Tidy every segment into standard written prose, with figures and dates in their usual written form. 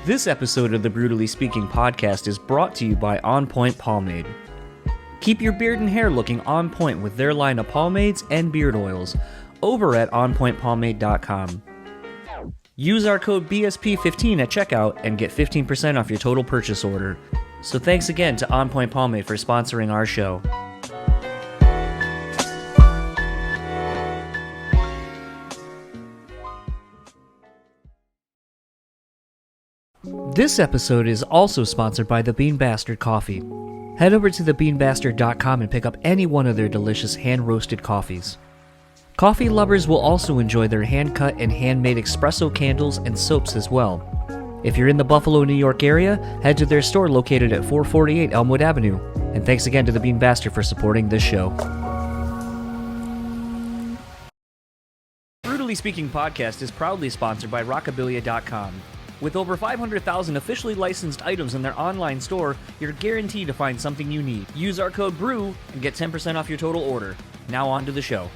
This episode of the BREWtally Speaking Podcast is brought to you by On Point Pomade. Keep your beard and hair looking on point with their line of pomades and beard oils over at onpointpomade.com. Use our code BSP15 at checkout and get 15% off your total purchase order. So thanks again to On Point Pomade for sponsoring our show. This episode is also sponsored by the Bean Bastard Coffee. Head over to thebeanbastard.com and pick up any one of their delicious hand-roasted coffees. Coffee lovers will also enjoy their hand-cut and handmade espresso candles and soaps as well. If you're in the Buffalo, New York area, head to their store located at 448 Elmwood Avenue. And thanks again to the Bean Bastard for supporting this show. BREWtally Speaking Podcast is proudly sponsored by Rockabilia.com. With over 500,000 officially licensed items in their online store, you're guaranteed to find something you need. Use our code BREW and get 10% off your total order. Now on to the show.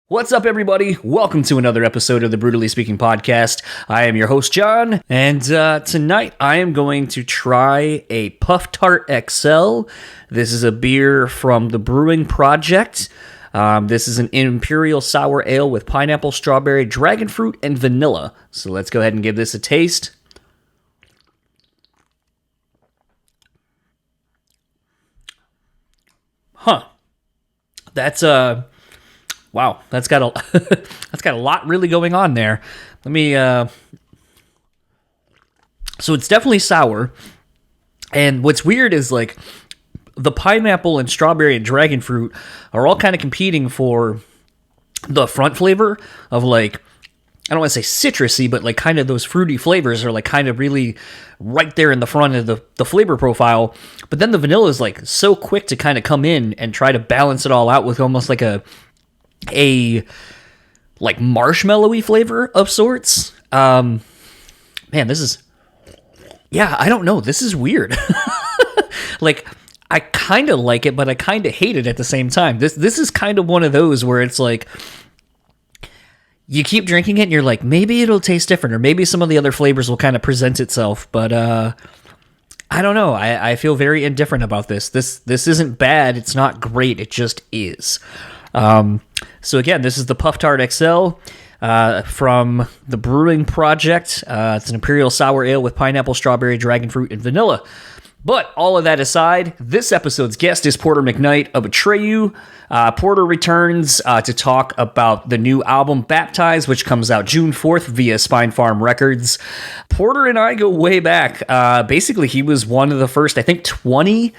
What's up, everybody? Welcome to another episode of the BREWtally Speaking Podcast. I am your host, John, and tonight I am going to try a Puff Tart XL. This is a beer from the Brewing Project. This is an Imperial Sour Ale with pineapple, strawberry, dragon fruit, and vanilla. So let's go ahead and give this a taste. That's wow, that's got a lot really going on there. Let me so it's definitely sour. And what's weird is like the pineapple and strawberry and dragon fruit are all kind of competing for the front flavor of like, I don't want to say citrusy, but like kind of those fruity flavors are like kind of really right there in the front of the flavor profile. But then the vanilla is like so quick to kind of come in and try to balance it all out with almost like a like marshmallowy flavor of sorts. Man, this is, yeah, I don't know. This is weird. Like, I kind of like it, but I kind of hate it at the same time. This is kind of one of those where it's like, you keep drinking it and you're like, maybe it'll taste different, or maybe some of the other flavors will kind of present itself, but I don't know. I feel very indifferent about this. This isn't bad. It's not great. It just is. So again, this is the Puff Tart XL from the Brewing Project. It's an Imperial Sour Ale with pineapple, strawberry, dragon fruit, and vanilla. But all of that aside, this episode's guest is Porter McKnight of Atreyu. Porter returns to talk about the new album Baptized, which comes out June 4th via Spine Farm Records. Porter and I go way back. Basically, he was one of the first, I think, 20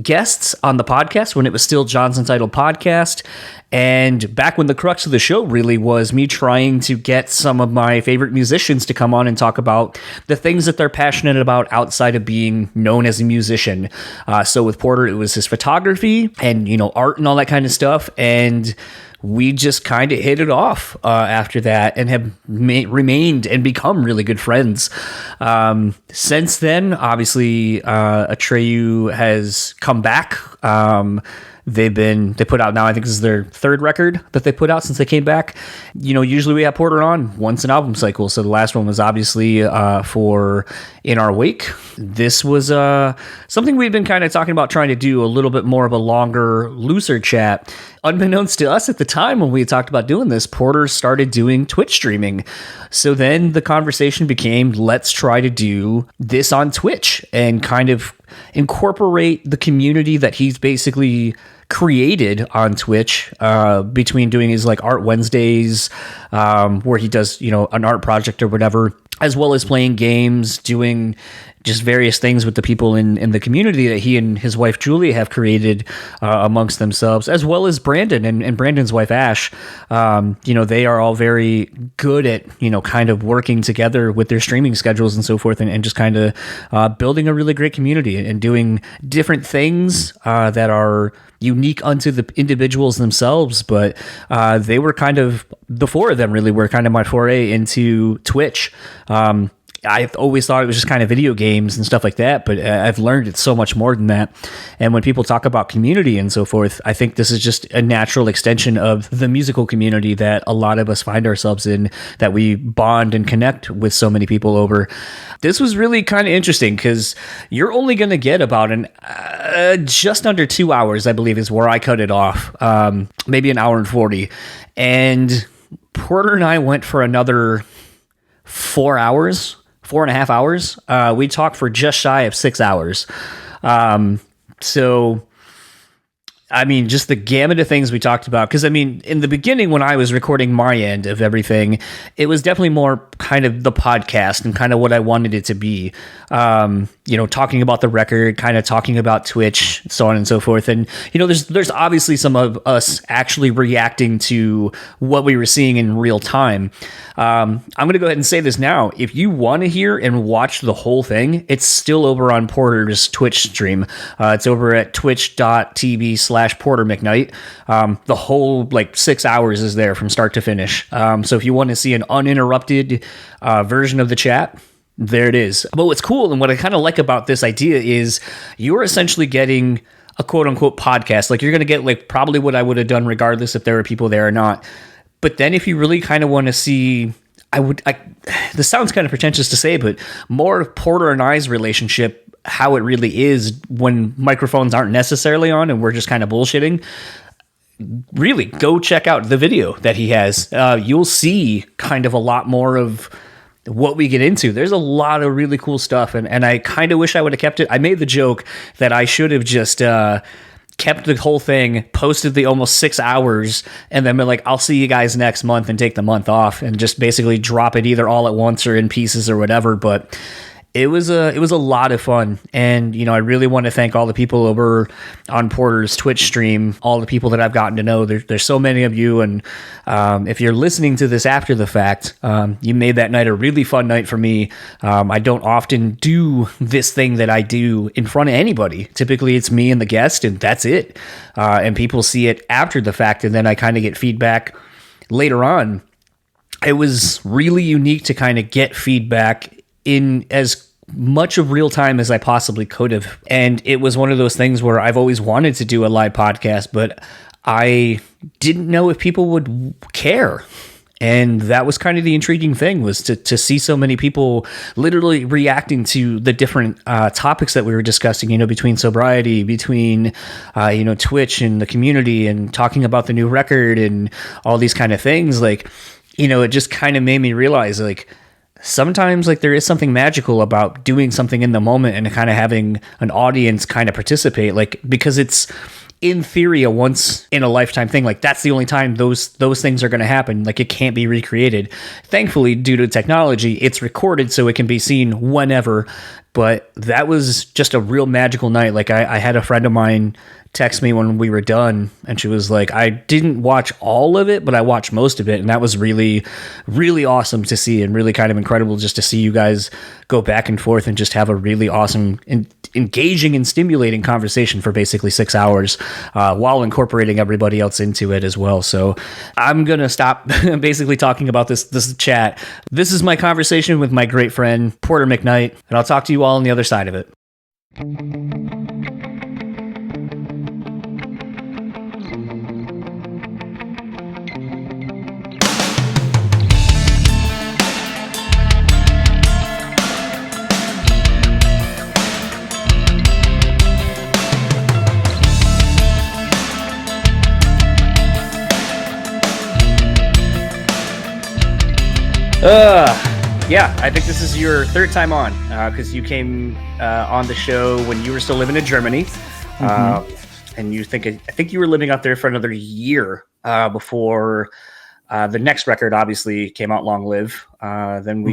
guests on the podcast when it was still John's Entitled Podcast. And back when the crux of the show really was me trying to get some of my favorite musicians to come on and talk about the things that they're passionate about outside of being known as a musician. So with Porter, it was his photography and, you know, art and all that kind of stuff. And we just kind of hit it off after that and have remained and become really good friends. Since then, obviously, Atreyu has come back They put out now, I think this is their third record that they put out since they came back. Usually we have Porter on once an album cycle. So the last one was obviously for In Our Wake. This was something we've been kind of talking about trying to do a little bit more of a longer, looser chat. Unbeknownst to us at the time when we talked about doing this, Porter started doing Twitch streaming. So then the conversation became, let's try to do this on Twitch and kind of incorporate the community that he's basically created on Twitch, between doing his like Art Wednesdays, where he does, an art project or whatever, as well as playing games, doing just various things with the people in the community that he and his wife Julie have created amongst themselves, as well as Brandon and Brandon's wife Ash. They are all very good at kind of working together with their streaming schedules and so forth, and just kind of building a really great community and doing different things that are unique unto the individuals themselves. But they were kind of, the four of them really were kind of my foray into Twitch. I've always thought it was just kind of video games and stuff like that, but I've learned it's so much more than that. And when people talk about community and so forth, I think this is just a natural extension of the musical community that a lot of us find ourselves in, that we bond and connect with so many people over. This was really kind of interesting because you're only going to get about just under 2 hours, I believe, is where I cut it off. Maybe an hour and 40. And Porter and I went for another 4.5 hours. We talked for just shy of 6 hours. So, just the gamut of things we talked about. Because, in the beginning, when I was recording my end of everything, it was definitely more kind of the podcast and kind of what I wanted it to be. Talking about the record, kind of talking about Twitch, so on and so forth. And, there's obviously some of us actually reacting to what we were seeing in real time. I'm going to go ahead and say this now. If you want to hear and watch the whole thing, it's still over on Porter's Twitch stream. It's over at twitch.tv/Porter McKnight. The whole 6 hours is there from start to finish. So if you want to see an uninterrupted version of the chat, there it is. But what's cool and what I kind of like about this idea is you're essentially getting a quote unquote podcast. Like you're going to get probably what I would have done regardless if there were people there or not. But then if you really kind of want to see, this sounds kind of pretentious to say, but more of Porter and I's relationship, how it really is when microphones aren't necessarily on and we're just kind of bullshitting, really go check out the video that he has. You'll see kind of a lot more of what we get into. There's a lot of really cool stuff, and I kind of wish I would have kept it. I made the joke that I should have just kept the whole thing, posted the almost 6 hours, and then been like, I'll see you guys next month and take the month off and just basically drop it either all at once or in pieces or whatever. But it was a lot of fun. And, I really want to thank all the people over on Porter's Twitch stream, all the people that I've gotten to know. There's so many of you. And if you're listening to this after the fact, you made that night a really fun night for me. I don't often do this thing that I do in front of anybody. Typically it's me and the guest, and that's it. And people see it after the fact, and then I kind of get feedback later on. It was really unique to kind of get feedback in as much of real time as I possibly could have. And it was one of those things where I've always wanted to do a live podcast, but I didn't know if people would care. And that was kind of the intriguing thing, was to see so many people literally reacting to the different topics that we were discussing, between sobriety, between, Twitch and the community, and talking about the new record and all these kind of things. It just kind of made me realize, sometimes there is something magical about doing something in the moment and kind of having an audience kind of participate, because it's in theory a once in a lifetime thing. That's the only time those things are going to happen. It can't be recreated. Thankfully, due to technology, it's recorded so it can be seen whenever. But that was just a real magical night. I had a friend of mine text me when we were done, and she was like, I didn't watch all of it, but I watched most of it. And that was really, really awesome to see, and really kind of incredible just to see you guys go back and forth and just have a really awesome and engaging and stimulating conversation for basically 6 hours, while incorporating everybody else into it as well. So I'm going to stop basically talking about this chat. This is my conversation with my great friend, Porter McKnight, and I'll talk to you all on the other side of it. Yeah, I think this is your third time on because you came on the show when you were still living in Germany, and I think you were living out there for another year before the next record obviously came out, Long Live. Then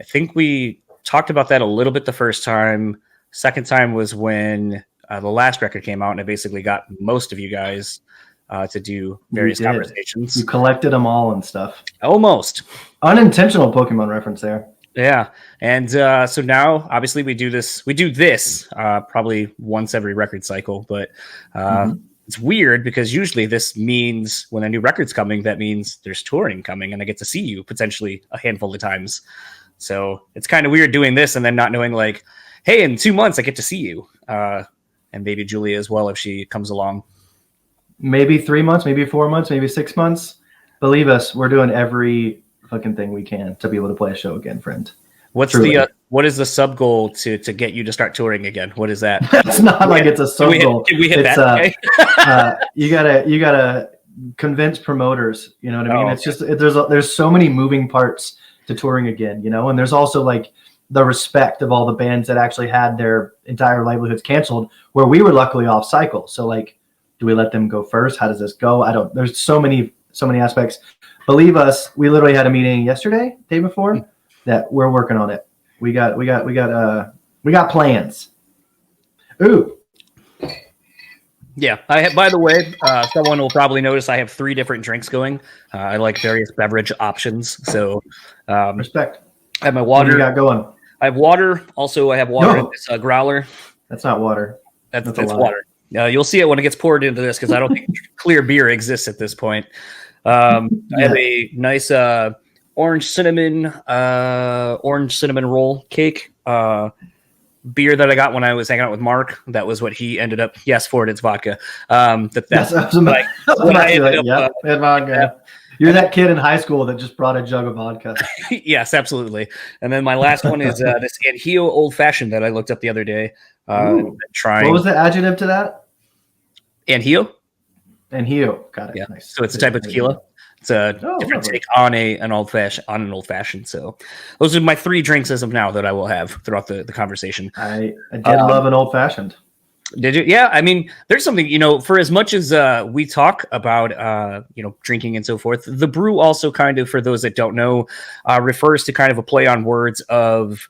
I think we talked about that a little bit the first time. Second time was when the last record came out, and I basically got most of you guys to do various conversations. You collected them all and stuff. Almost. Unintentional Pokemon reference there. Yeah. And so now obviously we do this probably once every record cycle, but it's weird because usually this means when a new record's coming, that means there's touring coming and I get to see you potentially a handful of times. So it's kind of weird doing this and then not knowing like, hey, in 2 months I get to see you. And maybe Julia as well if she comes along. Maybe 3 months, maybe 4 months, maybe 6 months. Believe us, we're doing every fucking thing we can to be able to play a show again, friend. What is the sub goal to get you to start touring again? What is that? It's not like it's a sub goal. Can we hit that? You gotta convince promoters. You know what I mean? It's just there's so many moving parts to touring again. You know, and there's also like the respect of all the bands that actually had their entire livelihoods canceled, where we were luckily off cycle. So like, do we let them go first? How does this go? There's so many aspects. Believe us, we literally had a meeting yesterday, day before, that we're working on it. We got plans. Ooh. Yeah. By the way, someone will probably notice I have 3 different drinks going. I like various beverage options. So respect. I have my water. What do you got going? I have water. Also, I have water in this growler. That's not water. That's water. You'll see it when it gets poured into this because I don't think clear beer exists at this point. I have a nice orange cinnamon roll cake beer that I got when I was hanging out with Mark. That was what he ended up. Yes, for it, it's vodka. You're that kid in high school that just brought a jug of vodka. Yes, absolutely. And then my last one is this Anhio Old Fashioned that I looked up the other day. Trying. What was the adjective to that? Anhio. Got it. Yeah. Nice. So it's a type of tequila. It's a different take on an old fashioned. So those are my 3 drinks as of now that I will have throughout the conversation. I did love an old fashioned. Did you? Yeah. I mean, there's something, for as much as we talk about, drinking and so forth, the brew also kind of, for those that don't know, refers to kind of a play on words of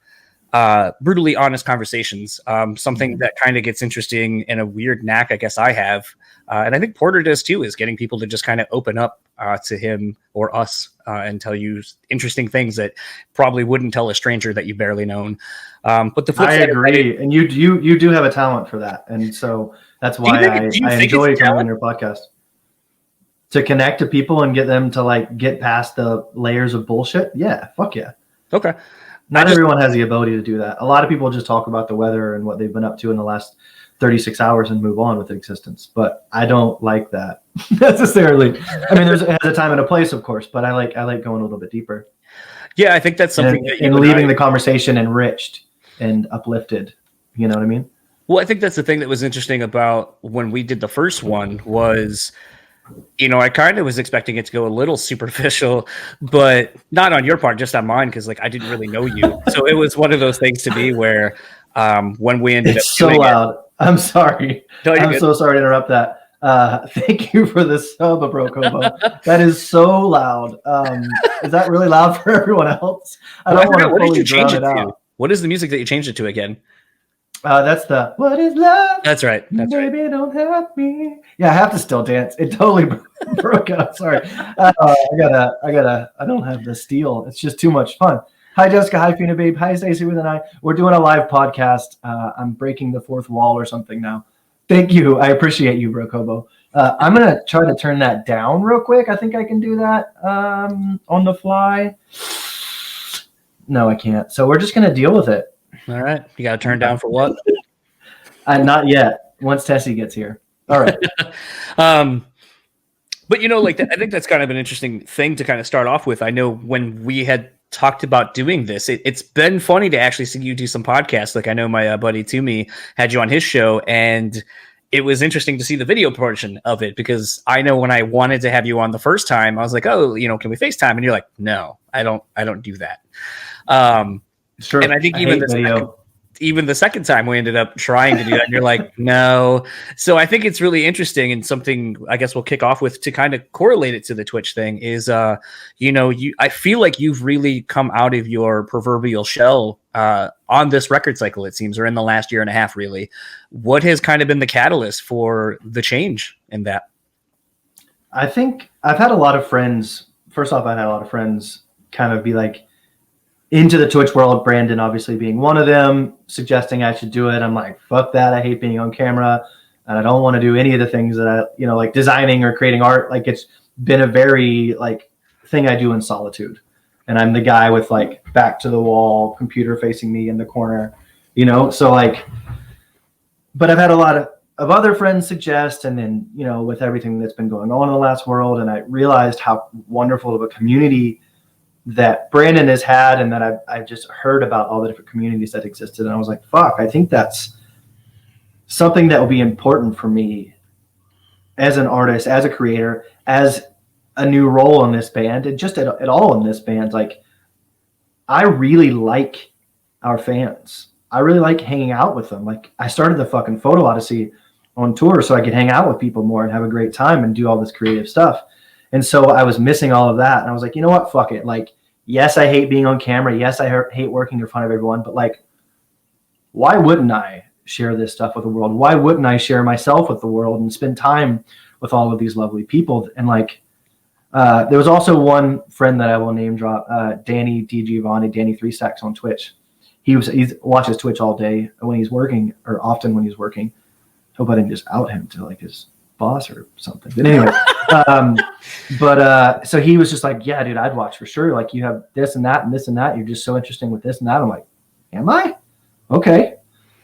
brutally honest conversations. Something that kind of gets interesting and a weird knack, I guess I have. And I think Porter does too, is getting people to just kind of open up to him or us and tell you interesting things that probably wouldn't tell a stranger that you've barely known. But the flip I side agree. And you do have a talent for that. And so that's why I enjoy coming on your podcast. To connect to people and get them to like get past the layers of bullshit. Yeah. Fuck yeah. Okay. Not everyone has the ability to do that. A lot of people just talk about the weather and what they've been up to in the last 36 hours and move on with existence. But I don't like that necessarily. I mean, there's a time and a place, of course, but I like going a little bit deeper. Yeah, I think that's something and leaving the conversation enriched and uplifted. You know what I mean? Well, I think that's the thing that was interesting about when we did the first one was, I kind of was expecting it to go a little superficial, but not on your part, just on mine, because like I didn't really know you. So it was one of those things to me where when we ended up so loud. I'm sorry. No, I'm so sorry to interrupt that. Thank you for the sub, Bro Kobo. That is so loud. Is that really loud for everyone else? I don't want to fully drown it out. What is the music that you changed it to again? That's the "What is love?" That's right. Baby, don't have me. Yeah, I have to still dance. It totally broke out. Sorry. I don't have the steel. It's just too much fun. Hi, Jessica. Hi, Fina Babe. Hi, Stacey with an I. We're doing a live podcast. I'm breaking the fourth wall or something now. Thank you. I appreciate you, Bro Kobo. I'm going to try to turn that down real quick. I think I can do that on the fly. No, I can't. So we're just going to deal with it. All right. You got to turn down for what? Not yet. Once Tessie gets here. All right. But, I think that's kind of an interesting thing to kind of start off with. I know when we had talked about doing this, it's been funny to actually see you do some podcasts. Like I know my buddy Toomey had you on his show, and it was interesting to see the video portion of it, because I know when I wanted to have you on the first time, I was like, oh, can we FaceTime? And you're like, no, I don't do that. Sure. And I think even the second time we ended up trying to do that, and you're like, no. So I think it's really interesting, and something I guess we'll kick off with to kind of correlate it to the Twitch thing is, I feel like you've really come out of your proverbial shell on this record cycle, it seems, or in the last year and a half, really. What has kind of been the catalyst for the change in that? I think I've had a lot of friends. First off, I had a lot of friends kind of be like, into the Twitch world, Brandon obviously being one of them, suggesting I should do it. I'm like, fuck that. I hate being on camera, and I don't want to do any of the things that I, like designing or creating art. Like, it's been a very thing I do in solitude. And I'm the guy with back to the wall, computer facing me in the corner, so but I've had a lot of other friends suggest, and then, with everything that's been going on in the last world, and I realized how wonderful of a community that Brandon has had, and that I've just heard about all the different communities that existed. And I was like, fuck, I think that's something that will be important for me as an artist, as a creator, as a new role in this band, and just at all in this band. I really like our fans. I really like hanging out with them. I started the fucking Photo Odyssey on tour so I could hang out with people more and have a great time and do all this creative stuff. And so I was missing all of that. And I was like, you know what? Fuck it. Yes, I hate being on camera. Yes, I hate working in front of everyone. But why wouldn't I share this stuff with the world? Why wouldn't I share myself with the world and spend time with all of these lovely people? And there was also one friend that I will name drop, Danny DiGiovanni, Danny 3 Stacks on Twitch. He watches Twitch all day when he's working, or often when he's working. Hope I didn't just out him to his boss or something. But anyway, so he was just like, yeah, dude, I'd watch for sure. You have this and that and this and that. You're just so interesting with this and that. I'm like, am I? Okay.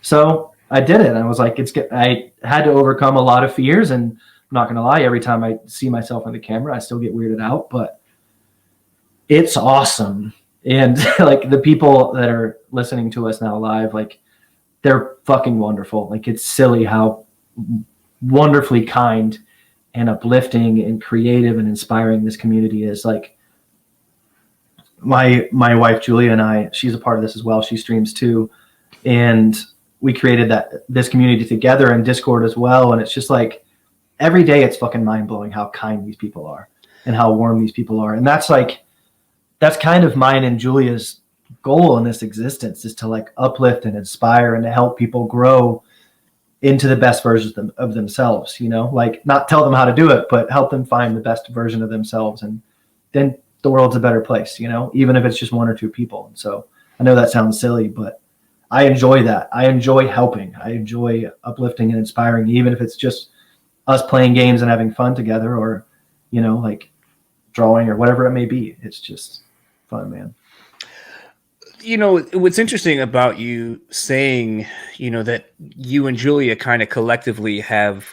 So I did it. And I was like, I had to overcome a lot of fears, and I'm not going to lie, every time I see myself on the camera, I still get weirded out, but it's awesome. And the people that are listening to us now live, they're fucking wonderful. It's silly how wonderfully kind and uplifting and creative and inspiring this community is. My wife Julia and I, she's a part of this as well. She streams too, and we created this community together in Discord as well. And it's just every day it's fucking mind blowing how kind these people are and how warm these people are. And that's kind of mine and Julia's goal in this existence, is to uplift and inspire and to help people grow into the best versions of themselves, not tell them how to do it, but help them find the best version of themselves. And then the world's a better place, even if it's just one or two people. And so I know that sounds silly, but I enjoy that. I enjoy helping. I enjoy uplifting and inspiring, even if it's just us playing games and having fun together, or, drawing or whatever it may be. It's just fun, man. What's interesting about you saying, that you and Julia kind of collectively have,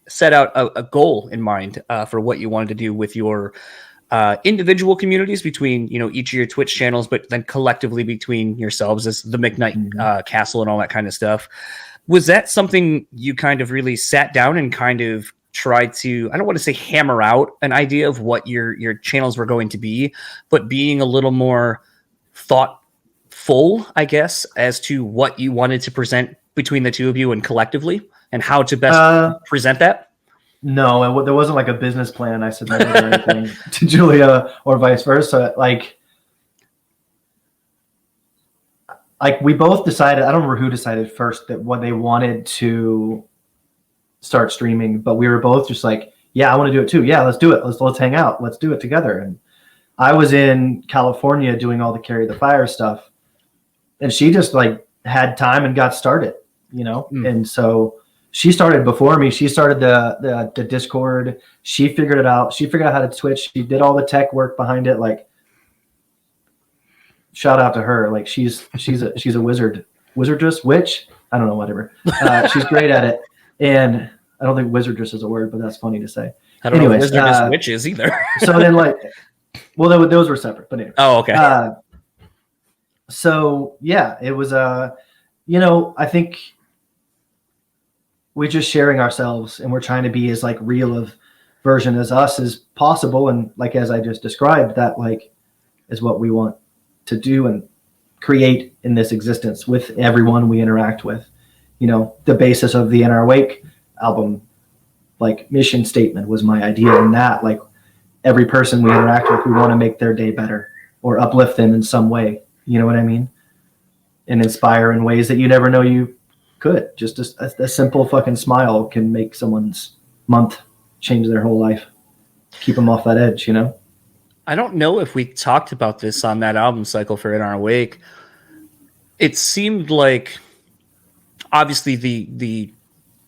set out a goal in mind for what you wanted to do with your individual communities between, each of your Twitch channels, but then collectively between yourselves as the McKnight Castle and all that kind of stuff. Was that something you kind of really sat down and kind of tried to, I don't want to say hammer out an idea of what your channels were going to be, but being a little more thoughtful, I guess, as to what you wanted to present between the two of you and collectively, and how to best present that? No, there wasn't a business plan I submitted or anything to Julia, or vice versa. We both decided, I don't remember who decided first that what they wanted to start streaming, but we were both just yeah, I want to do it too. Yeah, let's do it. Let's hang out. Let's do it together. And I was in California doing all the Carry the Fire stuff, and she just had time and got started, And so she started before me. She started the Discord. She figured it out. She figured out how to Twitch. She did all the tech work behind it. Shout out to her. She's a wizardess, witch. I don't know, whatever. She's great at it. And I don't think wizardess is a word, but that's funny to say. I don't know what wizardess witch is either. So then well, those were separate, but anyway. Oh, okay. So yeah, it was, I think we're just sharing ourselves, and we're trying to be as like real of version as us as possible. And like, as I just described, that like is what we want to do and create in this existence with everyone we interact with. You know, the basis of the In Our Wake album, like mission statement was my idea, and that like every person we interact with, we want to make their day better or uplift them in some way. You know what I mean? And inspire in ways that you never know you could. Just a simple fucking smile can make someone's month, change their whole life, keep them off that edge, you know? I don't know if we talked about this on that album cycle for In Our Wake. It seemed like obviously the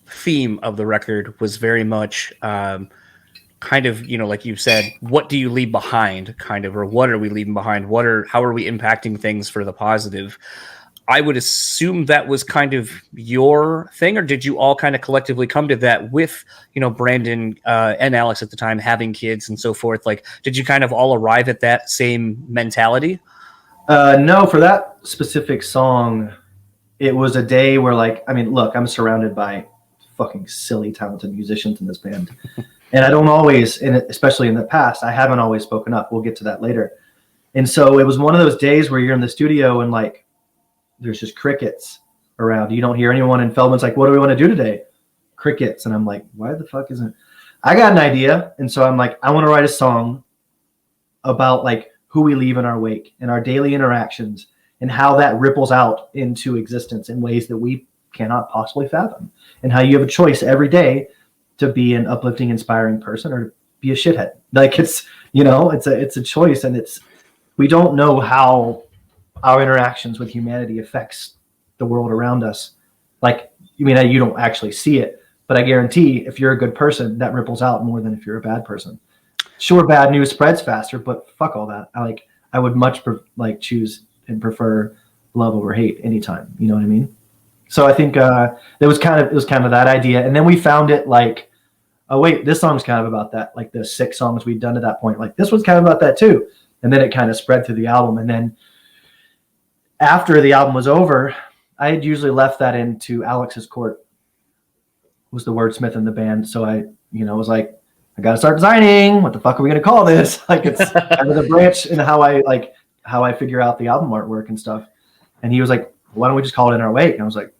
theme of the record was very much kind of, you know, like you said, what do you leave behind, kind of, or what are we leaving behind? How are we impacting things for the positive? I would assume that was kind of your thing, or did you all kind of collectively come to that with, you know, Brandon and Alex at the time having kids and so forth? Like, did you kind of all arrive at that same mentality? No, for that specific song, it was a day where, like, I mean, look, I'm surrounded by fucking silly, talented musicians in this band. And I don't always, and especially in the past, I haven't always spoken up. We'll get to that later. And so it was one of those days where you're in the studio and like, there's just crickets around. You don't hear anyone. And Feldman's like, what do we want to do today? Crickets. And I'm like, why the fuck isn't, I got an idea. And so I'm like, I want to write a song about like who we leave in our wake and our daily interactions and how that ripples out into existence in ways that we cannot possibly fathom, and how you have a choice every day to be an uplifting, inspiring person or be a shithead. Like, it's, you know, it's a choice, and we don't know how our interactions with humanity affects the world around us. Like, you mean, you don't actually see it, but I guarantee if you're a good person, that ripples out more than if you're a bad person. Sure, bad news spreads faster, but fuck all that. I would much choose and prefer love over hate anytime. You know what I mean? So I think it was kind of that idea. And then we found it like, oh wait, this song's kind of about that. Like the 6 songs we'd done to that point, like this one's kind of about that too. And then it kind of spread through the album. And then after the album was over, I had usually left that into Alex's court, was the wordsmith in the band. So I, was like, I got to start designing. What the fuck are we going to call this? Like, it's kind of the branch in how I figure out the album artwork and stuff. And he was like, why don't we just call it In Our Wake? And I was like,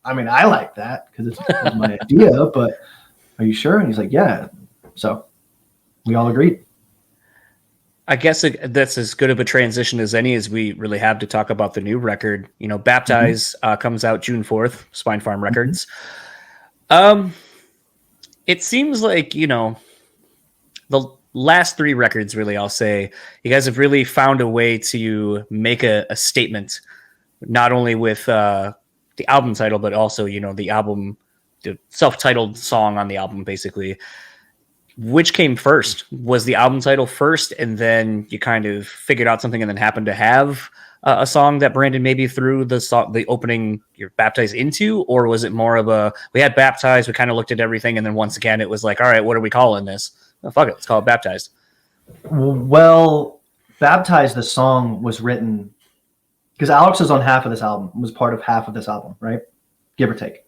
I mean, I like that because it's my idea, but are you sure? And he's like, yeah. So we all agreed. I guess that's as good of a transition as any as we really have to talk about the new record. You know, Baptize comes out June 4th, Spine Farm Records. It seems like, the last 3 records, really, I'll say, you guys have really found a way to make a statement, not only with the album title, but also, the self-titled song on the album, basically. Which came first? Was the album title first, and then you kind of figured out something and then happened to have a song that Brandon maybe threw the opening you're baptized into? Or was it more of we had Baptized, we kind of looked at everything, and then once again, it was like, all right, what are we calling this? Oh, fuck it, let's call it Baptized. Well, Baptized, the song was written because Alex was on half of this album, was part of half of this album, right? Give or take.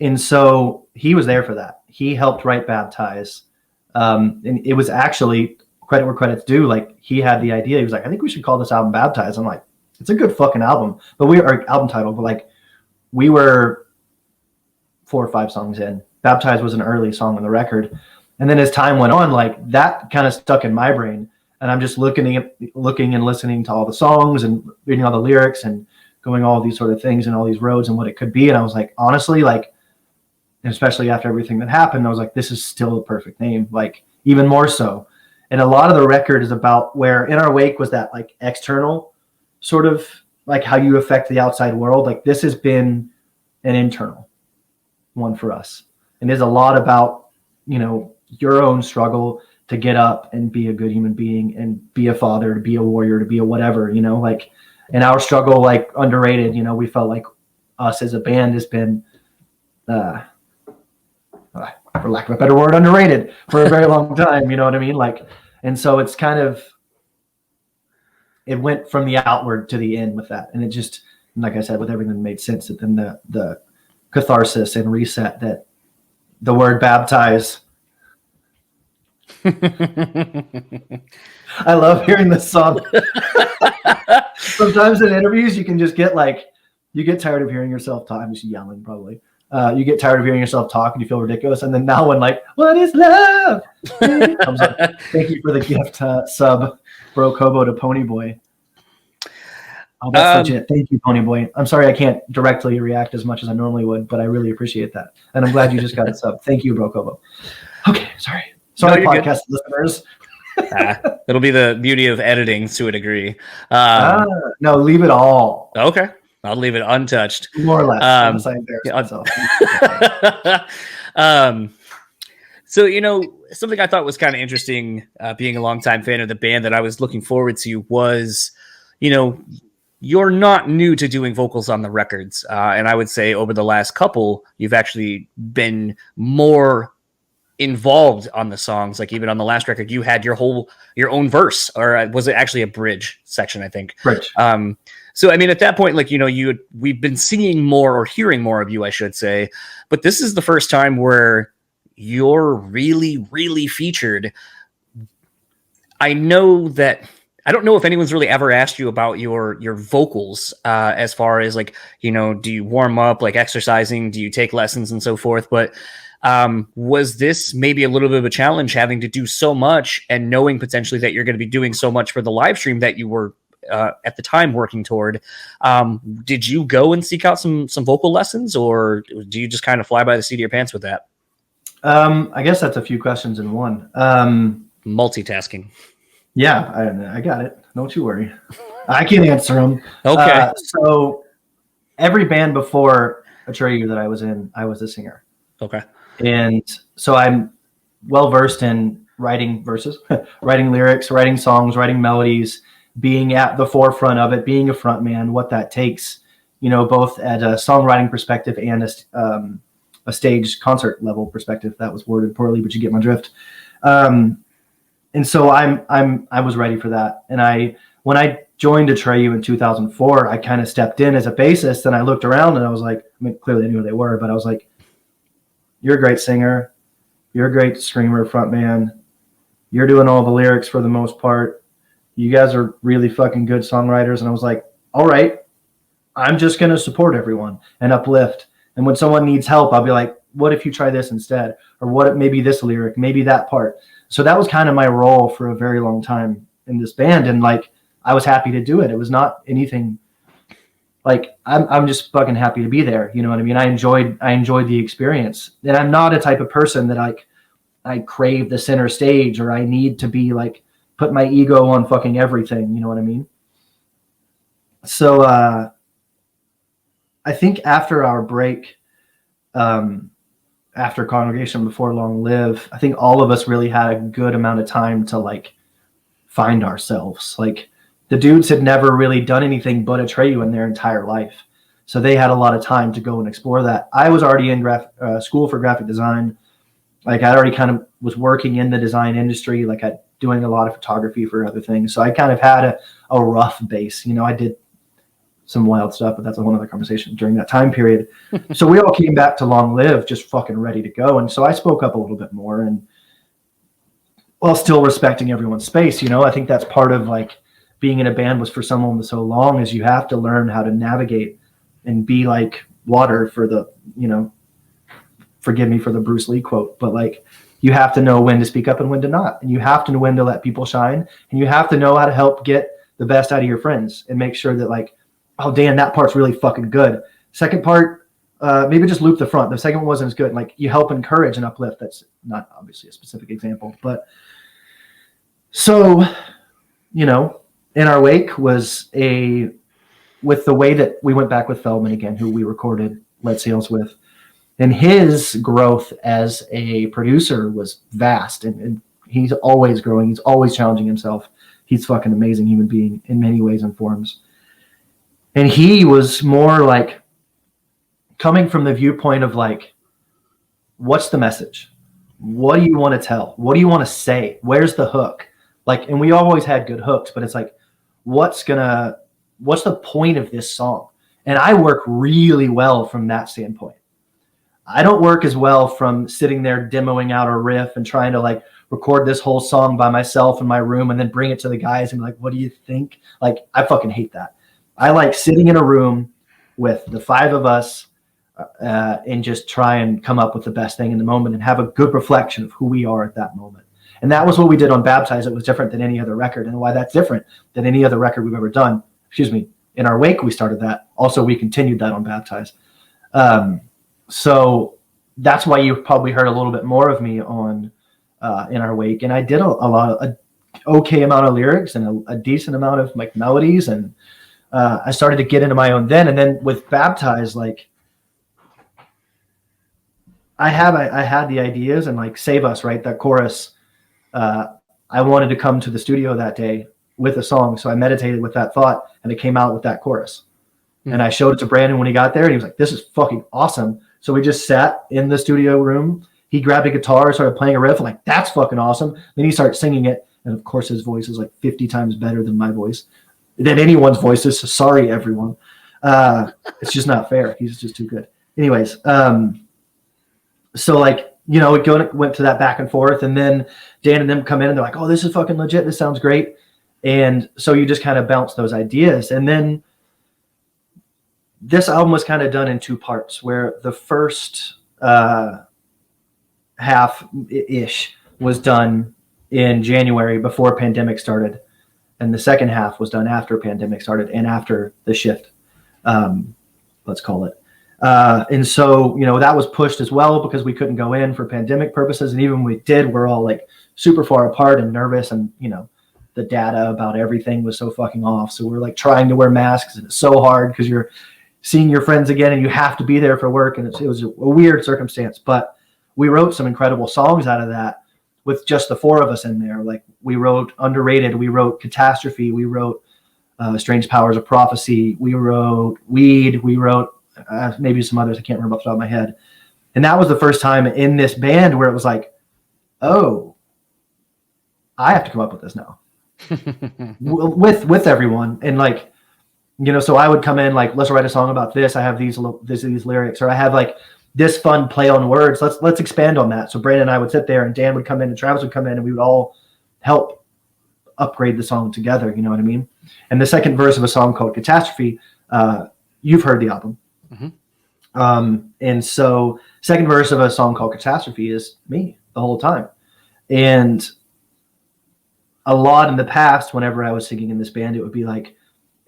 And so he was there for that. He helped write Baptize. And it was actually, credit where credit's due, like he had the idea. He was like, I think we should call this album Baptize. I'm like, it's a good fucking album. But our album title, but like we were 4 or 5 songs in. Baptize was an early song on the record. And then as time went on, like that kind of stuck in my brain. And I'm just looking and listening to all the songs and reading all the lyrics and going all these sort of things and all these roads and what it could be. And I was like, honestly, like, and especially after everything that happened, I was like, this is still a perfect name, like even more so. And a lot of the record is about where In Our Wake was that like external sort of like how you affect the outside world. Like this has been an internal one for us. And there's a lot about, your own struggle to get up and be a good human being and be a father, to be a warrior, to be a whatever, like, and our struggle, like underrated, we felt like us as a band has been, for lack of a better word, underrated for a very long time. You know what I mean? Like, and so it's kind of, it went from the outward to the in with that. And it just, like I said, with everything that made sense, that then the catharsis and reset that the word baptize. I love hearing this song. Sometimes in interviews, you can just get you get tired of hearing yourself talk. I'm just yelling, probably. You get tired of hearing yourself talk and you feel ridiculous. And then now when what is love? Comes up. Thank you for the gift sub, Bro Kobo to Ponyboy. Oh, that's legit. Thank you, Ponyboy. I'm sorry I can't directly react as much as I normally would, but I really appreciate that. And I'm glad you just got a sub. Thank you, Bro Kobo. Okay, sorry. Sorry, no, podcast listeners. It'll be the beauty of editing to a degree. No, leave it all. Okay. I'll leave it untouched. More or less. Unless I embarrass myself. So, something I thought was kind of interesting, being a longtime fan of the band that I was looking forward to was, you're not new to doing vocals on the records. And I would say over the last couple, you've actually been more involved on the songs. Like even on the last record, you had your own verse, or was it actually a bridge section? I think. Bridge. So, I mean, at that point, we've been seeing more or hearing more of you, I should say, but this is the first time where you're really, really featured. I know that, I don't know if anyone's really ever asked you about your vocals, as far as do you warm up, exercising, do you take lessons and so forth, but was this maybe a little bit of a challenge having to do so much and knowing potentially that you're going to be doing so much for the live stream that you were at the time working toward? Did you go and seek out some vocal lessons, or do you just kind of fly by the seat of your pants with that? I guess that's a few questions in one. Multitasking. Yeah, I got it. Don't you worry. I can answer them. Okay. So every band before Atreyu that I was in, I was a singer. Okay. And so I'm well versed in writing verses, writing lyrics, writing songs, writing melodies, being at the forefront of it, being a front man, what that takes, both at a songwriting perspective and a stage concert level perspective. That was worded poorly, but you get my drift. And so I was ready for that. And when I joined Atreyu in 2004, I kind of stepped in as a bassist, and I looked around and I was like, clearly I knew who they were, but I was like, you're a great singer. You're a great screamer, front man. You're doing all the lyrics for the most part. You guys are really fucking good songwriters. And I was like, all right, I'm just going to support everyone and uplift. And when someone needs help, I'll be like, what if you try this instead? Or what, maybe this lyric, maybe that part. So that was kind of my role for a very long time in this band. And I was happy to do it. It was not anything I'm just fucking happy to be there. You know what I mean? I enjoyed the experience. And I'm not a type of person that I crave the center stage, or I need to be put my ego on fucking everything. You know what I mean? So I think after our break, after Congregation Before Long Live, I think all of us really had a good amount of time to find ourselves. The dudes had never really done anything but Atreyu in their entire life. So they had a lot of time to go and explore that. I was already in school for graphic design. I already kind of was working in the design industry, doing a lot of photography for other things. So I kind of had a rough base. I did some wild stuff, but that's a whole other conversation during that time period. So we all came back to Long Live just fucking ready to go. And so I spoke up a little bit more, and while still respecting everyone's space. I think that's part of being in a band was for someone so long, is you have to learn how to navigate and be like water for the, forgive me for the Bruce Lee quote, but you have to know when to speak up and when to not. And you have to know when to let people shine, and you have to know how to help get the best out of your friends and make sure that oh, Dan, that part's really fucking good. Second part, maybe just loop the front. The second one wasn't as good. You help encourage and uplift. That's not obviously a specific example, but so, in our wake was with the way that we went back with Feldman again, who we recorded Let Sails with, and his growth as a producer was vast, and he's always growing. He's always challenging himself. He's fucking amazing human being in many ways and forms. And he was more coming from the viewpoint of what's the message? What do you want to tell? What do you want to say? Where's the hook? And we always had good hooks, but it's what's the point of this song? And I work really well from that standpoint. I don't work as well from sitting there demoing out a riff and trying to like record this whole song by myself in my room and then bring it to the guys and be like, what do you think? Like, I fucking hate that. I like sitting in a room with the 5 of us and just try and come up with the best thing in the moment and have a good reflection of who we are at that moment. And that was what we did on Baptize. It was different than any other record. And why that's different than any other record we've ever done, in our Wake, we started that. Also, we continued that on Baptize. So that's why you've probably heard a little bit more of me on in our Wake. And I did a okay amount of lyrics and a decent amount of like melodies. And I started to get into my own then. And then with Baptize, like I had the ideas and like Save Us, right? That chorus. I wanted to come to the studio that day with a song. So I meditated with that thought and it came out with that chorus. And I showed it to Brandon when he got there and he was like, this is fucking awesome. So we just sat in the studio room. He grabbed a guitar, started playing a riff. I'm like, that's fucking awesome. Then he started singing it. And of course his voice is like 50 times better than my voice, than anyone's voice is. So sorry, everyone. It's just not fair. He's just too good. Anyways. So like, you know, it went to that back and forth, and then Dan and them come in and they're like, oh, this is fucking legit. This sounds great. And so you just kind of bounce those ideas. And then this album was kind of done in 2 parts, where the first half-ish was done in January before pandemic started. And the second half was done after pandemic started and after the shift, let's call it. And so, you know, that was pushed as well because we couldn't go in for pandemic purposes. And even when we did, we're all like super far apart and nervous. And, you know, the data about everything was so fucking off. So we're like trying to wear masks and it's so hard because you're seeing your friends again and you have to be there for work. And it was a weird circumstance, but we wrote some incredible songs out of that with just the 4 of us in there. Like we wrote Underrated, we wrote Catastrophe, we wrote Strange Powers of Prophecy, we wrote Weed, we wrote maybe some others I can't remember off the top of my head. And that was the first time in this band where it was like, oh, I have to come up with this now with everyone. And like, you know, so I would come in like, let's write a song about this. I have these lyrics, or I have like this fun play on words. Let's expand on that. So Brandon and I would sit there and Dan would come in and Travis would come in and we would all help upgrade the song together. You know what I mean? And the second verse of a song called Catastrophe, you've heard the album. Mm-hmm. And so second verse of a song called Catastrophe is me the whole time. And a lot in the past, whenever I was singing in this band, it would be like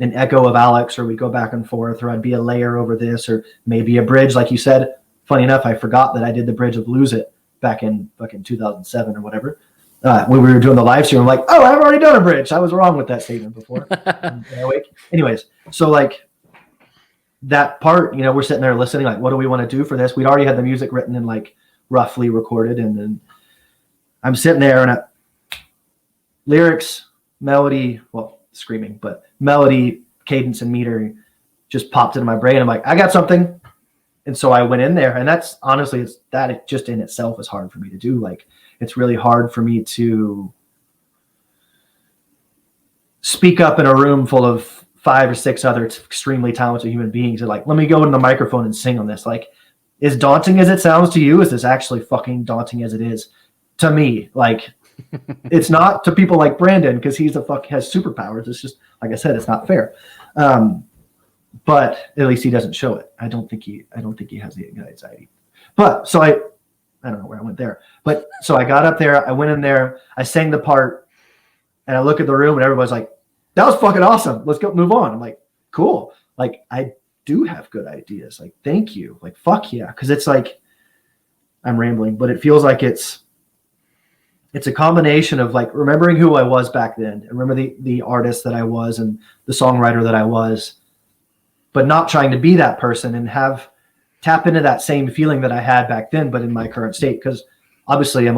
an echo of Alex, or we'd go back and forth, or I'd be a layer over this, or maybe a bridge. Like you said, funny enough, I forgot that I did the bridge of Lose It back in 2007 or whatever. When we were doing the live stream, I'm like, oh, I've already done a bridge. I was wrong with that statement before. Anyways, so like, that part, you know, we're sitting there listening, like, what do we want to do for this? We'd already had the music written and like roughly recorded. And then I'm sitting there and lyrics, melody, well, screaming, but melody, cadence, and meter just popped into my brain. I'm like, I got something. And so I went in there, and that's honestly, it just in itself is hard for me to do. Like, it's really hard for me to speak up in a room full of 5 or 6 other extremely talented human beings and like, let me go in the microphone and sing on this. Like, as daunting as it sounds to you, is this actually fucking daunting as it is to me? Like, it's not to people like Brandon, because he's has superpowers. It's just, like I said, it's not fair. But at least he doesn't show it. I don't think he has the anxiety. But so I don't know where I went there. But so I got up there, I went in there, I sang the part, and I look at the room and everybody's like, that was fucking awesome. Let's go move on. I'm like, cool. Like, I do have good ideas. Like, thank you. Like, fuck yeah. Cause it's like, I'm rambling, but it feels like it's a combination of like remembering who I was back then and remember the artist that I was and the songwriter that I was, but not trying to be that person and tap into that same feeling that I had back then, but in my current state. Cause obviously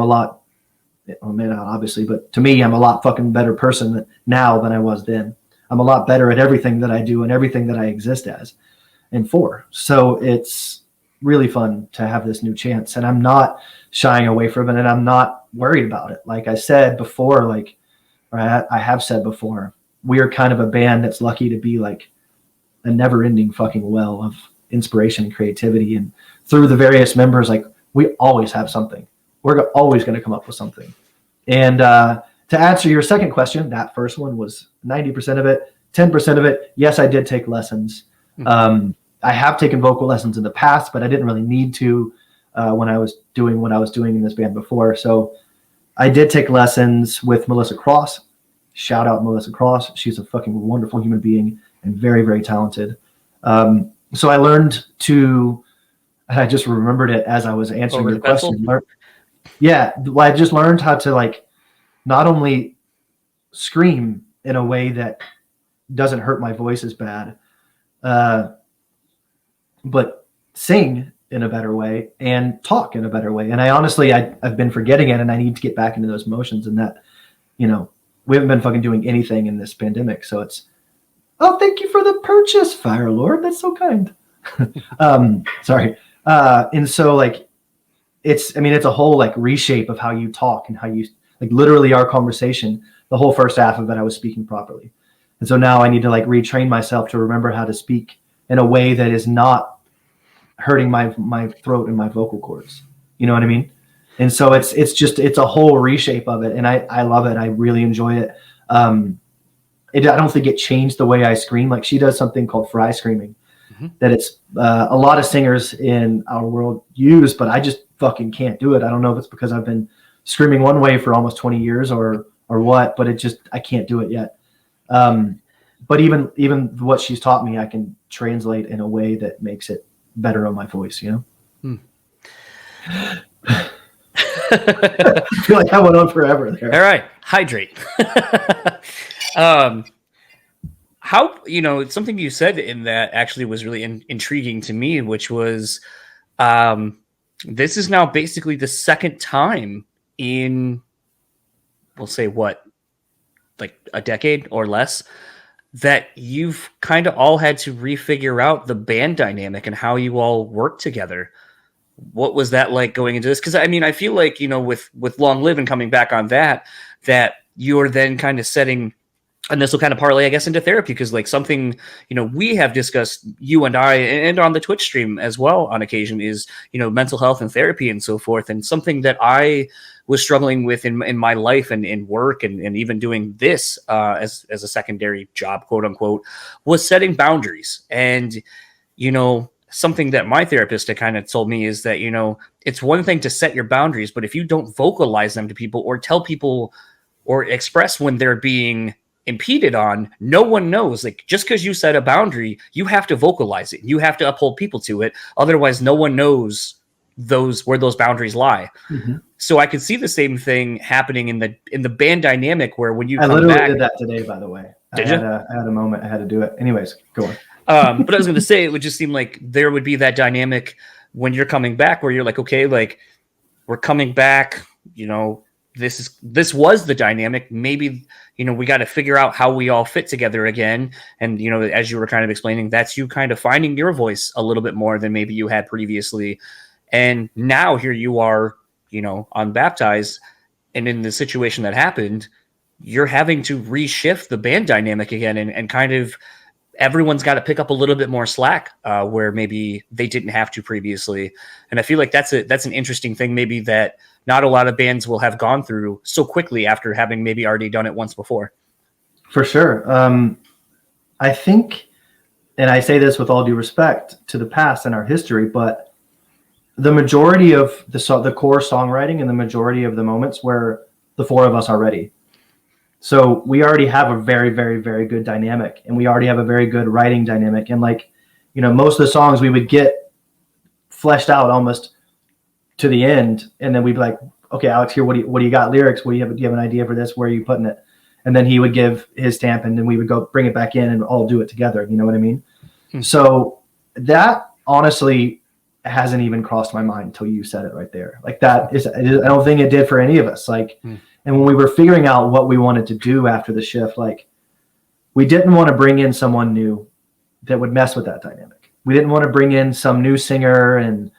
but to me, I'm a lot fucking better person now than I was then. I'm a lot better at everything that I do and everything that I exist as and for. So it's really fun to have this new chance, and I'm not shying away from it, and I'm not worried about it. Like I said before, I have said before, we are kind of a band that's lucky to be like a never ending fucking well of inspiration and creativity. And through the various members, like we always have something. We're always going to come up with something. And to answer your second question, that first one was 90% of it. 10% of it, yes, I did take lessons. I have taken vocal lessons in the past, but I didn't really need to when I was doing what I was doing in this band before. So I did take lessons with Melissa Cross. Shout out Melissa Cross. She's a fucking wonderful human being and very, very talented. So I learned to, and I just remembered it as I was answering your question. I just learned how to like not only scream in a way that doesn't hurt my voice as bad, but sing in a better way and talk in a better way. And I honestly, I've been forgetting it, and I need to get back into those motions. And that, we haven't been fucking doing anything in this pandemic. So it's, oh, thank you for the purchase, Fire Lord. That's so kind. Sorry. And so like, it's a whole like reshape of how you talk and how you like literally our conversation, the whole first half of it, I was speaking properly. And so now I need to like retrain myself to remember how to speak in a way that is not hurting my throat and my vocal cords. You know what I mean? And so it's a whole reshape of it. And I love it. I really enjoy it. I don't think it changed the way I scream. Like she does something called fry screaming that it's a lot of singers in our world use, but I just fucking can't do it. I don't know if it's because I've been screaming one way for almost 20 years or what, but I can't do it yet. But even what she's taught me, I can translate in a way that makes it better on my voice, I feel like I went on forever there. All right. Hydrate. How, something you said in that actually was really intriguing to me, which was, this is now basically the second time in, we'll say what, like a decade or less, that you've kind of all had to refigure out the band dynamic and how you all work together. What was that like going into this? Because I feel like, with Long Live and coming back on that you're then kind of setting, and this will kind of parlay, I guess, into therapy, because like something, we have discussed, you and I, and on the Twitch stream as well on occasion, is, mental health and therapy and so forth. And something that I was struggling with in my life and in work and even doing this as a secondary job, quote unquote, was setting boundaries. And, something that my therapist had kind of told me is that, it's one thing to set your boundaries, but if you don't vocalize them to people or tell people or express when they're being impeded on, no one knows. Like, just because you set a boundary, you have to vocalize it. You have to uphold people to it. Otherwise, no one knows where those boundaries lie. Mm-hmm. So I could see the same thing happening in the band dynamic, where when you come literally back, did that today, by the way. I had a moment I had to do it. Anyways, go on. But I was going to say, it would just seem like there would be that dynamic when you're coming back, where you're like, okay, like we're coming back, this was the dynamic. Maybe, we got to figure out how we all fit together again. And, as you were kind of explaining, that's you kind of finding your voice a little bit more than maybe you had previously. And now here you are, on Baptized, and in the situation that happened, you're having to reshift the band dynamic again, and kind of everyone's got to pick up a little bit more slack where maybe they didn't have to previously. And I feel like that's an interesting thing, maybe that not a lot of bands will have gone through so quickly after having maybe already done it once before. For sure. I think, and I say this with all due respect to the past and our history, but the majority of the core songwriting and the majority of the moments where the four of us are ready. So we already have a very, very, very good dynamic, and we already have a very good writing dynamic. And like, most of the songs we would get fleshed out almost to the end. And then we'd be like, okay, Alex, here, what do you got lyrics? Do you have an idea for this? Where are you putting it? And then he would give his stamp, and then we would go bring it back in and all do it together. You know what I mean? So that honestly hasn't even crossed my mind until you said it right there. Like I don't think it did for any of us. Like, and when we were figuring out what we wanted to do after the shift, like we didn't want to bring in someone new that would mess with that dynamic. We didn't want to bring in some new singer and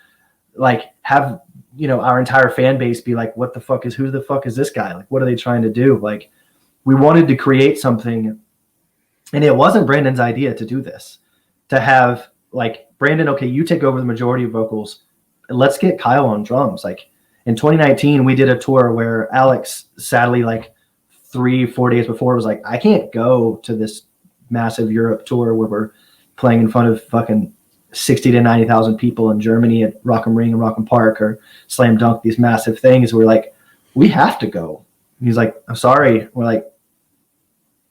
like have, our entire fan base be like, who the fuck is this guy? Like, what are they trying to do? Like, we wanted to create something, and it wasn't Brandon's idea to do this, to have like, Brandon, okay, you take over the majority of vocals. Let's get Kyle on drums. Like in 2019, we did a tour where Alex, sadly, like 3-4 days before, was like, I can't go to this massive Europe tour where we're playing in front of fucking 60 to 90,000 people in Germany at Rock am Ring and Rock am Park or Slam Dunk, these massive things. We're like, we have to go. And he's like, I'm sorry. We're like,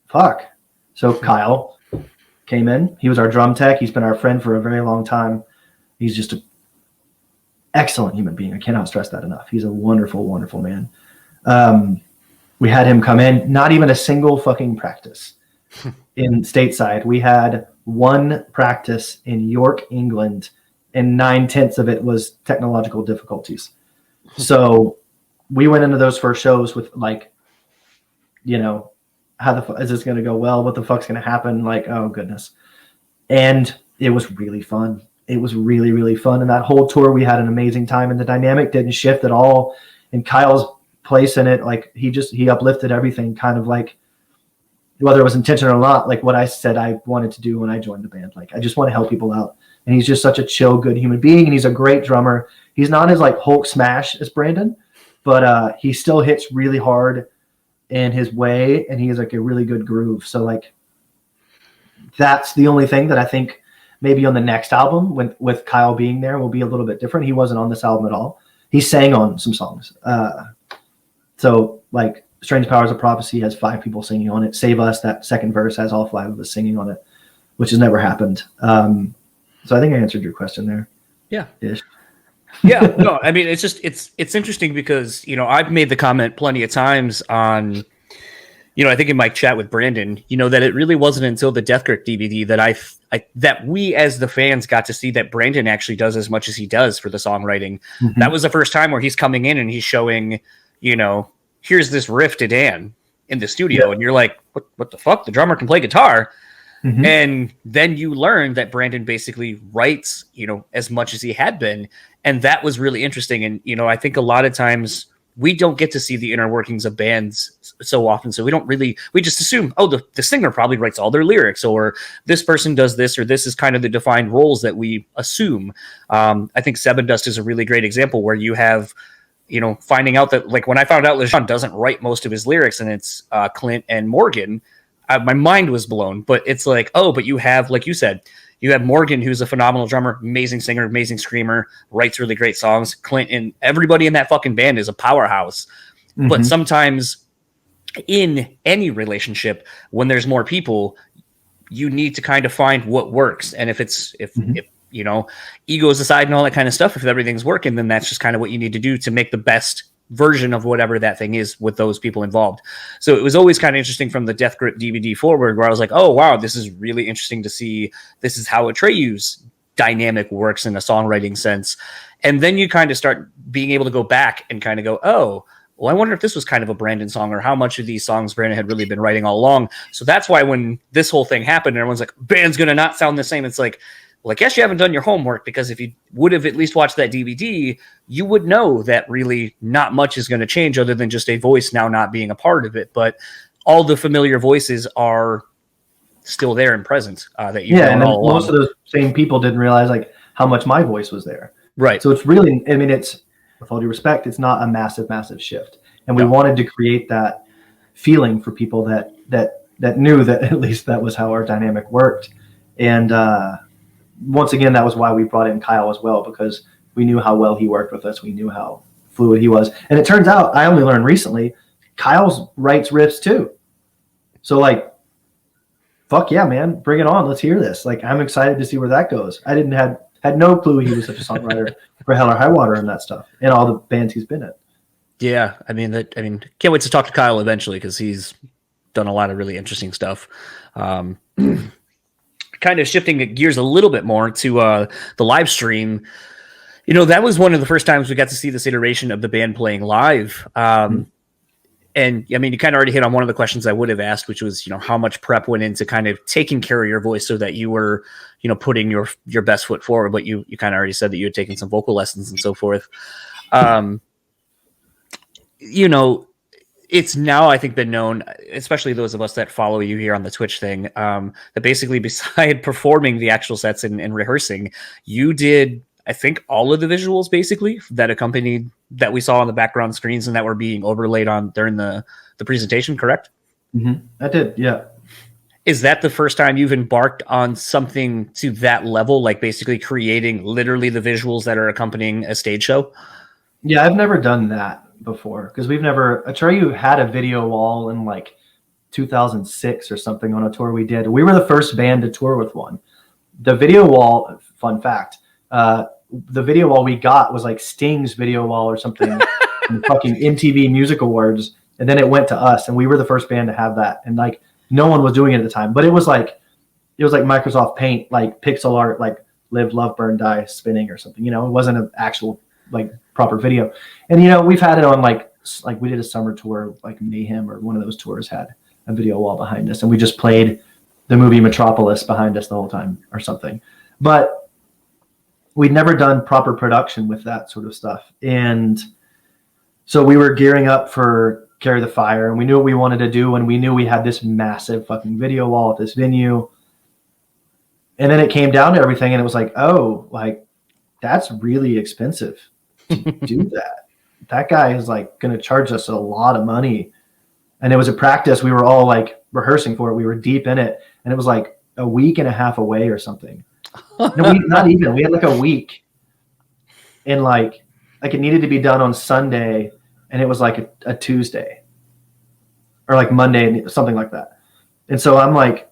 fuck. So Kyle came in. He was our drum tech. He's been our friend for a very long time. He's just an excellent human being. I cannot stress that enough. He's a wonderful, wonderful man. We had him come in, not even a single fucking practice in stateside. We had one practice in York, England, and 9/10 of it was technological difficulties. So we went into those first shows with like, you know, how the fuck is this going to go well? What the fuck's going to happen? Like, oh goodness. And it was really fun. It was really, really fun. And that whole tour, we had an amazing time, and the dynamic didn't shift at all. And Kyle's place in it, like he uplifted everything, kind of like, whether it was intentional or not, like what I said I wanted to do when I joined the band. Like, I just want to help people out. And he's just such a chill, good human being. And he's a great drummer. He's not as like Hulk smash as Brandon, but he still hits really hard in his way. And he has like a really good groove. So like, that's the only thing that I think maybe on the next album with Kyle being there will be a little bit different. He wasn't on this album at all. He sang on some songs. So like Strange Powers of Prophecy has 5 people singing on it. Save Us, that second verse, has all 5 of us singing on it, which has never happened. So I think I answered your question there. Yeah. Ish. Yeah. No, I mean, it's just, it's interesting because, you know, I've made the comment plenty of times on, you know, I think in my chat with Brandon, you know, that it really wasn't until the Death Grip DVD that that we as the fans got to see that Brandon actually does as much as he does for the songwriting. Mm-hmm. That was the first time where he's coming in and he's showing, you know, here's this riff to Dan in the studio. Yeah. And you're like, what the fuck? The drummer can play guitar. Mm-hmm. And then you learn that Brandon basically writes, you know, as much as he had been. And that was really interesting. And, you know, I think a lot of times we don't get to see the inner workings of bands so often. So we just assume, oh, the singer probably writes all their lyrics, or this person does this, or this is kind of the defined roles that we assume. I think Seven Dust is a really great example where you have, you know, finding out that, like, when I found out LeJean doesn't write most of his lyrics and it's Clint and Morgan, my mind was blown. But it's like, oh, but you have, like you said, you have Morgan, who's a phenomenal drummer, amazing singer, amazing screamer, writes really great songs. Clint and everybody in that fucking band is a powerhouse. Mm-hmm. But sometimes in any relationship, when there's more people, you need to kind of find what works. And if you know, egos aside and all that kind of stuff, if everything's working, then that's just kind of what you need to do to make the best version of whatever that thing is with those people involved. So it was always kind of interesting from the Death Grip DVD forward, where I was like, oh, wow, this is really interesting to see. This is how Atreyu's dynamic works in a songwriting sense. And then you kind of start being able to go back and kind of go, oh, well, I wonder if this was kind of a Brandon song, or how much of these songs Brandon had really been writing all along. So that's why when this whole thing happened, everyone's like, band's going to not sound the same. It's like, well, I guess you haven't done your homework, because if you would have at least watched that DVD, you would know that really not much is going to change other than just a voice now not being a part of it. But all the familiar voices are still there and present. That you and all most of those same people didn't realize like how much my voice was there. Right. So it's really, I mean, it's, with all due respect, it's not a massive, massive shift. And we wanted to create that feeling for people that knew that at least that was how our dynamic worked. And, once again, that was why we brought in Kyle as well, because we knew how well he worked with us. We knew how fluid he was. And it turns out, I only learned recently, Kyle writes riffs too. So like, fuck yeah, man, bring it on. Let's hear this. Like, I'm excited to see where that goes. I had no clue he was such a songwriter for Hell or High Water and that stuff, and all the bands he's been in. Yeah, I mean, can't wait to talk to Kyle eventually, because he's done a lot of really interesting stuff. Kind of shifting gears a little bit more to the live stream, you know, that was one of the first times we got to see this iteration of the band playing live. And I mean, you kind of already hit on one of the questions I would have asked, which was, you know, how much prep went into kind of taking care of your voice so that you were, you know, putting your best foot forward. But you kind of already said that you had taken some vocal lessons and so forth. You know, it's now, I think, been known, especially those of us that follow you here on the Twitch thing, that basically beside performing the actual sets and rehearsing, you did, I think, all of the visuals basically that accompanied, that we saw on the background screens and that were being overlaid on during the presentation, correct? Mm-hmm. I did, yeah. Is that the first time you've embarked on something to that level, like basically creating literally the visuals that are accompanying a stage show? Yeah, I've never done that before because we've never. Atreyu had a video wall in like 2006 or something on a tour we did. We were the first band to tour with one. The video wall, fun fact, the video wall we got was like Sting's video wall or something in fucking MTV Music Awards, and then it went to us, and we were the first band to have that, and like no one was doing it at the time, but it was like Microsoft Paint, like pixel art, like live, love, burn, die, spinning or something. You know, it wasn't an actual like proper video. And you know, we've had it on like we did a summer tour, like Mayhem or one of those tours had a video wall behind us, and we just played the movie Metropolis behind us the whole time or something. But we'd never done proper production with that sort of stuff. And so we were gearing up for Carry the Fire, and we knew what we wanted to do, and we knew we had this massive fucking video wall at this venue. And then it came down to everything, and it was like, oh, like that's really expensive to do that. That guy is like going to charge us a lot of money. And it was a practice. We were all like rehearsing for it. We were deep in it, and it was like a week and a half away or something. No, not even. We had like a week, and like it needed to be done on Sunday, and it was like a Tuesday or like Monday, something like that. And so I'm like,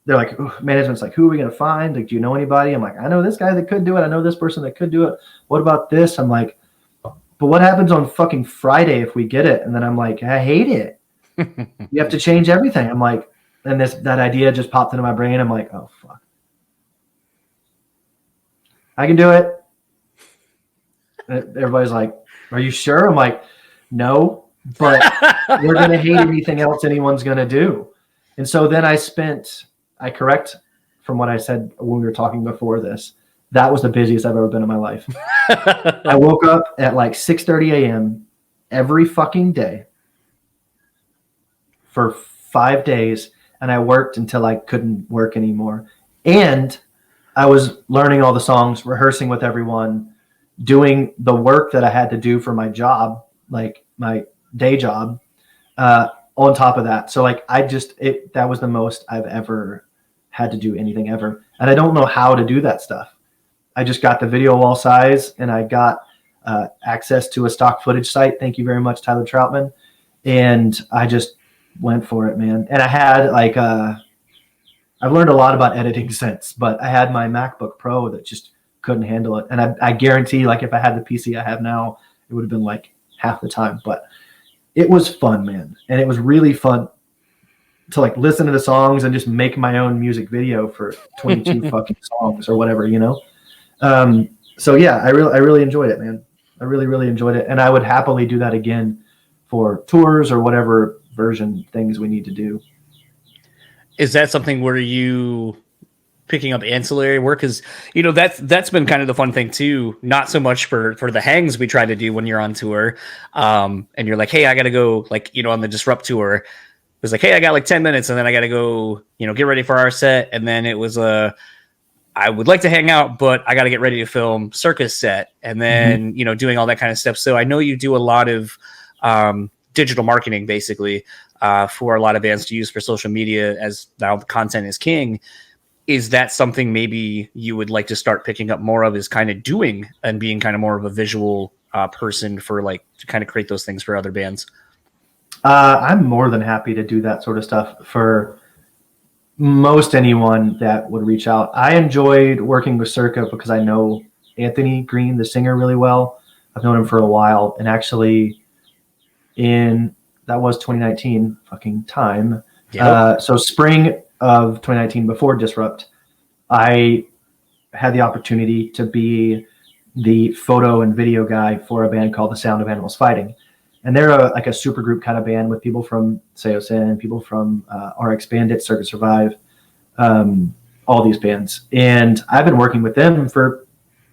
they're like, management's like, who are we going to find? Like, do you know anybody? I'm like, I know this guy that could do it. I know this person that could do it. What about this? I'm like, but what happens on fucking Friday if we get it? And then I'm like, I hate it. You have to change everything. I'm like, and that idea just popped into my brain. I'm like, oh, fuck. I can do it. And everybody's like, are you sure? I'm like, no, but we're going to hate anything else anyone's going to do. And so then I correct from what I said when we were talking before this. That was the busiest I've ever been in my life. I woke up at like 6:30 a.m. every fucking day for 5 days, and I worked until I couldn't work anymore. And I was learning all the songs, rehearsing with everyone, doing the work that I had to do for my job, like my day job, on top of that. So like that was the most I've ever had to do anything ever. And I don't know how to do that stuff. I just got the video wall size, and I got access to a stock footage site. Thank you very much, Tyler Troutman. And I just went for it, man. And I had like, I've learned a lot about editing since, but I had my MacBook Pro that just couldn't handle it. And I guarantee, like, if I had the PC I have now, it would have been like half the time. But it was fun, man. And it was really fun to like listen to the songs and just make my own music video for 22 fucking songs or whatever, you know? So yeah, I really enjoyed it, man. I really, really enjoyed it. And I would happily do that again for tours or whatever version things we need to do. Is that something where you picking up ancillary work? Because, you know, that's been kind of the fun thing too. Not so much for the hangs we try to do when you're on tour. And you're like, hey, I got to go, like, you know, on the Disrupt tour, it was like, hey, I got like 10 minutes and then I got to go, you know, get ready for our set. And then it was I would like to hang out, but I got to get ready to film circus set. And then, you know, doing all that kind of stuff. So I know you do a lot of digital marketing, basically, for a lot of bands to use for social media, as now the content is king. Is that something maybe you would like to start picking up more of, is kind of doing and being kind of more of a visual person for like to kind of create those things for other bands? I'm more than happy to do that sort of stuff for most anyone that would reach out. I enjoyed working with Circa because I know Anthony Green, the singer, really well. I've known him for a while, and actually that was 2019 fucking time. Yep. So spring of 2019, before Disrupt, I had the opportunity to be the photo and video guy for a band called The Sound of Animals Fighting. And they're like a super group kind of band with people from Seosin, people from RX Bandit, Circuit Survive, all these bands. And I've been working with them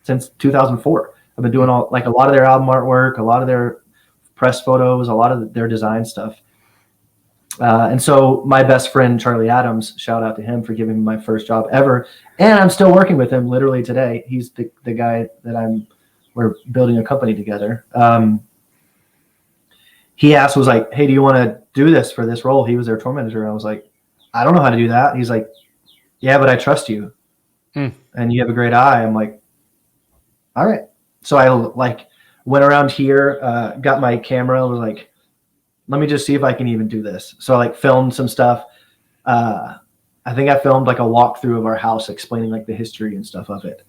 since 2004. I've been doing a lot of their album artwork, a lot of their press photos, a lot of their design stuff. And so my best friend, Charlie Adams, shout out to him for giving me my first job ever. And I'm still working with him literally today. He's the guy that we're building a company together. He was like, hey, do you want to do this for this role? He was their tour manager. And I was like, I don't know how to do that. He's like, yeah, but I trust you. And you have a great eye. I'm like, all right. So I went around here, got my camera, was like, let me just see if I can even do this. So I filmed some stuff. I think I filmed a walkthrough of our house explaining the history and stuff of it.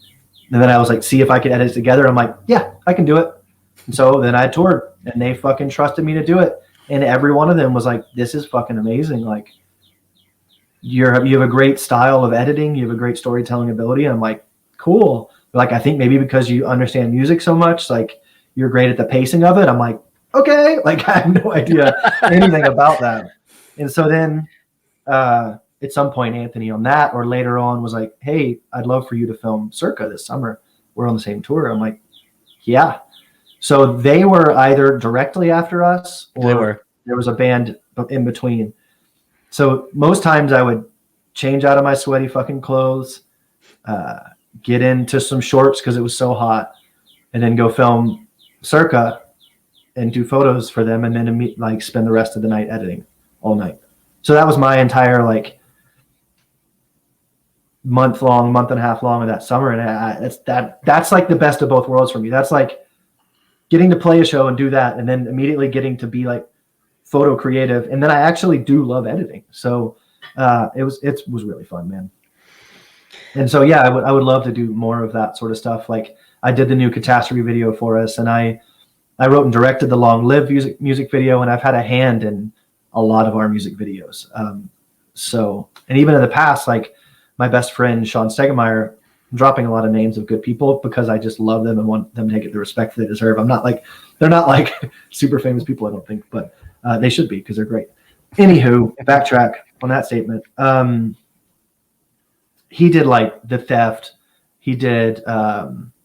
And then I was like, see if I could edit it together. I'm like, yeah, I can do it. And so then I toured and they fucking trusted me to do it. And every one of them was like, this is fucking amazing. You have a great style of editing. You have a great storytelling ability. And I'm like, cool. I think maybe because you understand music so much, you're great at the pacing of it. I'm like, okay. I have no idea anything about that. And so then at some point, Anthony on that or later on was like, hey, I'd love for you to film Circa this summer. We're on the same tour. I'm like, yeah. So they were either directly after us or there was a band in between. So most times I would change out of my sweaty fucking clothes, get into some shorts because it was so hot, and then go film Circa and do photos for them, and then spend the rest of the night editing all night. So that was my entire month and a half long of that summer, and that's the best of both worlds for me. That's getting to play a show and do that, and then immediately getting to be photo creative, and then I actually do love editing. So it was really fun, man. And so yeah, I would love to do more of that sort of stuff. I did the new Catastrophe video for us, and I wrote and directed the Long Live music video, and I've had a hand in a lot of our music videos. And even in the past, my best friend Sean Stegemeyer, I'm dropping a lot of names of good people because I just love them and want them to get the respect they deserve. They're not super famous people, I don't think, but they should be because they're great. Anywho, backtrack on that statement. He did The Theft. He did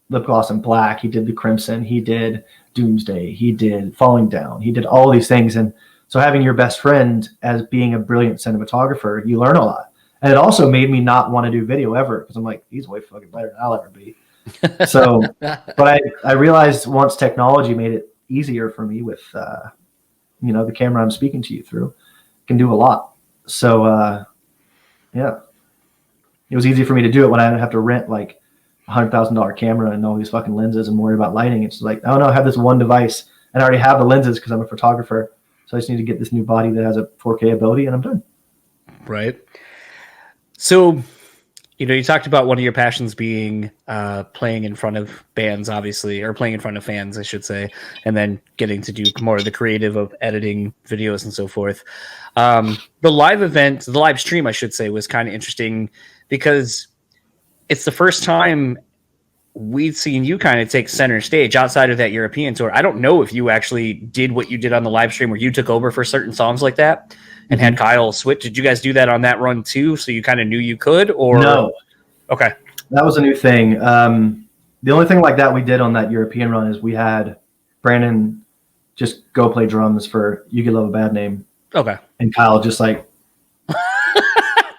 Lip Gloss and Black. He did The Crimson. He did Doomsday. He did Falling Down. He did all these things. And so having your best friend as being a brilliant cinematographer, you learn a lot. And it also made me not want to do video ever because I'm like, he's way fucking better than I'll ever be. So, but I realized once technology made it easier for me with, the camera I'm speaking to you through, can do a lot. So, yeah, it was easy for me to do it when I didn't have to rent $100,000 camera and all these fucking lenses and worry about lighting. It's oh no, I have this one device and I already have the lenses because I'm a photographer. So I just need to get this new body that has a 4K ability and I'm done. Right. So, you talked about one of your passions being playing in front of bands, obviously, or playing in front of fans, I should say, and then getting to do more of the creative of editing videos and so forth. The live stream, I should say, was kind of interesting because it's the first time we've seen you kind of take center stage outside of that European tour. I don't know if you actually did what you did on the live stream where you took over for certain songs like that and had Kyle switch. Did you guys do that on that run too? So you kind of knew you could, or no? Okay, that was a new thing. The only thing like that we did on that European run is we had Brandon just go play drums for "You Could Love a Bad Name." Okay, and Kyle just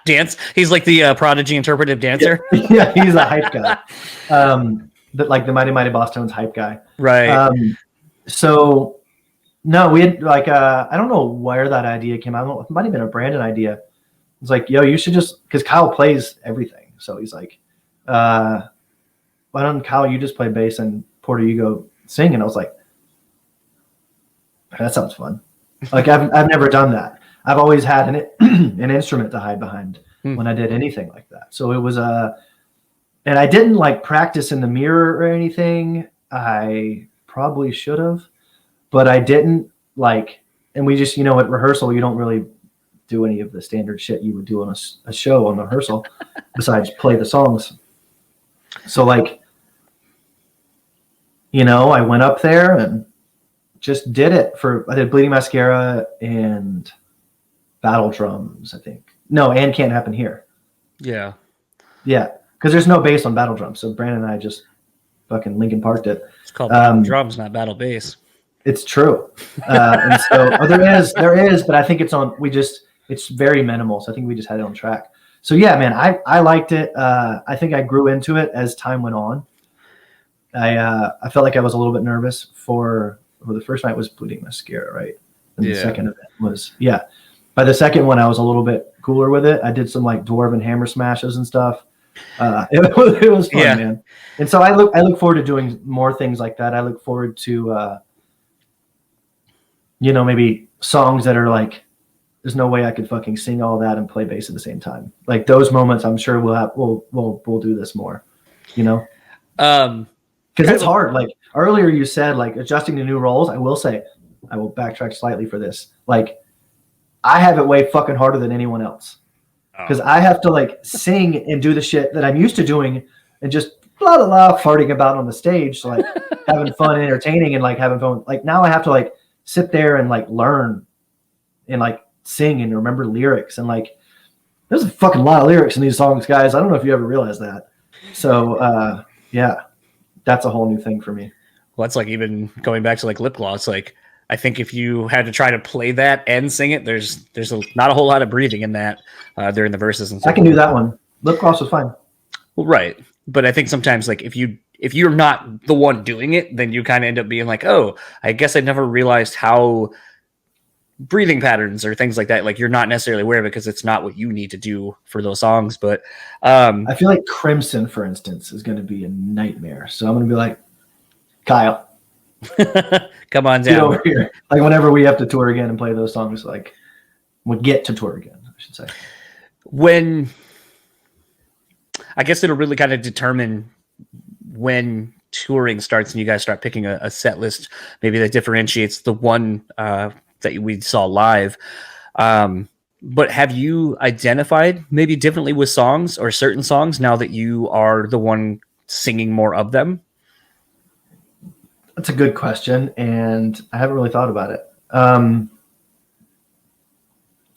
dance. He's the Prodigy interpretive dancer. Yeah, he's a hype guy. But the Mighty Mighty Boss Tones hype guy. Right. So no, we had I don't know where that idea came out. It might have been a Brandon idea. It's yo, you should just, because Kyle plays everything. So he's why don't Kyle, you just play bass and Porter, you go sing? And I was like, that sounds fun. I've never done that. I've always had an instrument to hide behind when I did anything like that. So it was and I didn't practice in the mirror or anything. I probably should have, but I didn't and we just, at rehearsal, you don't really do any of the standard shit you would do on a show on rehearsal besides play the songs. So I went up there and just did it I did Bleeding Mascara and Battle Drums, I think. No, and Can't Happen Here. Yeah. Yeah, because there's no bass on Battle Drums. So Brandon and I just fucking Linkin Parked it. It's called Battle Drums, not Battle Bass. It's true. And so there is, but I think it's very minimal. So I think we just had it on track. So yeah, man, I liked it. I think I grew into it as time went on. I felt like I was a little bit nervous for the first night was Bleeding Mascara, right? And the second event was, by the second one, I was a little bit cooler with it. I did some like dwarven hammer smashes and stuff. It was fun, man. And so I look forward to doing more things like that. I look forward to, maybe songs that are like, there's no way I could fucking sing all that and play bass at the same time. Like those moments, I'm sure we'll do this more, because it's hard. Like earlier you said, like adjusting to new roles. I will say, I will backtrack slightly for this. Like I have it way fucking harder than anyone else because I have to like sing and do the shit that I'm used to doing and just blah, blah, blah, farting about on the stage. So, like having fun and entertaining and like having fun. Like now I have to like sit there and like learn and like sing and remember lyrics. And like, there's a fucking lot of lyrics in these songs, guys. I don't know if you ever realized that. So that's a whole new thing for me. Well, that's like even going back to like lip gloss. Like I think if you had to try to play that and sing it, there's not a whole lot of breathing in that during the verses and stuff. I can do that one. Lip gloss was fine. Well, right. But I think sometimes like if you're not the one doing it, then you kind of end up being like, oh, I guess I never realized how breathing patterns or things like that. Like you're not necessarily aware of it because it's not what you need to do for those songs. But I feel like Crimson, for instance, is going to be a nightmare. So I'm going to be like, Kyle, come on get down over here. Like whenever we have to tour again and play those songs, like we get to tour again, I should say. When I guess it'll really kind of determine when touring starts and you guys start picking a set list, maybe that differentiates the one that we saw live. But have you identified maybe differently with songs or certain songs now that you are the one singing more of them? That's a good question, and I haven't really thought about it.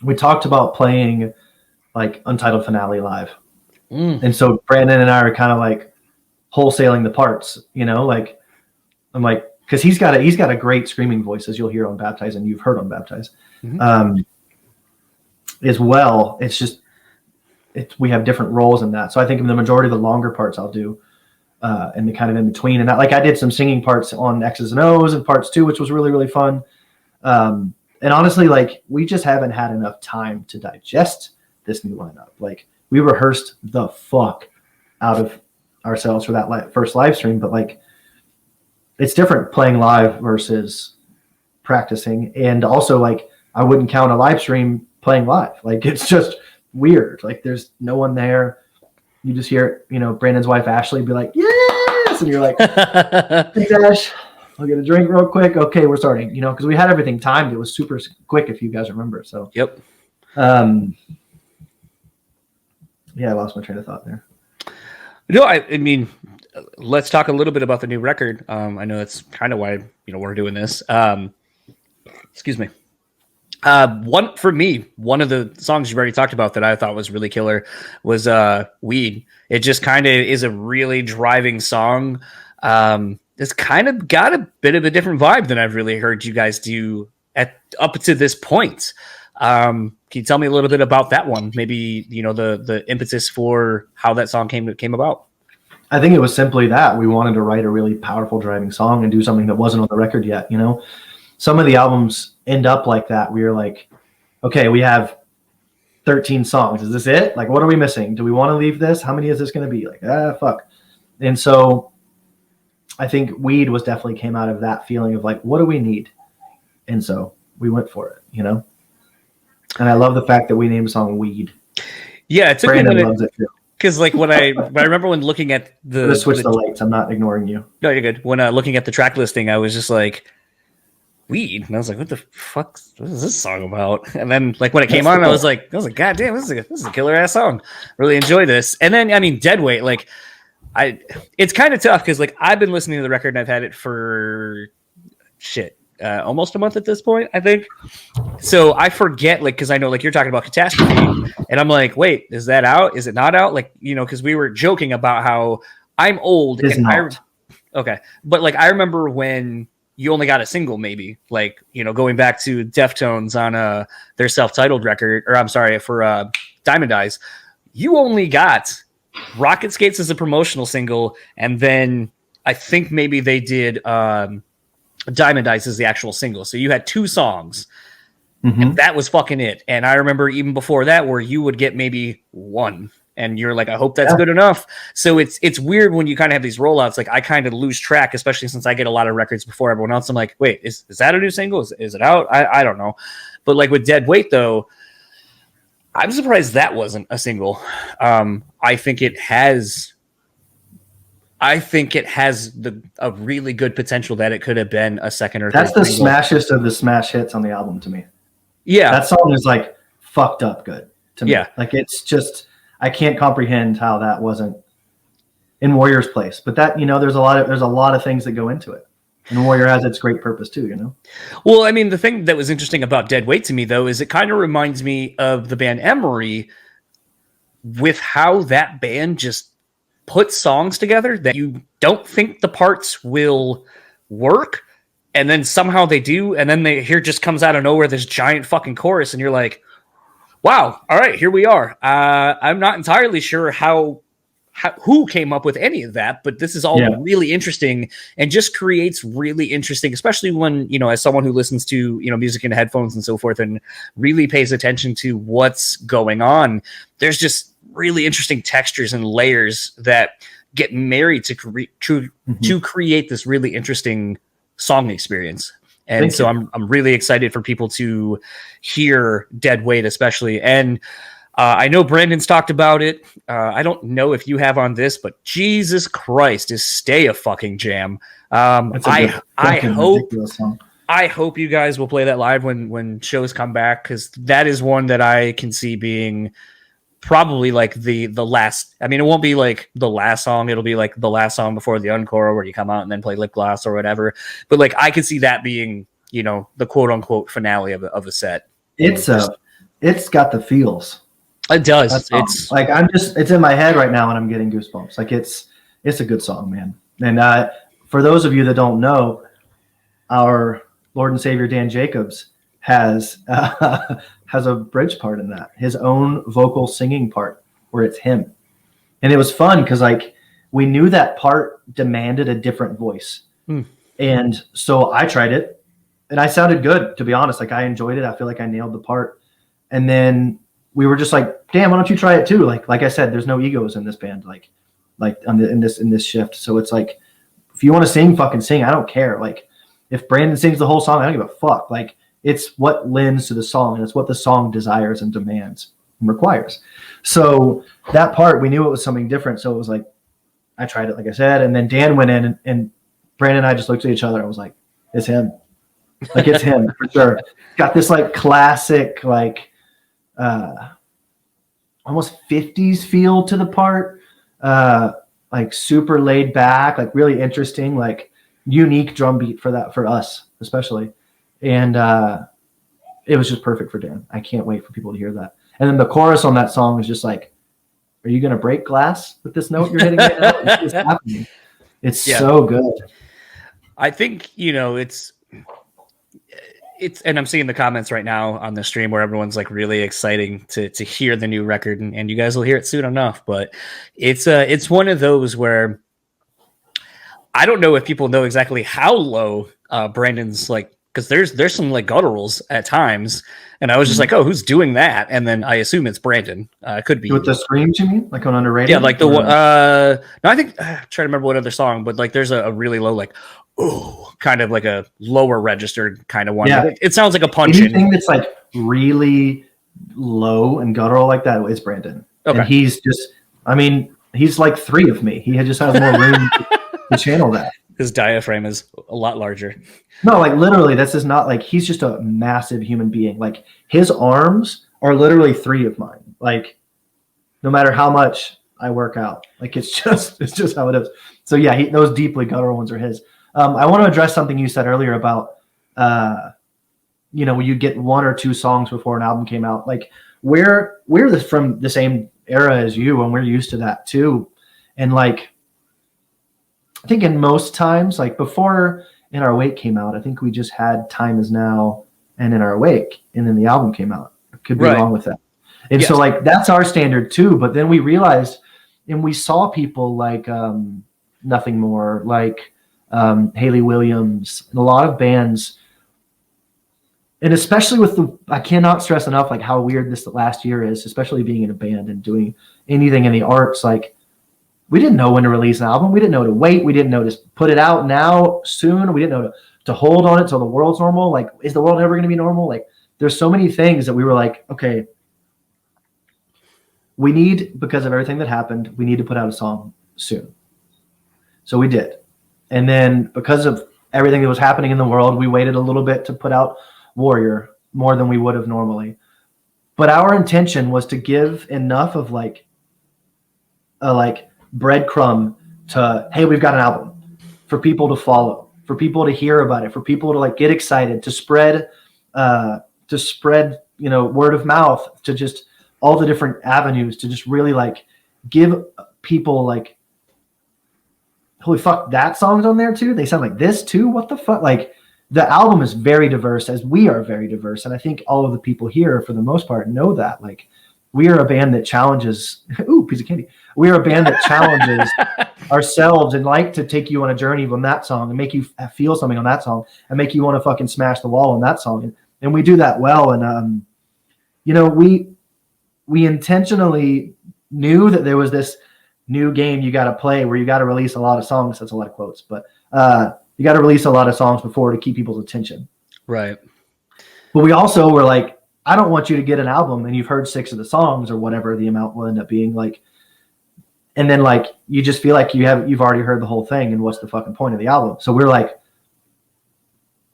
We talked about playing like Untitled Finale live. And so Brandon and I are kind of like wholesaling the parts, like I'm like, because he's got a great screaming voice, as you'll hear on Baptize and you've heard on Baptize. As well. It's just we have different roles in that. So I think the majority of the longer parts I'll do and the kind of in between. And that, like I did some singing parts on X's and O's and parts too, which was really, really fun. And honestly, like we just haven't had enough time to digest this new lineup. Like we rehearsed the fuck out of ourselves for that first live stream, but like it's different playing live versus practicing. And also like I wouldn't count a live stream playing live. Like it's just weird. Like there's no one there. You just hear, Brandon's wife, Ashley, be like, yes. And you're like, hey, Ash, I'll get a drink real quick. Okay, we're starting, because we had everything timed. It was super quick, if you guys remember. So, yep. Yeah, I lost my train of thought there. No, I mean, let's talk a little bit about the new record. I know that's kind of why, we're doing this. Excuse me. One of the songs you've already talked about that I thought was really killer was Weed. It just kind of is a really driving song. It's kind of got a bit of a different vibe than I've really heard you guys do up to this point. Can you tell me a little bit about that one? Maybe, the impetus for how that song came about? I think it was simply that we wanted to write a really powerful driving song and do something that wasn't on the record yet. Some of the albums end up like that. We were like, okay, we have 13 songs. Is this it? Like, what are we missing? Do we want to leave this? How many is this going to be? Like, fuck. And so I think Weed was definitely came out of that feeling of like, what do we need? And so we went for it, And I love the fact that we named the song Weed. Yeah, it took Brandon loves it too. Because like when I remember when looking at the switch the lights, I'm not ignoring you. No, you're good. When looking at the track listing, I was just like, Weed, and I was like, what the fuck? What is this song about? And then like when it came on, I was like, God damn, this is a killer ass song. Really enjoy this. And then Dead Weight, like it's kind of tough because like I've been listening to the record and I've had it for almost a month at this point, I think. So I forget, like, because I know, like, you're talking about Catastrophe, and I'm like, wait, is that out? Is it not out? Like, because we were joking about how I'm old. It's not. Okay, but like I remember when you only got a single, maybe, like, going back to Deftones on their self-titled record, or I'm sorry, for Diamond Eyes, you only got Rocket Skates as a promotional single, and then I think maybe they did Diamond Eyes as the actual single. So you had 2 songs, and that was fucking it. And I remember even before that where you would get maybe 1. And you're like, I hope that's good enough. So it's weird when you kind of have these rollouts. Like, I kind of lose track, especially since I get a lot of records before everyone else. I'm like, wait, is that a new single? Is it out? I don't know. But like with Dead Weight, though, I'm surprised that wasn't a single. I think it has a really good potential that it could have been a second or third. That's the smashest of the smash hits on the album to me. Yeah. That song is like fucked up good to me. Yeah. Like, it's just, I can't comprehend how that wasn't in Warrior's place. But that, there's a lot of things that go into it. And Warrior has its great purpose too, Well, I mean, the thing that was interesting about Dead Weight to me, though, is it kind of reminds me of the band Emery, with how that band just put songs together that you don't think the parts will work, and then somehow they do, and then here just comes out of nowhere this giant fucking chorus, and you're like, wow, all right, here we are. I'm not entirely sure who came up with any of that, but this is all really interesting and just creates really interesting, especially when, as someone who listens to, music in headphones and so forth and really pays attention to what's going on. There's just really interesting textures and layers that get married to create this really interesting song experience. And so I'm really excited for people to hear Dead Weight, especially. And I know Brandon's talked about it. I don't know if you have on this, but Jesus Christ, is Stay a fucking jam. I hope you guys will play that live when shows come back, because that is one that I can see being probably like the last. I mean, it won't be like the last song. It'll be like the last song before the encore, where you come out and then play Lip Gloss or whatever. But like, I could see that being, the quote unquote finale of a set. It's got the feels. It does. It's like, it's in my head right now and I'm getting goosebumps. Like, it's a good song, man. And for those of you that don't know, our Lord and Savior Dan Jacobs has a bridge part in that, his own vocal singing part where it's him. And it was fun because like we knew that part demanded a different voice. And so I tried it and I sounded good, to be honest. Like, I enjoyed it. I feel like I nailed the part. And then we were just like, damn, why don't you try it too? Like I said, there's no egos in this band, like in this shift. So it's like, if you want to sing, fucking sing. I don't care. Like, if Brandon sings the whole song, I don't give a fuck. Like, it's what lends to the song, and it's what the song desires and demands and requires. So that part, we knew it was something different. So it was like, I tried it, like I said, and then Dan went in, and Brandon and I just looked at each other. I was like, it's him. Like, it's him for sure. Got this like classic, like almost 50s feel to the part. Like super laid back, like really interesting, like unique drum beat for us, especially. And it was just perfect for Dan. I can't wait for people to hear that. And then the chorus on that song is just like, are you going to break glass with this note you're hitting right now? It's just happening. It's so good. I think, it's, and I'm seeing the comments right now on the stream where everyone's like really exciting to hear the new record, and you guys will hear it soon enough. But it's one of those where I don't know if people know exactly how low Brandon's like, because there's some like gutturals at times, and I was just like, oh, who's doing that? And then I assume it's Brandon. It could be with the screams, you mean, like on Underrated? Yeah, like the one. No, I think I'm trying to remember what other song, but like there's a really low, like, oh, kind of like a lower registered kind of one. Yeah, it sounds like a punch. Anything that's like really low and guttural like that is Brandon. Okay. And he's just, I mean, he's like 3 of me. He just has more room to channel that. His diaphragm is a lot larger. No, like literally, this is not like, he's just a massive human being. Like, his arms are literally 3 of mine. Like, no matter how much I work out, like it's just how it is. So yeah, those deeply guttural ones are his. I want to address something you said earlier about, when you get 1 or 2 songs before an album came out. Like, we're from the same era as you, and we're used to that too. And like, I think in most times, like before In Our Wake came out. I think we just had Time Is Now and In Our Wake, and then the album came out. I could be wrong with that. And so like that's our standard too. But then we realized, and we saw people like Nothing More, like Haley Williams, and a lot of bands. And especially with I cannot stress enough like how weird this last year is, especially being in a band and doing anything in the arts. Like we didn't know when to release an album. We didn't know to wait. We didn't know to put it out now, soon. We didn't know to hold on it till the world's normal. Like, is the world ever going to be normal? Like, there's so many things that we were like, okay, we need, because of everything that happened, we need to put out a song soon. So we did. And then because of everything that was happening in the world, we waited a little bit to put out Warrior, more than we would have normally. But our intention was to give enough of like a like breadcrumb to, hey, we've got an album, for people to follow, for people to hear about it, for people to like get excited, to spread word of mouth, to just all the different avenues, to just really like give people like, holy fuck, that song's on there too? They sound like this too? What the fuck? Like, the album is very diverse, as we are very diverse. And I think all of the people here, for the most part, know that. Like, we are a band that challenges, ooh, piece of candy. We are a band that challenges ourselves and like to take you on a journey on that song and make you feel something on that song and make you want to fucking smash the wall on that song. And we do that well. And, we intentionally knew that there was this new game you got to play where you got to release a lot of songs. That's a lot of quotes, but you got to release a lot of songs before to keep people's attention. Right. But we also were like, I don't want you to get an album and you've heard 6 of the songs or whatever the amount will end up being, like, and then like you just feel like you've already heard the whole thing, and what's the fucking point of the album? So we're like,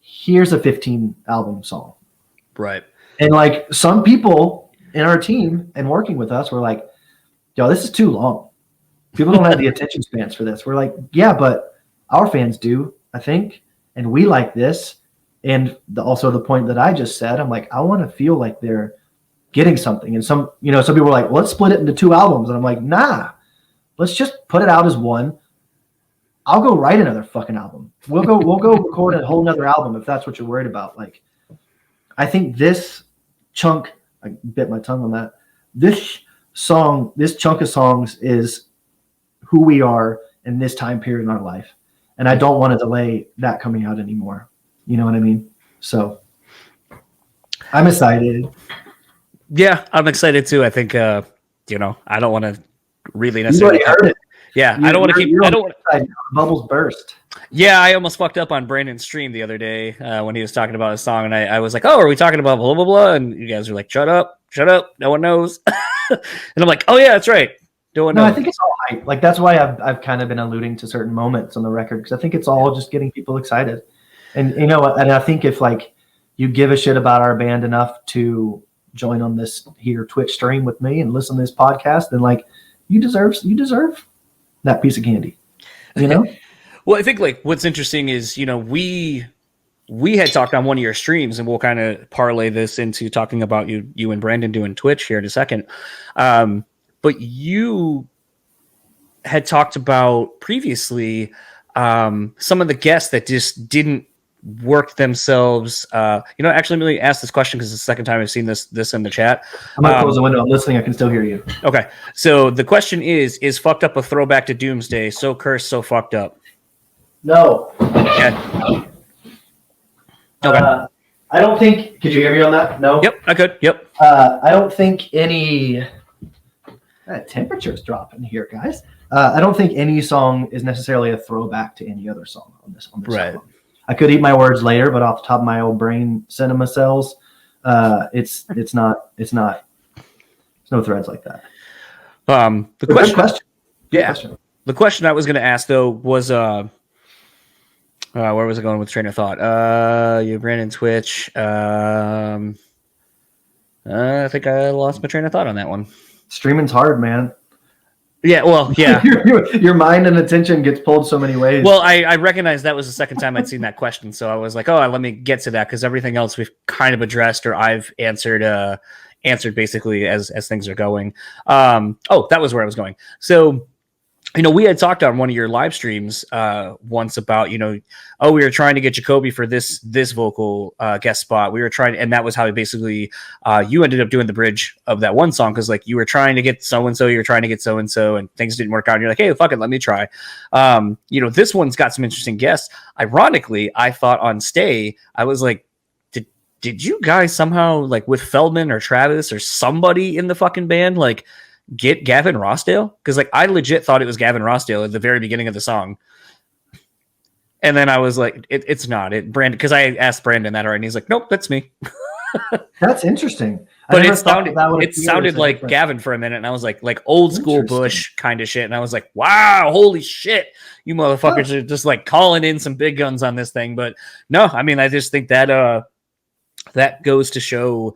here's a 15 album song. Right. And like some people in our team and working with us were like, yo, this is too long. People don't have the attention spans for this. We're like, yeah, but our fans do, I think, and we like this. And also the point that I just said, I'm like, I want to feel like they're getting something. And some people were like, well, let's split it into 2 albums. And I'm like, nah, let's just put it out as one. I'll go write another fucking album. We'll go record a whole nother album if that's what you're worried about. Like, I think this chunk, I bit my tongue on that. This chunk of songs is who we are in this time period in our life. And I don't want to delay that coming out anymore. You know what I mean? So I'm excited. Yeah, I'm excited too. I think, I don't want to really necessarily. You already heard it. Yeah, I don't want to keep. I don't want bubbles burst. Yeah, I almost fucked up on Brandon's stream the other day when he was talking about his song, and I was like, "Oh, are we talking about blah blah blah?" And you guys were like, "Shut up, no one knows." And I'm like, "Oh yeah, that's right, no one knows." I think it's all hype. Like that's why I've kind of been alluding to certain moments on the record, because I think it's all just getting people excited. And and I think if like you give a shit about our band enough to join on this here Twitch stream with me and listen to this podcast, then like you deserve that piece of candy, you know? Well, I think like what's interesting is, we had talked on one of your streams, and we'll kind of parlay this into talking about you and Brandon doing Twitch here in a second. But you had talked about previously some of the guests that just didn't work themselves. Actually, let me ask this question because it's the second time I've seen this in the chat. I'm going to close the window. I'm listening. I can still hear you. Okay. So the question is Fucked Up a throwback to Doomsday? So cursed, so fucked up. No. Yeah. Okay. I don't think. Could you hear me on that? No. Yep, I could. Yep. I don't think any. Temperature's dropping here, guys. I don't think any song is necessarily a throwback to any other song on this right. album. I could eat my words later, but off the top of my old brain cinema cells, it's not. There's no threads like that. The question. Yeah. The question I was going to ask though was where was I going with train of thought? You Brandon Twitch. I think I lost my train of thought on that one. Streaming's hard, man. Yeah, well, yeah. your mind and attention gets pulled so many ways. Well, I recognized that was the second time I'd seen that question, so I was like, oh, let me get to that, because everything else we've kind of addressed, or I've answered basically as things are going. That was where I was going. So we had talked on one of your live streams once about, oh, we were trying to get Jacoby for this vocal guest spot. We were trying, and that was how basically you ended up doing the bridge of that one song, because like you were trying to get so-and-so, you were trying to get so-and-so, and things didn't work out. And you're like, hey, fuck it, let me try. This one's got some interesting guests. Ironically, I thought on Stay, I was like, did you guys somehow, like with Feldman or Travis or somebody in the fucking band, like get Gavin Rossdale? Because like I legit thought it was Gavin Rossdale at the very beginning of the song, and then I was like, it's not Brandon, because I asked Brandon that already, and he's like, nope, that's me. That's interesting. But it sounded like Gavin for a minute, and I was like old school Bush kind of shit, and I was like, wow, holy shit, you motherfuckers are just like calling in some big guns on this thing. But no, I mean, I just think that that goes to show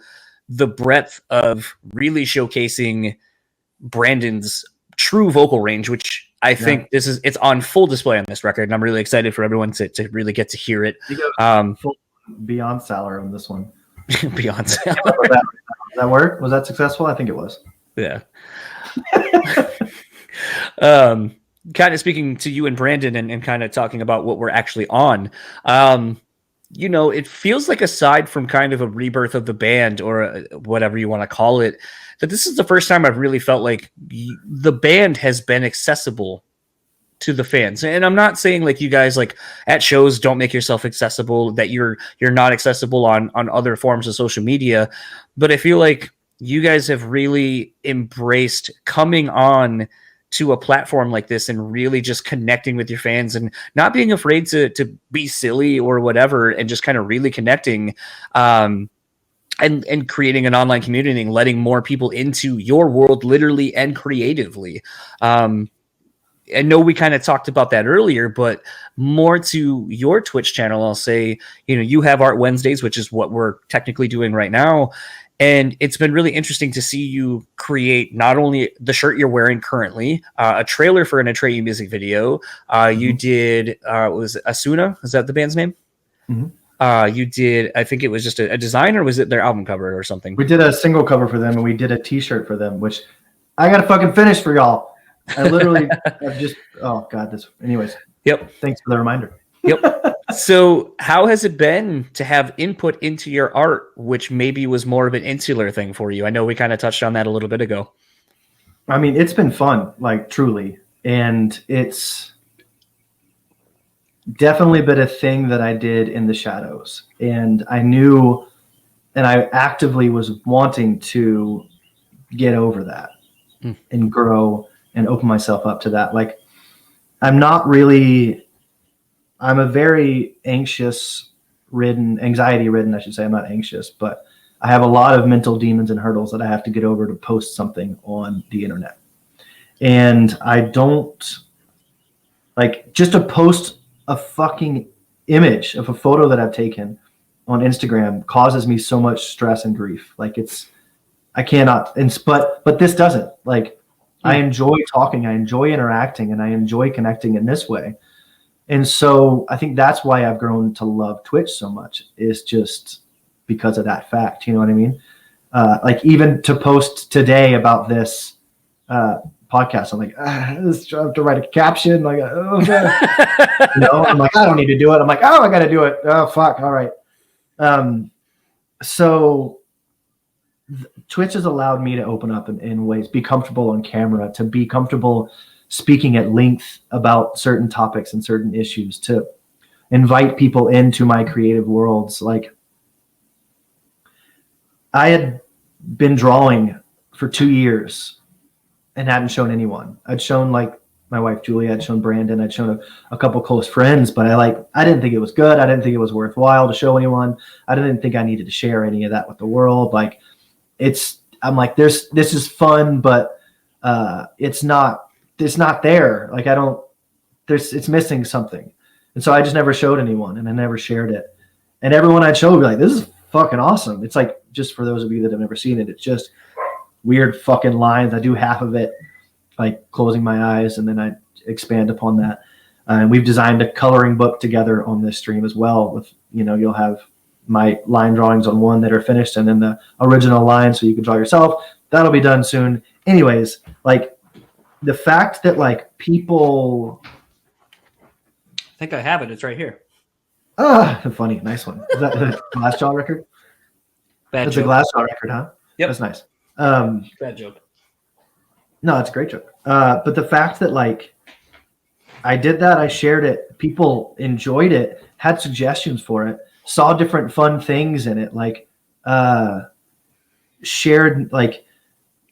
the breadth of really showcasing Brandon's true vocal range, which I think it's on full display on this record, and I'm really excited for everyone to really get to hear it. Beyond Salar on this one. Beyond Salar. That work? Was that successful? I think it was. Yeah. Kind of speaking to you and Brandon and kind of talking about what we're actually on. It feels like, aside from kind of a rebirth of the band or whatever you want to call it, that this is the first time I've really felt like the band has been accessible to the fans. And I'm not saying like you guys like at shows don't make yourself accessible, that you're not accessible on other forms of social media, but I feel like you guys have really embraced coming on to a platform like this and really just connecting with your fans and not being afraid to be silly or whatever, and just kind of really connecting and creating an online community and letting more people into your world, literally and creatively. I know we kind of talked about that earlier, but more to your Twitch channel, I'll say, you have Art Wednesdays, which is what we're technically doing right now. And it's been really interesting to see you create not only the shirt you're wearing currently, a trailer for an Atreyu music video. You did, was it Asuna? Is that the band's name? Mm-hmm. You did, I think it was just a design, or was it their album cover or something? We did a single cover for them, and we did a t-shirt for them, which I got to fucking finish for y'all. I literally have just, oh God, anyways. Yep. Thanks for the reminder. Yep. So how has it been to have input into your art, which maybe was more of an insular thing for you? I know we kind of touched on that a little bit ago. I mean, it's been fun, like truly. And it's definitely been a thing that I did in the shadows. And I knew, and I actively was wanting to get over that and grow and open myself up to that. Like, I'm a very anxiety ridden, I should say. I'm not anxious, but I have a lot of mental demons and hurdles that I have to get over to post something on the internet. And I don't like, just to post a fucking image of a photo that I've taken on Instagram causes me so much stress and grief. Like, I cannot, but this doesn't. Like, I enjoy talking, I enjoy interacting, and I enjoy connecting in this way. And so I think that's why I've grown to love Twitch so much, is just because of that fact. You know what I mean? Like, even to post today about this podcast, I'm like, I have to write a caption. Like, oh, I'm like, I don't need to do it. I'm like, oh, I got to do it. Oh, fuck. All right. So Twitch has allowed me to open up in ways, be comfortable on camera, to be comfortable speaking at length about certain topics and certain issues, to invite people into my creative worlds. Like, I had been drawing for 2 years and hadn't shown anyone. I'd shown like my wife, Julie, I'd shown Brandon, I'd shown a couple close friends, but I didn't think it was good. I didn't think it was worthwhile to show anyone. I didn't think I needed to share any of that with the world. Like, I'm like, this is fun, but it's not there. Like, it's missing something. And so I just never showed anyone, and I never shared it. And everyone I'd show would be like, this is fucking awesome. It's like, just for those of you that have never seen it, it's just weird fucking lines. I do half of it like closing my eyes, and then I expand upon that. And we've designed a coloring book together on this stream as well, with, you'll have my line drawings on one that are finished, and then the original line so you can draw yourself. That'll be done soon. Anyways, like, the fact that like people, I think I have it. It's right here. funny, nice one. Is that the Glassjaw record? Bad That's joke. a Glassjaw record, huh? Yep. That's nice. Bad joke. No, it's a great joke. But the fact that like I did that, I shared it, people enjoyed it, had suggestions for it, saw different fun things in it, like shared like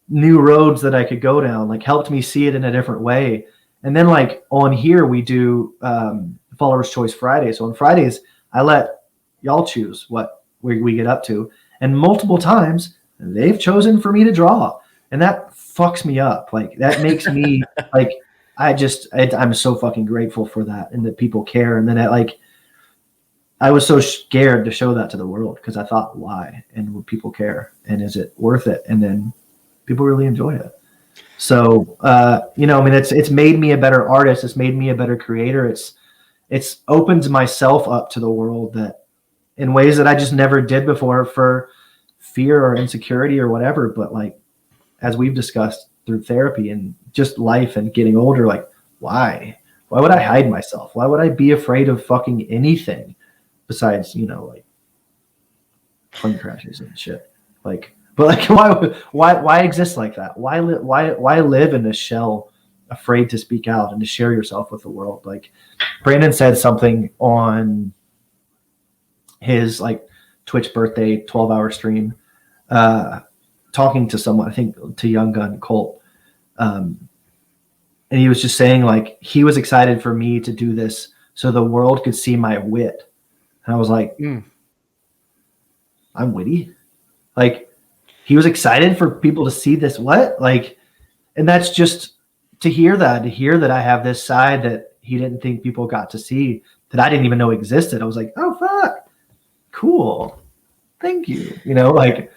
new roads that I could go down, like helped me see it in a different way. And then like on here we do Followers Choice Friday. So on Fridays I let y'all choose what we get up to, and multiple times they've chosen for me to draw, and that fucks me up. Like that makes me like I'm so fucking grateful for that, and that people care. And then I was so scared to show that to the world because I thought, why? And would people care? And is it worth it? And then people really enjoy it. So, I mean, it's made me a better artist. It's made me a better creator. It's opened myself up to the world that in ways that I just never did before for fear or insecurity or whatever. But like, as we've discussed through therapy and just life and getting older, like, why would I hide myself? Why would I be afraid of fucking anything besides, like plane crashes and shit? Like, but like, why exist like that? Why live in a shell, afraid to speak out and to share yourself with the world? Like Brandon said something on his like Twitch birthday 12-hour stream, talking to someone, I think to Young Gun Colt. And he was just saying like, he was excited for me to do this so the world could see my wit. And I was like, I'm witty. Like, he was excited for people to see this. What? Like, and that's just to hear that I have this side that he didn't think people got to see, that I didn't even know existed. I was like, oh, fuck. Cool. Thank you. Like,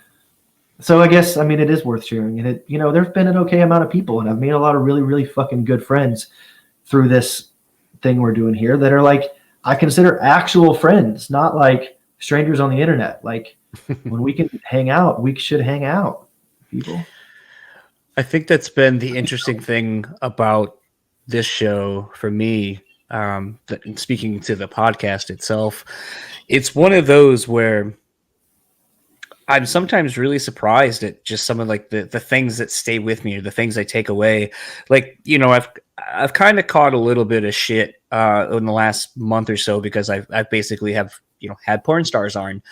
so I guess, I mean, it is worth sharing. And it, there's been an okay amount of people, and I've made a lot of really, really fucking good friends through this thing we're doing here that are like, I consider actual friends, not like strangers on the internet. Like, when we can hang out, we should hang out, people. I think that's been the interesting thing about this show for me. Speaking to the podcast itself, it's one of those where I'm sometimes really surprised at just some of like the things that stay with me or the things I take away. Like, I've kind of caught a little bit of shit in the last month or so because I've basically have had porn stars on.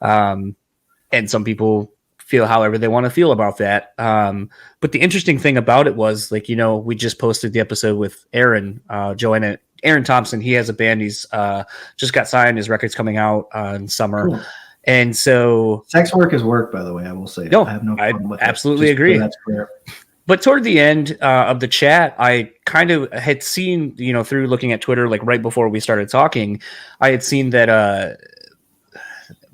And some people feel however they want to feel about that. But the interesting thing about it was like, we just posted the episode with Aaron Thompson. He has a band. He's just got signed. His record's coming out in summer. Cool. And so sex work is work, by the way, I will say. No, I have no problem with absolutely agree. That's clear. But toward the end of the chat, I kind of had seen, through looking at Twitter, like right before we started talking, I had seen that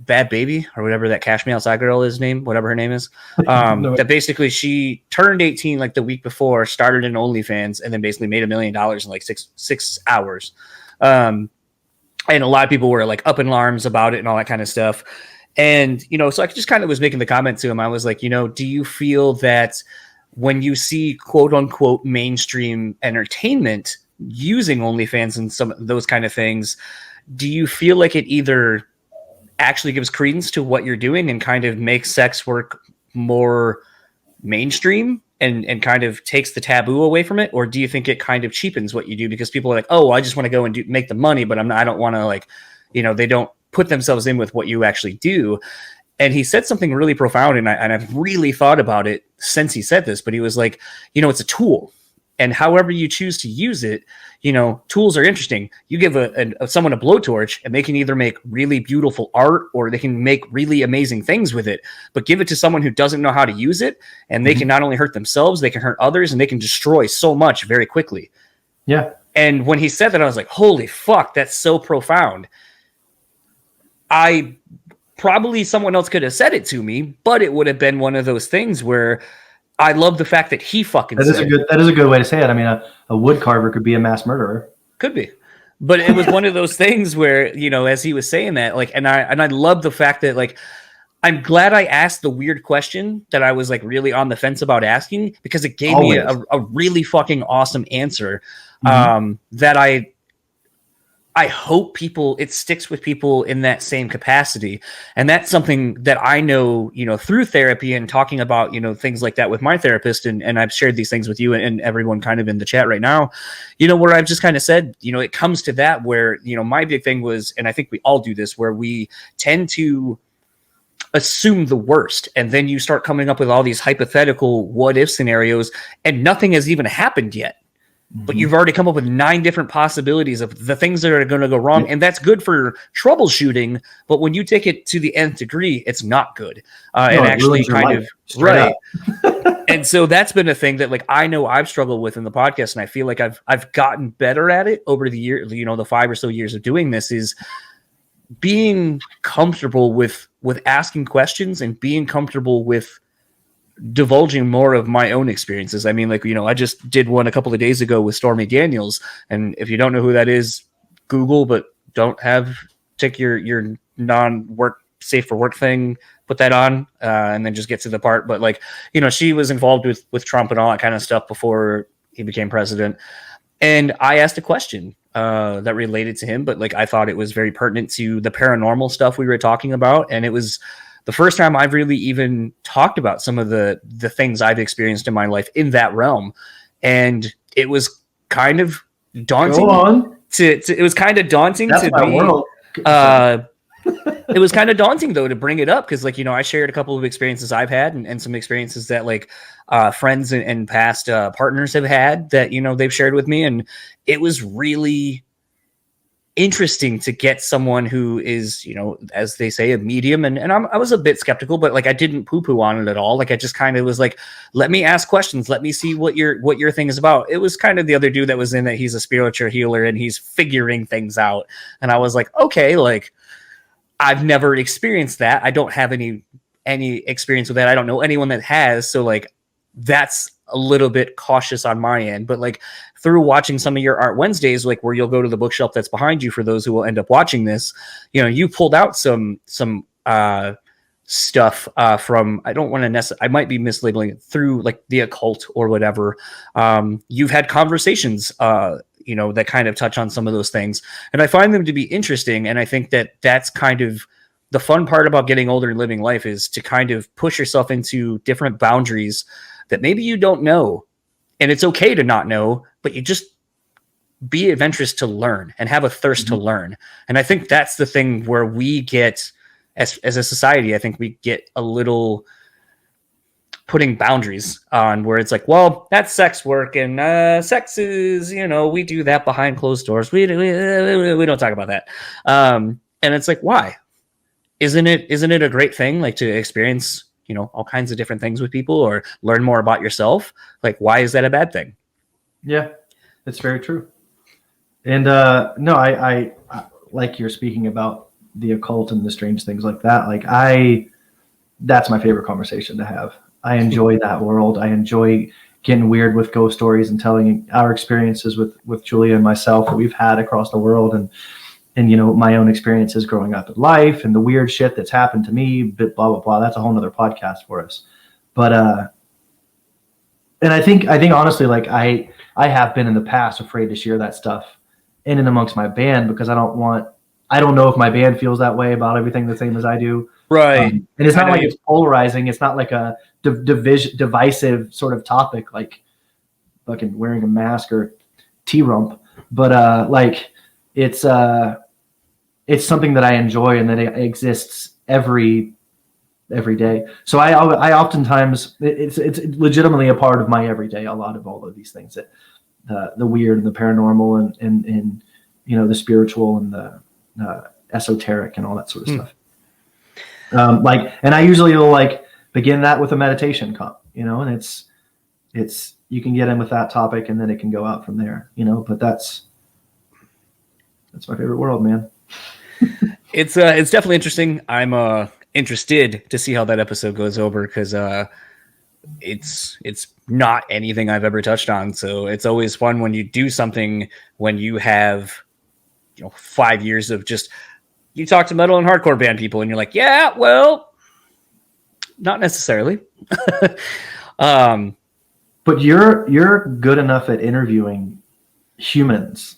Bad Baby or whatever that Cash Me Outside girl is named, whatever her name is, that basically she turned 18 like the week before, started in OnlyFans, and then basically made $1 million in like six hours. And a lot of people were like up in arms about it and all that kind of stuff. And, so I just kind of was making the comment to him. I was like, do you feel that when you see quote unquote mainstream entertainment using OnlyFans and some of those kind of things, do you feel like it either actually gives credence to what you're doing and kind of makes sex work more mainstream and kind of takes the taboo away from it? Or do you think it kind of cheapens what you do because people are like, oh, I just want to go and make the money, but I don't want to like, they don't put themselves in with what you actually do. And he said something really profound, and I've really thought about it since he said this, but he was like, it's a tool. And however you choose to use it, tools are interesting. You give someone a blowtorch and they can either make really beautiful art or they can make really amazing things with it. But give it to someone who doesn't know how to use it, and they can not only hurt themselves, they can hurt others, and they can destroy so much very quickly. Yeah. And when he said that, I was like, holy fuck, that's so profound. Probably someone else could have said it to me, but it would have been one of those things where I love the fact that he fucking that is a good way to say it. I mean, a wood carver could be a mass murderer. Could be. But it was one of those things where, as he was saying that, like, and I love the fact that, like, I'm glad I asked the weird question that I was like really on the fence about asking, because it gave me a really fucking awesome answer. That I hope it sticks with people in that same capacity. And that's something that I know, through therapy and talking about, things like that with my therapist. And I've shared these things with you and everyone kind of in the chat right now, where I've just kind of said, it comes to that where, my big thing was, and I think we all do this, where we tend to assume the worst. And then you start coming up with all these hypothetical what if scenarios, and nothing has even happened yet. But you've already come up with 9 different possibilities of the things that are going to go wrong. And that's good for troubleshooting. But when you take it to the nth degree, it's not good. And actually kind of right. And so that's been a thing that like, I know I've struggled with in the podcast. And I feel like I've gotten better at it over the year, the 5 or so years of doing this, is being comfortable with asking questions and being comfortable with divulging more of my own experiences. I mean, like, I just did one a couple of days ago with Stormy Daniels. And if you don't know who that is, Google, but take your non-work safe for work thing, put that on, and then just get to the part. But like, she was involved with Trump and all that kind of stuff before he became president. And I asked a question that related to him, but like, I thought it was very pertinent to the paranormal stuff we were talking about. And it was the first time I've really even talked about some of the things I've experienced in my life in that realm. And it was kind of daunting. Go on. It was kind of daunting. That's to my be, world. It was kind of daunting though to bring it up, because like, I shared a couple of experiences I've had and some experiences that like friends and past partners have had that, they've shared with me. And it was really interesting to get someone who is, as they say, a medium. And I was a bit skeptical, but like, I didn't poo-poo on it at all. Like, I just kind of was like, let me ask questions. Let me see what your thing is about. It was kind of the other dude that was in that he's a spiritual healer and he's figuring things out. And I was like, okay, like, I've never experienced that. I don't have any experience with that. I don't know anyone that has. So like, that's a little bit cautious on my end. But like, through watching some of your Art Wednesdays, like where you'll go to the bookshelf that's behind you for those who will end up watching this, you pulled out some stuff from, I don't want to necessarily, I might be mislabeling it, through like the occult or whatever. You've had conversations, that kind of touch on some of those things. And I find them to be interesting. And I think that that's kind of the fun part about getting older and living life, is to kind of push yourself into different boundaries that maybe you don't know. And it's okay to not know, but you just be adventurous to learn and have a thirst to learn. And I think that's the thing where we get, as a society, I think we get a little putting boundaries on, where it's like, well, that's sex work, and sex is, we do that behind closed doors. We don't talk about that. And it's like, why? Isn't it a great thing, like, to experience, all kinds of different things with people, or learn more about yourself? Like, why is that a bad thing? Yeah, it's very true. And no, I like you're speaking about the occult and the strange things like that. Like, that's my favorite conversation to have. I enjoy that world. I enjoy getting weird with ghost stories and telling our experiences with Julia and myself that we've had across the world, and my own experiences growing up in life and the weird shit that's happened to me, blah, blah, blah. That's a whole nother podcast for us. But, and I think honestly, like I have been in the past afraid to share that stuff in and amongst my band, because I don't know if my band feels that way about everything the same as I do. Right. And it's not like it's polarizing. It's not like a divisive sort of topic, like fucking wearing a mask or T-rump. But like, it's something that I enjoy and that it exists every day. So I oftentimes, it's legitimately a part of my everyday. A lot of all of these things, that the weird and the paranormal and the spiritual and the esoteric and all that sort of stuff. And I usually will like begin that with a meditation and it's you can get in with that topic and then it can go out from there, but that's my favorite world, man. It's definitely interesting. I'm interested to see how that episode goes over, because it's not anything I've ever touched on. So it's always fun when you do something when you have 5 years of just, you talk to metal and hardcore band people and you're like, yeah, well, Not necessarily. But you're good enough at interviewing humans.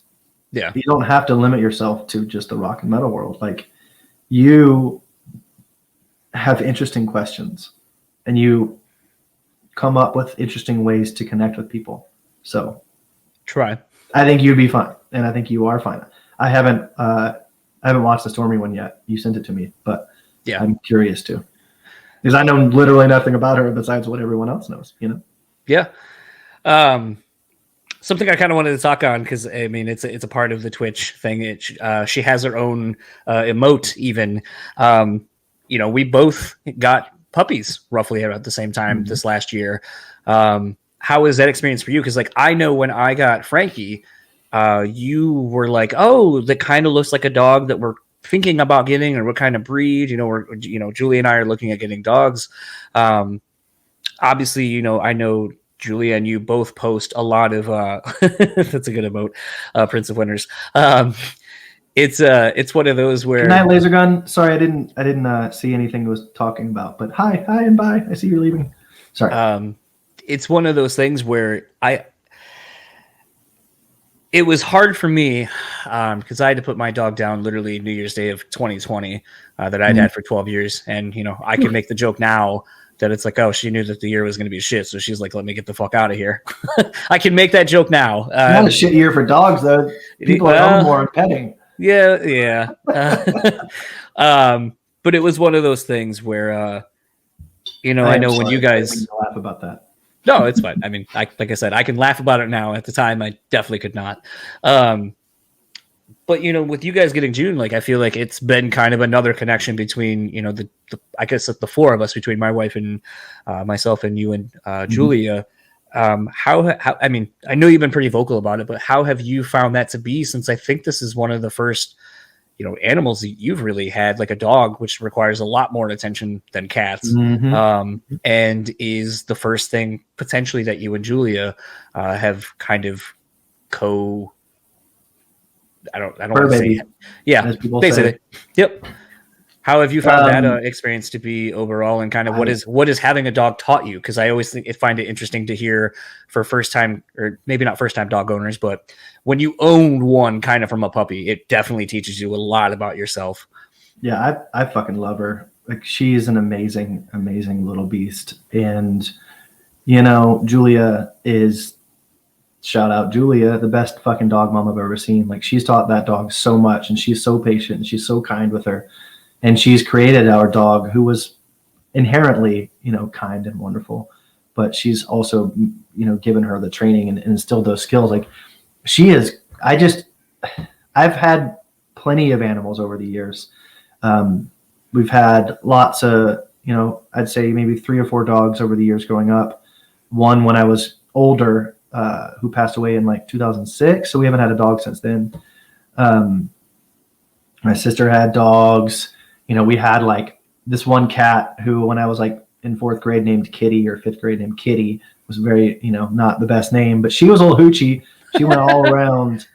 Yeah. You don't have to limit yourself to just the rock and metal world. Like, you have interesting questions and you come up with interesting ways to connect with people. So try. I think you'd be fine. And I think you are fine. I haven't watched the Stormy one yet. You sent it to me, but yeah, I'm curious too. Because I know literally nothing about her besides what everyone else knows, you know? Yeah. Something I kind of wanted to talk on, because I mean it's a part of the Twitch thing. She has her own emote even. We both got puppies roughly about the same time this last year. How is that experience for you? Because like I know when I got Frankie, you were like, oh, that kind of looks like a dog that we're thinking about getting, or what kind of breed. Julie and I are looking at getting dogs. Obviously, I know Julia and you both post a lot of that's a good emote, Prince of Winters. It's one of those where Good night, laser gun. Sorry, I didn't see anything it was talking about, but hi and bye. I see you're leaving. Sorry. It's one of those things where it was hard for me because I had to put my dog down literally New Year's Day of 2020 that I'd had for 12 years. And, I can make the joke now that it's like, oh, she knew that the year was going to be shit. So she's like, let me get the fuck out of here. I can make that joke now. Not a shit year for dogs, though. People are home more and petting. Yeah. But it was one of those things where, I know when you guys laugh about that. No, it's fine. I mean, like I said, I can laugh about it now. At the time, I definitely could not. But with you guys getting June, like I feel like it's been kind of another connection between the I guess the four of us, between my wife and myself and you and Julia. How I mean, I know you've been pretty vocal about it, but how have you found that to be? Since I think this is one of the first animals that you've really had, like a dog, which requires a lot more attention than cats, and is the first thing potentially that you and Julia have kind of I don't want to say it. Yeah, basically. Say. Yep. How have you found that experience to be overall, and kind of what is having a dog taught you? Because I always find it interesting to hear for first time, or maybe not first time dog owners, but when you own one kind of from a puppy, it definitely teaches you a lot about yourself. Yeah, I fucking love her. Like, she's an amazing, amazing little beast. And, Julia is, shout out Julia, the best fucking dog mom I've ever seen. Like, she's taught that dog so much, and she's so patient, and she's so kind with her. And she's created our dog, who was inherently, kind and wonderful, but she's also, given her the training and instilled those skills. Like, she is, I've had plenty of animals over the years. We've had lots of, I'd say maybe 3 or 4 dogs over the years growing up. One when I was older, who passed away in like 2006. So we haven't had a dog since then. My sister had dogs. We had like this one cat who, when I was like in 4th grade, named Kitty, or 5th grade named Kitty, was very, not the best name, but she was a little hoochie. She went all around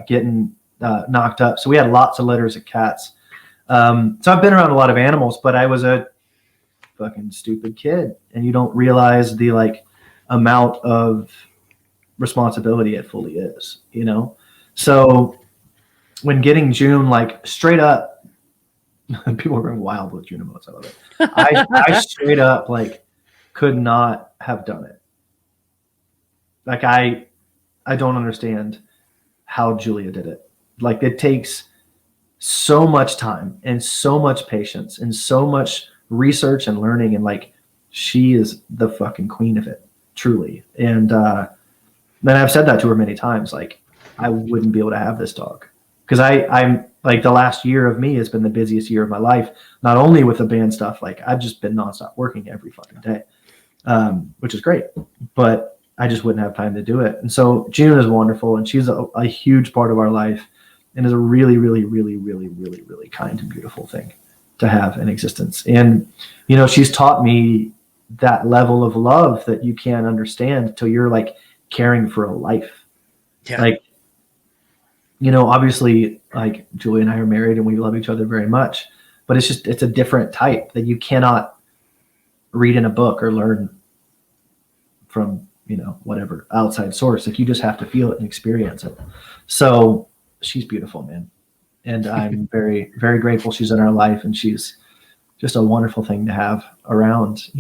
getting knocked up. So we had lots of litters of cats. So I've been around a lot of animals, but I was a fucking stupid kid, and you don't realize the like amount of responsibility it fully is, So when getting June, like straight up, people are going wild with June emotes. I love it. I straight up like could not have done it. Like I don't understand how Julia did it. Like, it takes so much time and so much patience and so much research and learning, and like, she is the fucking queen of it, truly. And then I've said that to her many times. Like, I wouldn't be able to have this dog, because I'm like, the last year of me has been the busiest year of my life, not only with the band stuff. Like, I've just been nonstop working every fucking day, which is great, but I just wouldn't have time to do it. And so June is wonderful, and she's a huge part of our life, and is a really, really, really, really, really, really kind and beautiful thing to have in existence. And, she's taught me that level of love that you can't understand till you're like caring for a life. Yeah. Like, obviously, like, Julie and I are married and we love each other very much, but it's a different type that you cannot read in a book or learn from, whatever outside source. Like, you just have to feel it and experience it. So she's beautiful, man. And I'm very, very grateful she's in our life, and she's just a wonderful thing to have around,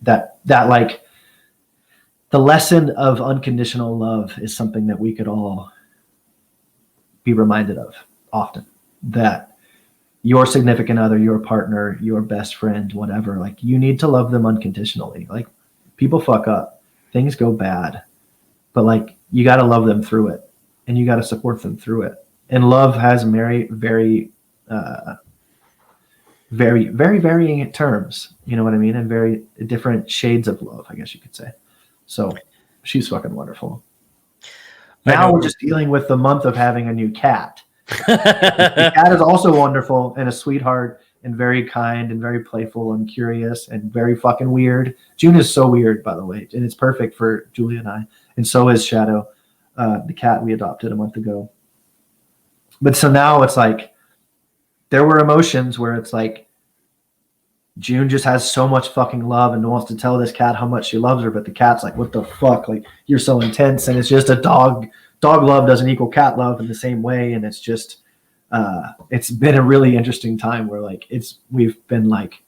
that like the lesson of unconditional love is something that we could all be reminded of often, that your significant other, your partner, your best friend, whatever, like, you need to love them unconditionally. Like, people fuck up, things go bad, but like, you got to love them through it, and you got to support them through it. And love has very, very, very, very varying terms, you know what I mean? And very different shades of love, I guess you could say. So she's fucking wonderful. Now we're just dealing with the month of having a new cat. The cat is also wonderful and a sweetheart and very kind and very playful and curious and very fucking weird. June is so weird, by the way, and it's perfect for Julia and I. And so is Shadow, the cat we adopted a month ago. But so now it's like, there were emotions where it's like, June just has so much fucking love and wants to tell this cat how much she loves her, but the cat's like, what the fuck? Like, you're so intense. And it's just a dog love doesn't equal cat love in the same way. And it's just, it's been a really interesting time where like, we've been like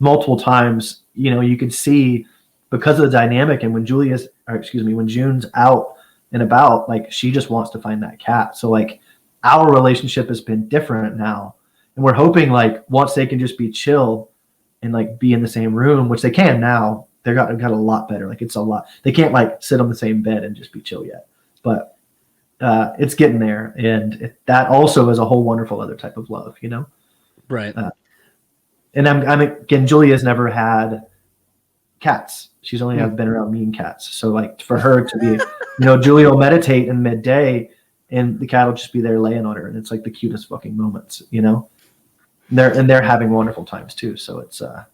multiple times, you could see because of the dynamic. And when when June's out and about, like, she just wants to find that cat. So like, our relationship has been different now. And we're hoping like once they can just be chill and like be in the same room, which they can now, they got a lot better. Like, it's a lot. They can't like sit on the same bed and just be chill yet, but it's getting there. And that also is a whole wonderful other type of love, Right. And I'm again, Julia's never had cats. She's only been around me and cats. So like, for her to be, Julia will meditate in midday and the cat will just be there laying on her. And it's like the cutest fucking moments, They're having wonderful times too. So it's I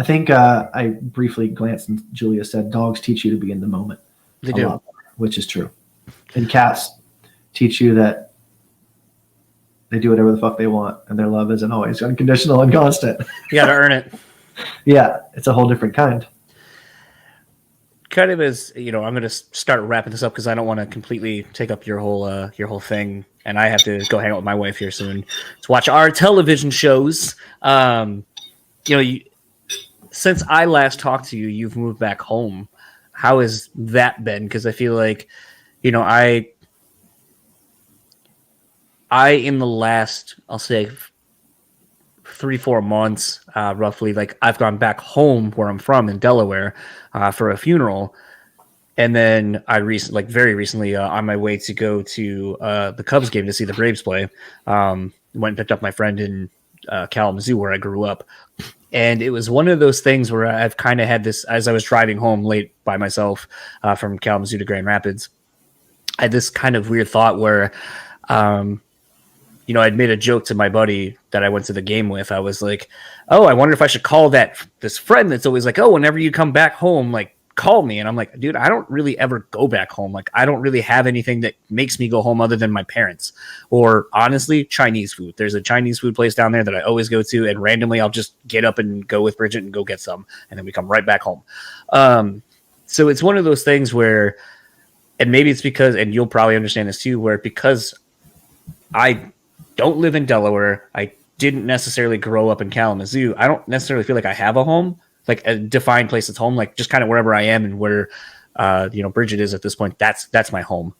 think I briefly glanced and Julia said dogs teach you to be in the moment. They do, lot, which is true. And cats teach you that they do whatever the fuck they want, and their love isn't always unconditional and constant. You got to earn it. Yeah, it's a whole different kind. Kind of as I'm going to start wrapping this up because I don't want to completely take up your whole thing, and I have to go hang out with my wife here soon to watch our television shows. Since I last talked to you, you've moved back home. How has that been? Because I feel like, I in the last, I'll say 3-4 months, roughly, like I've gone back home where I'm from in Delaware for a funeral. And then I very recently on my way to go to the Cubs game to see the Braves play, went and picked up my friend in Kalamazoo where I grew up. And it was one of those things where I've kind of had this, as I was driving home late by myself from Kalamazoo to Grand Rapids, I had this kind of weird thought where, I'd made a joke to my buddy that I went to the game with. I was like, oh, I wonder if I should call this friend that's always like, oh, whenever you come back home, like, call me. And I'm like, dude, I don't really ever go back home. Like, I don't really have anything that makes me go home other than my parents or honestly Chinese food. There's a Chinese food place down there that I always go to, and randomly I'll just get up and go with Bridget and go get some, and then we come right back home. So it's one of those things where, and maybe it's because, and you'll probably understand this too, where because I don't live in Delaware, I didn't necessarily grow up in Kalamazoo, I don't necessarily feel like I have a home, like a defined place that's home, like just kind of wherever I am and where, Bridget is at this point, that's my home.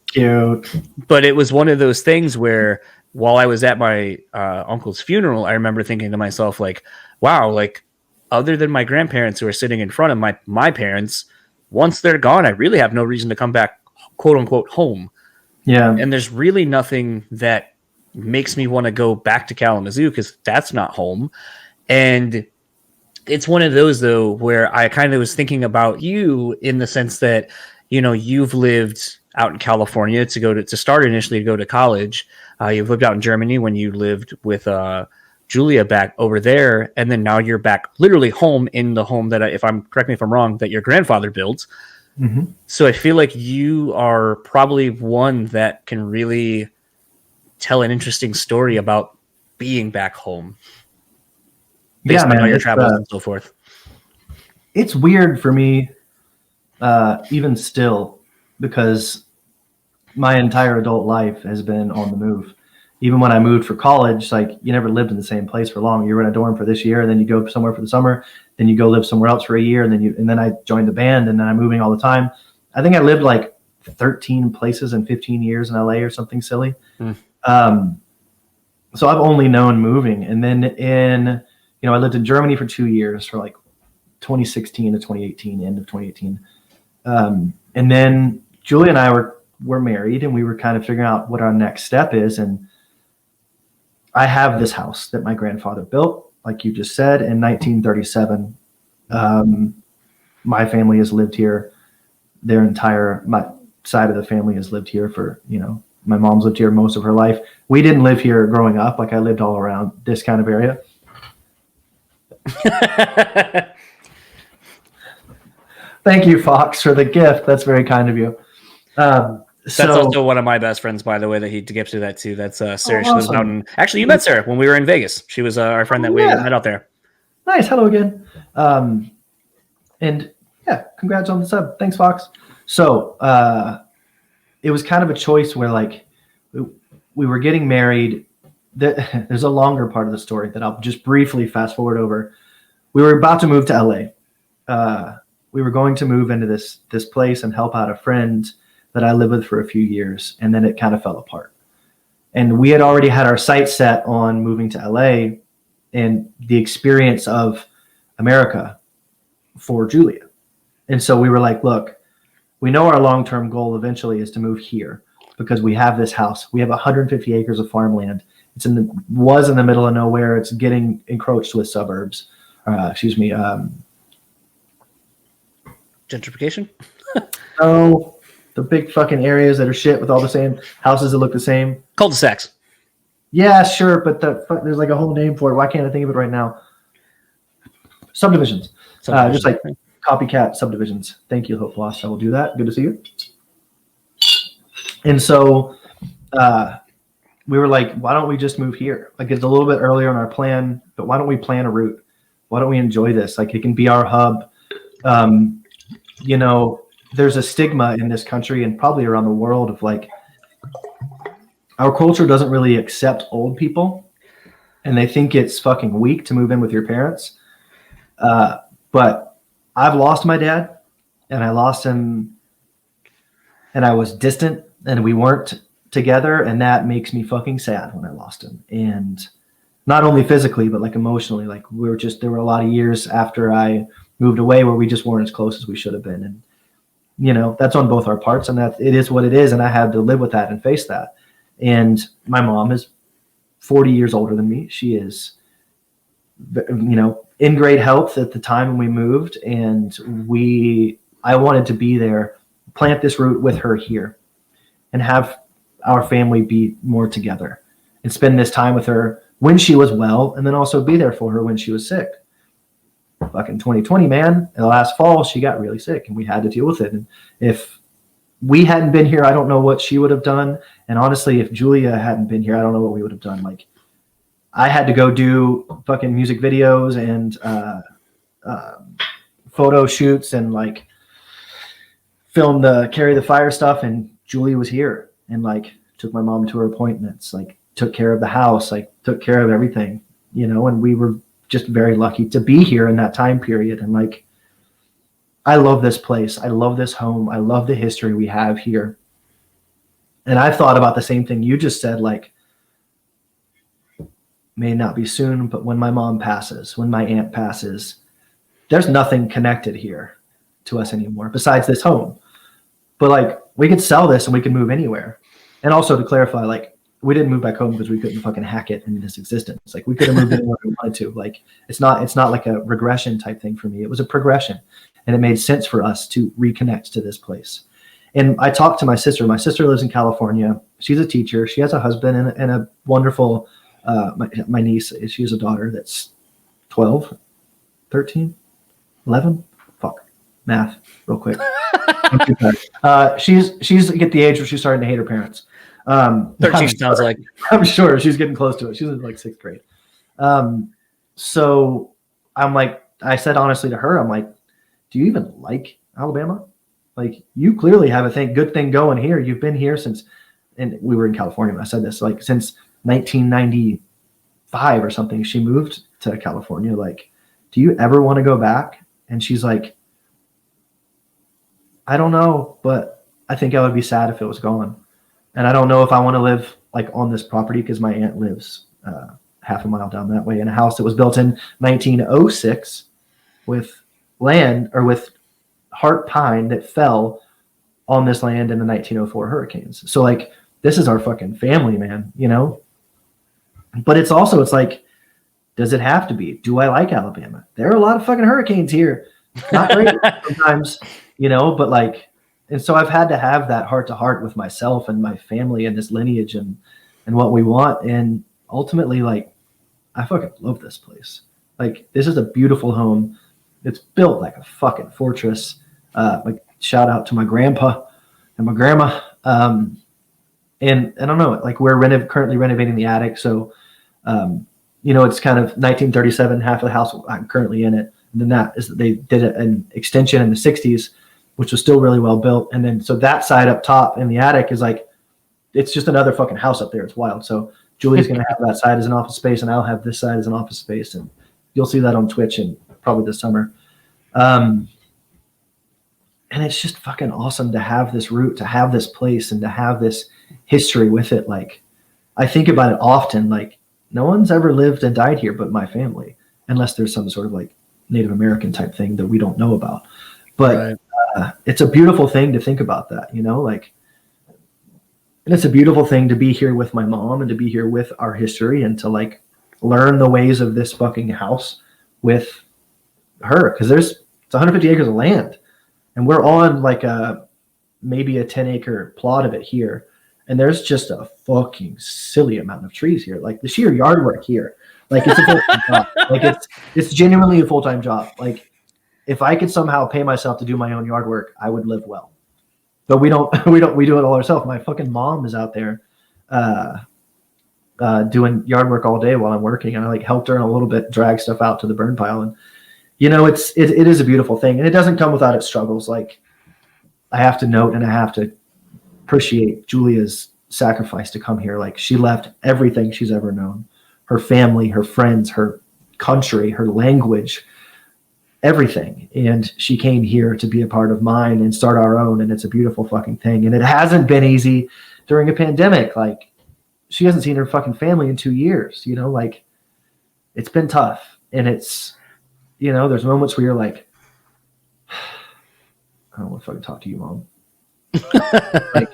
Cute. But it was one of those things where while I was at my uncle's funeral, I remember thinking to myself, like, wow, like other than my grandparents who are sitting in front of my parents, once they're gone, I really have no reason to come back, quote unquote, home. Yeah. And there's really nothing that makes me want to go back to Kalamazoo because that's not home. And it's one of those, though, where I kind of was thinking about you in the sense that, you've lived out in California to start initially to go to college. You've lived out in Germany when you lived with Julia back over there. And then now you're back literally home in the home that, correct me if I'm wrong, that your grandfather built. Mm-hmm. So I feel like you are probably one that can really tell an interesting story about being back home. based on all your travels and so forth. It's weird for me, even still, because my entire adult life has been on the move. Even when I moved for college, like you never lived in the same place for long. You were in a dorm for this year, and then you go somewhere for the summer, then you go live somewhere else for a year, and then I joined the band, and then I'm moving all the time. I think I lived like 13 places in 15 years in LA or something silly. So I've only known moving. And then I lived in Germany for 2 years, for like 2016 to 2018, end of 2018. And then Julia and I were married, and we were kind of figuring out what our next step is. And I have this house that my grandfather built, like you just said, in 1937. My family has lived here. My side of the family has lived here for, my mom's lived here most of her life. We didn't live here growing up. Like I lived all around this kind of area. Thank you, Fox, for the gift. That's very kind of you. That's also one of my best friends, by the way, that he gifted that to. That's Sarah. Awesome. She lives out in. Actually, you met Sarah when we were in Vegas. She was our friend that we met out there. Nice. Hello again. And yeah, congrats on the sub. Thanks, Fox. So it was kind of a choice where like we were getting married. There's a longer part of the story that I'll just briefly fast forward over. We were about to move to LA. We were going to move into this place and help out a friend that I lived with for a few years, and then it kind of fell apart. And we had already had our sights set on moving to LA and the experience of America for Julia. And so we were like, look, we know our long-term goal eventually is to move here because we have this house. We have 150 acres of farmland. Was in the middle of nowhere. It's getting encroached with suburbs. Gentrification? Oh, the big fucking areas that are shit with all the same houses that look the same. Cul-de-sacs. Yeah, sure, but there's like a whole name for it. Why can't I think of it right now? Subdivisions. Just like copycat subdivisions. Thank you, Hope Lost. I will do that. Good to see you. And so we were like, why don't we just move here? Like it's a little bit earlier in our plan, but why don't we plan a route? Why don't we enjoy this? Like it can be our hub. There's a stigma in this country and probably around the world of like, our culture doesn't really accept old people and they think it's fucking weak to move in with your parents. But I've lost my dad and I lost him and I was distant and we weren't together. And that makes me fucking sad when I lost him. And not only physically, but like emotionally, like there were a lot of years after I moved away where we just weren't as close as we should have been. And, that's on both our parts and that it is what it is. And I had to live with that and face that. And my mom is 40 years older than me. She is, in great health at the time when we moved. And I wanted to be there, plant this root with her here and have our family be more together and spend this time with her when she was well. And then also be there for her when she was sick. Fucking 2020, man. In the last fall, she got really sick and we had to deal with it. And if we hadn't been here, I don't know what she would have done. And honestly, if Julia hadn't been here, I don't know what we would have done. Like I had to go do fucking music videos and photo shoots and like film the Carry the Fire stuff. And Julia was here and like took my mom to her appointments, like took care of the house, like took care of everything, and we were just very lucky to be here in that time period. And like, I love this place. I love this home. I love the history we have here. And I've thought about the same thing you just said, like, may not be soon, but when my mom passes, when my aunt passes, there's nothing connected here to us anymore besides this home. But like, we could sell this and we could move anywhere. And also to clarify, like, we didn't move back home because we couldn't fucking hack it in this existence. Like we could have moved anywhere we wanted to. Like it's not like a regression type thing for me. It was a progression and it made sense for us to reconnect to this place. And I talked to my sister. My sister lives in California. She's a teacher. She has a husband and a wonderful, my niece, she has a daughter that's 12, 13, 11. Fuck. Math real quick. She's at the age where she's starting to hate her parents. 13 sounds like. I'm sure she's getting close to it. She's in like 6th grade. So I'm like, I said honestly to her, I'm like, do you even like Alabama? Like, you clearly have a good thing going here. You've been here since, and we were in California when I said this, like since 1995 or something. She moved to California. Like, do you ever want to go back? And she's like, I don't know, but I think I would be sad if it was gone. And I don't know if I want to live like on this property, because my aunt lives half a mile down that way in a house that was built in 1906 with land, or with heart pine that fell on this land in the 1904 hurricanes. So like, this is our fucking family, man, you know? But it's like, does it have to be? Do I like Alabama? There are a lot of fucking hurricanes here. Not great sometimes, you know, but like, and so I've had to have that heart to heart with myself and my family and this lineage and what we want. And ultimately, like, I fucking love this place. Like, this is a beautiful home. It's built like a fucking fortress. Like, shout out to my grandpa and my grandma. And I don't know, like, we're currently renovating the attic. So, you know, it's kind of 1937, half of the house, I'm currently in it. And then they did an extension in the 60s, which was still really well built. And then, so that side up top in the attic is like, it's just another fucking house up there. It's wild. So Julie's going to have that side as an office space, and I'll have this side as an office space. And you'll see that on Twitch and probably this summer. And it's just fucking awesome to have this route, to have this place, and to have this history with it. Like, I think about it often, like, no one's ever lived and died here but my family, unless there's some sort of like Native American type thing that we don't know about. But right. It's a beautiful thing to think about that, you know, like, and it's a beautiful thing to be here with my mom and to be here with our history and to like learn the ways of this fucking house with her. Cause it's 150 acres of land, and we're on like maybe a 10-acre plot of it here. And there's just a fucking silly amount of trees here. Like, the sheer yard work here, like, it's a full-time job. Like, it's genuinely a full-time job. Like, if I could somehow pay myself to do my own yard work, I would live well. But we do it all ourselves. My fucking mom is out there doing yard work all day while I'm working, and I like helped her a little bit, drag stuff out to the burn pile. And you know, it is a beautiful thing, and it doesn't come without its struggles. Like, I have to note, and I have to appreciate Julia's sacrifice to come here. Like, she left everything she's ever known, her family, her friends, her country, her language, everything. And she came here to be a part of mine and start our own. And it's a beautiful fucking thing. And it hasn't been easy during a pandemic. Like, she hasn't seen her fucking family in 2 years, you know, like, it's been tough. And it's, you know, there's moments where you're like, I don't want to fucking talk to you, Mom. Like,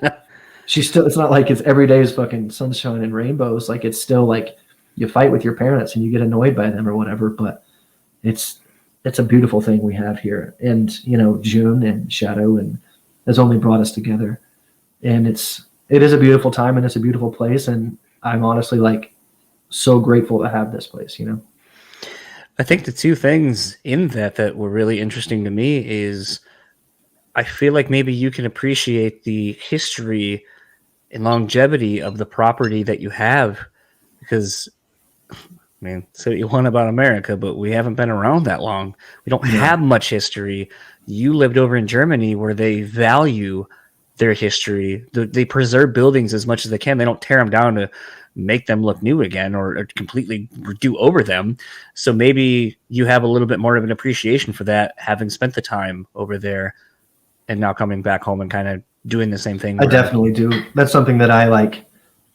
she's still, it's not like it's every day is fucking sunshine and rainbows. Like, it's still like you fight with your parents and you get annoyed by them or whatever, but it's a beautiful thing we have here. And, you know, June and Shadow and has only brought us together, and it is a beautiful time, and it's a beautiful place. And I'm honestly like so grateful to have this place, you know? I think the two things in that were really interesting to me is I feel like maybe you can appreciate the history and longevity of the property that you have, because, I mean, say what you want about America, but we haven't been around that long. We don't have much history. You lived over in Germany, where they value their history. They preserve buildings as much as they can. They don't tear them down to make them look new again or completely do over them. So maybe you have a little bit more of an appreciation for that, having spent the time over there and now coming back home and kind of doing the same thing. I definitely do. That's something that I like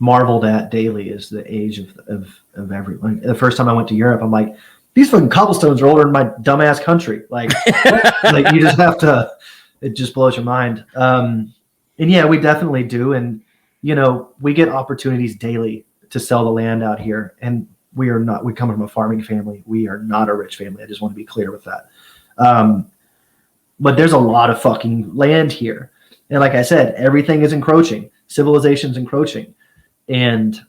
marveled at daily, is the age of everyone. The first time I went to Europe, I'm like, these fucking cobblestones are older than my dumbass country. Like, like, you just have to, it just blows your mind. And yeah, we definitely do. And, you know, we get opportunities daily to sell the land out here. And we come from a farming family. We are not a rich family. I just want to be clear with that. But there's a lot of fucking land here. And like I said, everything is encroaching. Civilization's encroaching. And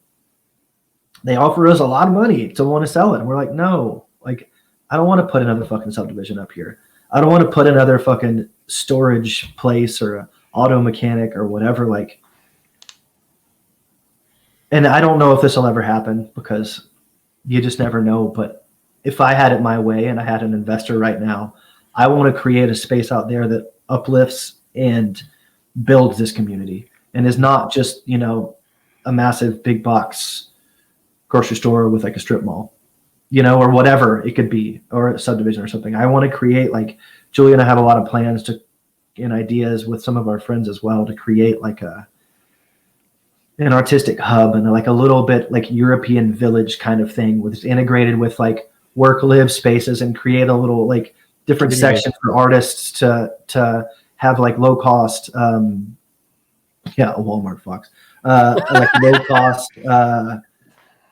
they offer us a lot of money to want to sell it. And we're like, no, like, I don't want to put another fucking subdivision up here. I don't want to put another fucking storage place or a auto mechanic or whatever. Like, and I don't know if this will ever happen, because you just never know. But if I had it my way and I had an investor right now, I want to create a space out there that uplifts and builds this community and is not just, a massive big box grocery store with like a strip mall, or whatever it could be, or a subdivision or something. I want to create, like, Julie and I have a lot of plans and ideas with some of our friends as well to create like an artistic hub and like a little bit like European village kind of thing with integrated with like work live spaces and create a little like different sections for artists to have like low cost, a Walmart Fox, like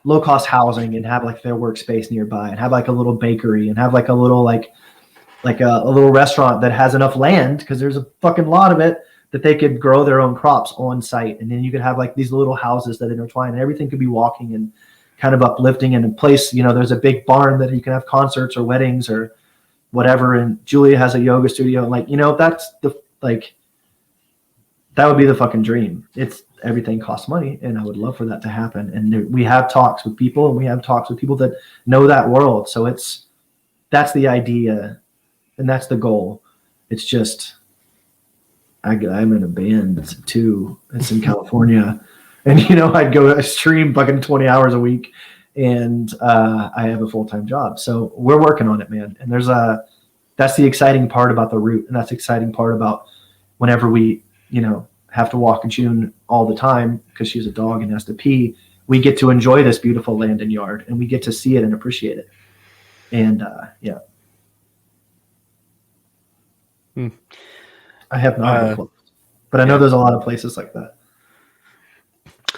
low cost housing and have like their workspace nearby and have like a little bakery and have like a little like a little restaurant that has enough land, because there's a fucking lot of it, that they could grow their own crops on site. And then you could have like these little houses that intertwine and everything could be walking and kind of uplifting and in place. There's a big barn that you can have concerts or weddings or whatever. And Julia has a yoga studio. And that's that would be the fucking dream. Everything costs money, and I would love for that to happen. And we have talks with people, and we have talks with people that know that world. So that's the idea, and that's the goal. It's just, I'm in a band too. It's in California, and I stream fucking 20 hours a week, and I have a full-time job. So we're working on it, man. And that's the exciting part about the route, and that's the exciting part about whenever we, have to walk June all the time because she's a dog and has to pee. We get to enjoy this beautiful land and yard, and we get to see it and appreciate it. And I have not, but I know there's a lot of places like that.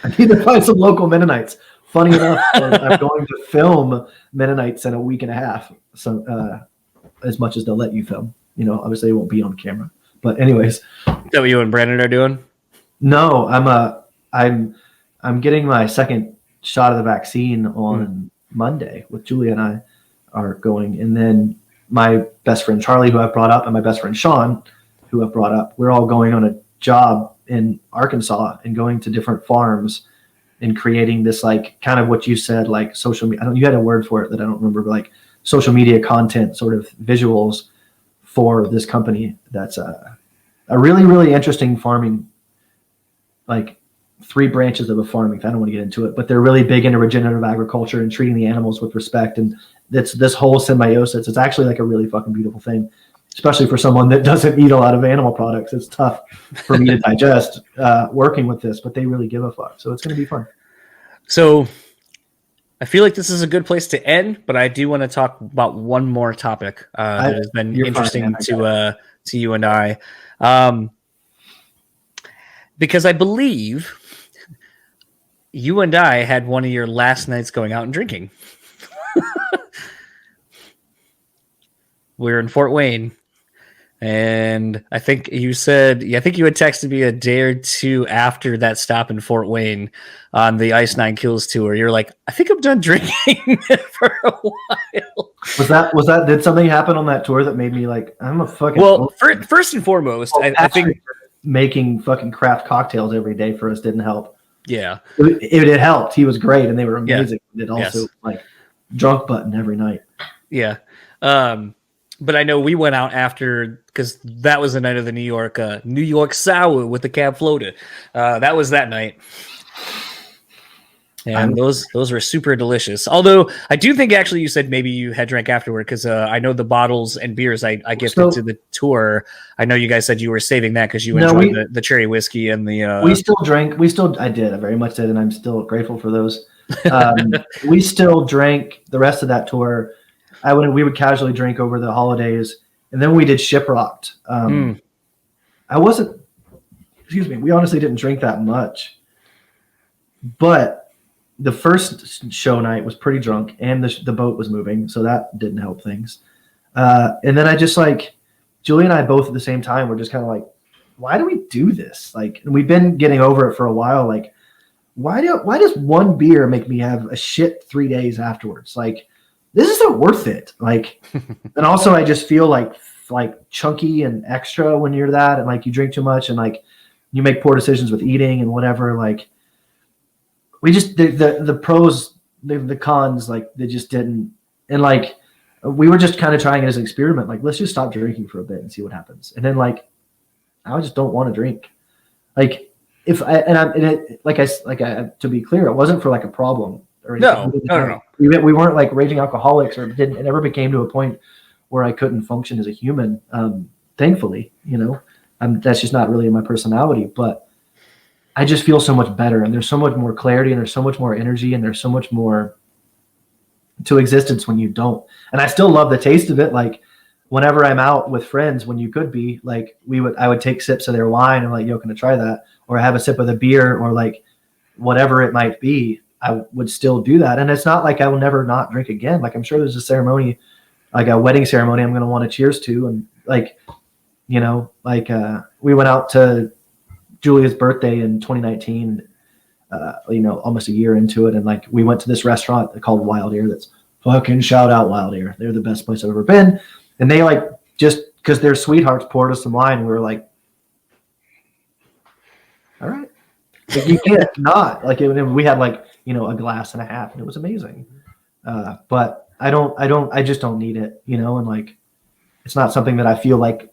I need to find some local Mennonites. Funny enough, I'm going to film Mennonites in a week and a half. So as much as they'll let you film, obviously it won't be on camera. But anyways, is that what you and Brandon are doing? No, I'm getting my second shot of the vaccine on Monday. With Julia and I are going, and then my best friend Charlie, who I've brought up, and my best friend Sean, who I've brought up, we're all going on a job in Arkansas and going to different farms and creating this like kind of what you said, like social media. You had a word for it that I don't remember, but like social media content, sort of visuals for this company. That's a really, really interesting farming, like 3 branches of a farming. I don't want to get into it, but they're really big into regenerative agriculture and treating the animals with respect. And that's this whole symbiosis. It's actually like a really fucking beautiful thing, especially for someone that doesn't eat a lot of animal products. It's tough for me to digest working with this, but they really give a fuck. So it's going to be fun. So I feel like this is a good place to end, but I do want to talk about one more topic that has been interesting to you and I. Because I believe you and I had one of your last nights going out and drinking. We're in Fort Wayne. And I think you had texted me a day or two after that stop in Fort Wayne on the Ice 9 Kills tour. You're like, I think I'm done drinking for a while. Was that, did something happen on that tour that made me like, I'm a fucking... Well, first and foremost, I think... Making fucking craft cocktails every day for us didn't help. Yeah. It helped. He was great, and they were amazing. Yeah. It also, like, drunk button every night. Yeah. But I know we went out after, because that was the night of the New York Sour with the Cab Floater. That was that night. And those were super delicious. Although I do think actually you said maybe you had drank afterward, because I know the bottles and beers I gifted to the tour. I know you guys said you were saving that because you enjoyed the cherry whiskey and the. We still drank. I did. I very much did, and I'm still grateful for those. We still drank the rest of that tour. We would casually drink over the holidays, and then we did Shiprocked. We honestly didn't drink that much, but the first show night was pretty drunk, and the boat was moving, so that didn't help things. And then I just Julie and I both at the same time were just kind of like, why do we do this? Like, and we've been getting over it for a while. Like, why does one beer make me have a shit 3 days afterwards? Like, this isn't worth it. Like, and also I just feel like chunky and extra when you're that, and like you drink too much, and like you make poor decisions with eating and whatever. Like, we just the pros, the cons, like they just didn't. And like we were just kind of trying it as an experiment. Like, let's just stop drinking for a bit and see what happens. And then like, I just don't want to drink. Like if I, to be clear, it wasn't for like a problem or anything. No. We weren't like raging alcoholics it never became to a point where I couldn't function as a human. Thankfully, that's just not really in my personality, but I just feel so much better, and there's so much more clarity, and there's so much more energy, and there's so much more to existence when you don't. And I still love the taste of it. Like whenever I'm out with friends, when you could be like, I would take sips of their wine and like, yo, can I try that? Or have a sip of the beer, or like whatever it might be, I would still do that. And it's not like I will never not drink again. Like I'm sure there's a ceremony, like a wedding ceremony, I'm going to want to cheers to. And like, we went out to Julia's birthday in 2019, almost a year into it. And like, we went to this restaurant called Wild Ear. That's fucking shout out Wild Ear. They're the best place I've ever been. And they like, just because they're sweethearts, poured us some wine. And we were like, all right. Like you can't not like it, we had like, a glass and a half, and it was amazing. But I just don't need it, and like, it's not something that I feel like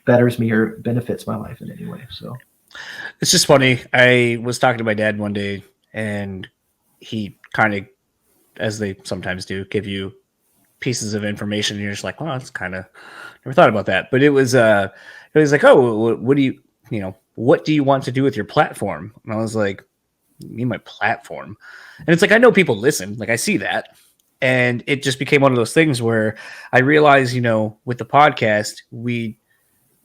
betters me or benefits my life in any way. So it's just funny. I was talking to my dad one day, and he kind of, as they sometimes do, give you pieces of information, and you're just like, well, that's kind of, never thought about that. But it was like, oh, what do you want to do with your platform? And I was like, you mean my platform? And it's like, I know people listen, like I see that. And it just became one of those things where I realized, with the podcast, we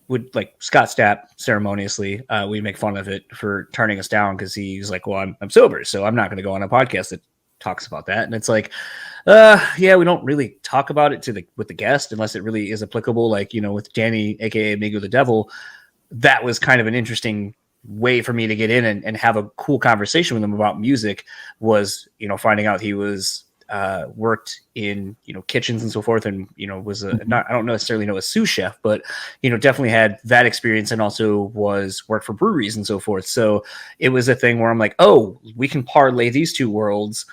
would, like Scott Stapp ceremoniously, we make fun of it for turning us down because he's like, well, I'm sober, so I'm not going to go on a podcast that talks about that. And it's like, we don't really talk about it with the guest unless it really is applicable. Like, with Danny, aka Amigo the Devil, that was kind of an interesting way for me to get in and have a cool conversation with him about music. Was, finding out he was worked in kitchens and so forth, and was I don't necessarily know a sous chef, but definitely had that experience, and also worked for breweries and so forth. So it was a thing where I'm like, oh, we can parlay these two worlds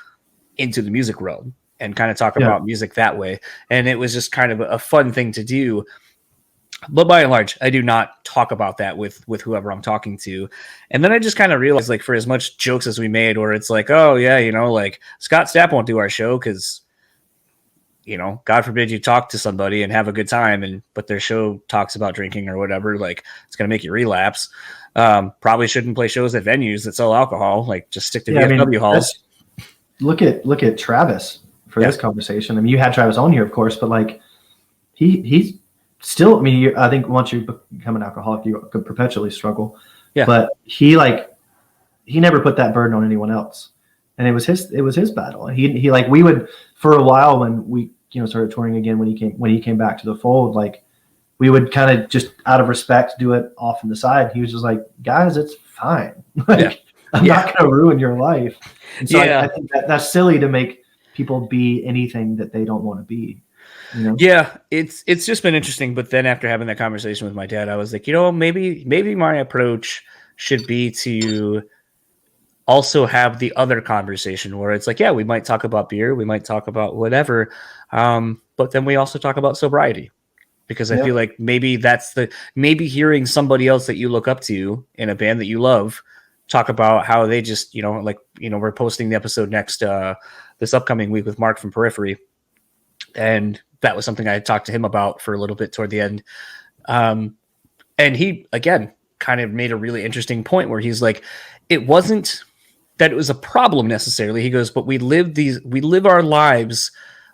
into the music realm and kind of talk about music that way. And it was just kind of a fun thing to do. But by and large, I do not talk about that with whoever I'm talking to. And then I just kind of realized, like, for as much jokes as we made, where it's like, oh, yeah, like Scott Stapp won't do our show because, God forbid you talk to somebody and have a good time, but their show talks about drinking or whatever, like it's going to make you relapse. Probably shouldn't play shows at venues that sell alcohol. Like, just stick to VFW halls. Look at Travis for this conversation. I mean, you had Travis on here, of course, but like he's still, I think once you become an alcoholic, you could perpetually struggle. Yeah. But he never put that burden on anyone else, and it was his battle. And he like, we would, for a while when we started touring again, when he came back to the fold, like we would kind of just out of respect do it off on the side. He was just like, guys, it's fine. I'm not going to ruin your life. And so I think that's silly to make people be anything that they don't want to be. Yeah, it's just been interesting. But then after having that conversation with my dad, I was like, maybe my approach should be to also have the other conversation where it's like, yeah, we might talk about beer, we might talk about whatever, but then we also talk about sobriety, because I feel like maybe maybe hearing somebody else that you look up to in a band that you love talk about how they just, we're posting the episode next this upcoming week with Mark from Periphery, and that was something I had talked to him about for a little bit toward the end. And he, again, kind of made a really interesting point where he's like, it wasn't that it was a problem necessarily. He goes, but we live our lives,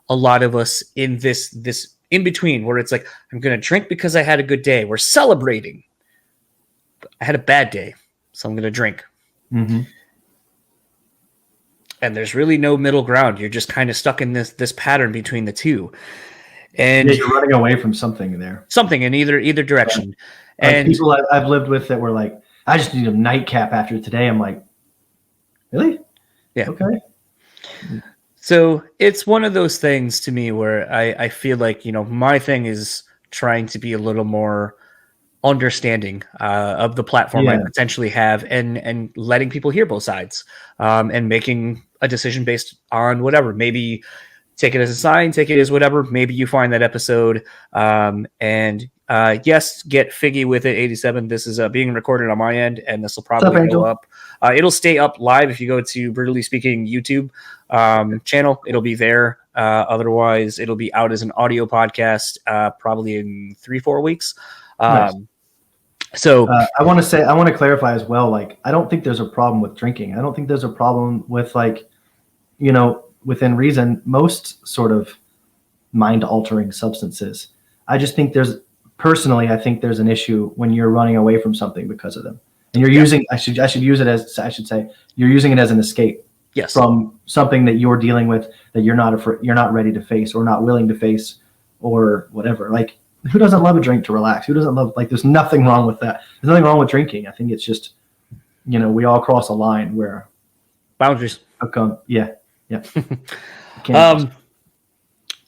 a lot of us, in this in between where it's like, I'm going to drink because I had a good day. We're celebrating. I had a bad day, so I'm going to drink. Mm-hmm. And there's really no middle ground. You're just kind of stuck in this pattern between the two. And you're running away from something there. Something in either direction. Yeah. And people I've lived with that were like, I just need a nightcap after today. I'm like, really? Yeah. Okay. So it's one of those things to me where I feel like, my thing is trying to be a little more understanding of the platform I potentially have, and letting people hear both sides, and making a decision based on whatever. Maybe take it as a sign, take it as whatever. Maybe you find that episode. Yes, get figgy with it. 87. This is being recorded on my end, and this will probably go up. It'll stay up live if you go to BREWtally Speaking YouTube channel. It'll be there. Otherwise, it'll be out as an audio podcast probably in 3-4 weeks. Nice. So I want to clarify as well. Like, I don't think there's a problem with drinking. I don't think there's a problem with, like, you know, within reason, most sort of mind altering substances. I just think I think there's an issue when you're running away from something because of them. And you're using, I should use it as, I should say, you're using it as an escape from something that you're dealing with that you're not ready to face or not willing to face or whatever. Like, who doesn't love a drink to relax? Who doesn't love, like, there's nothing wrong with that. There's nothing wrong with drinking. I think it's just, you know, we all cross a line where boundaries. Yeah.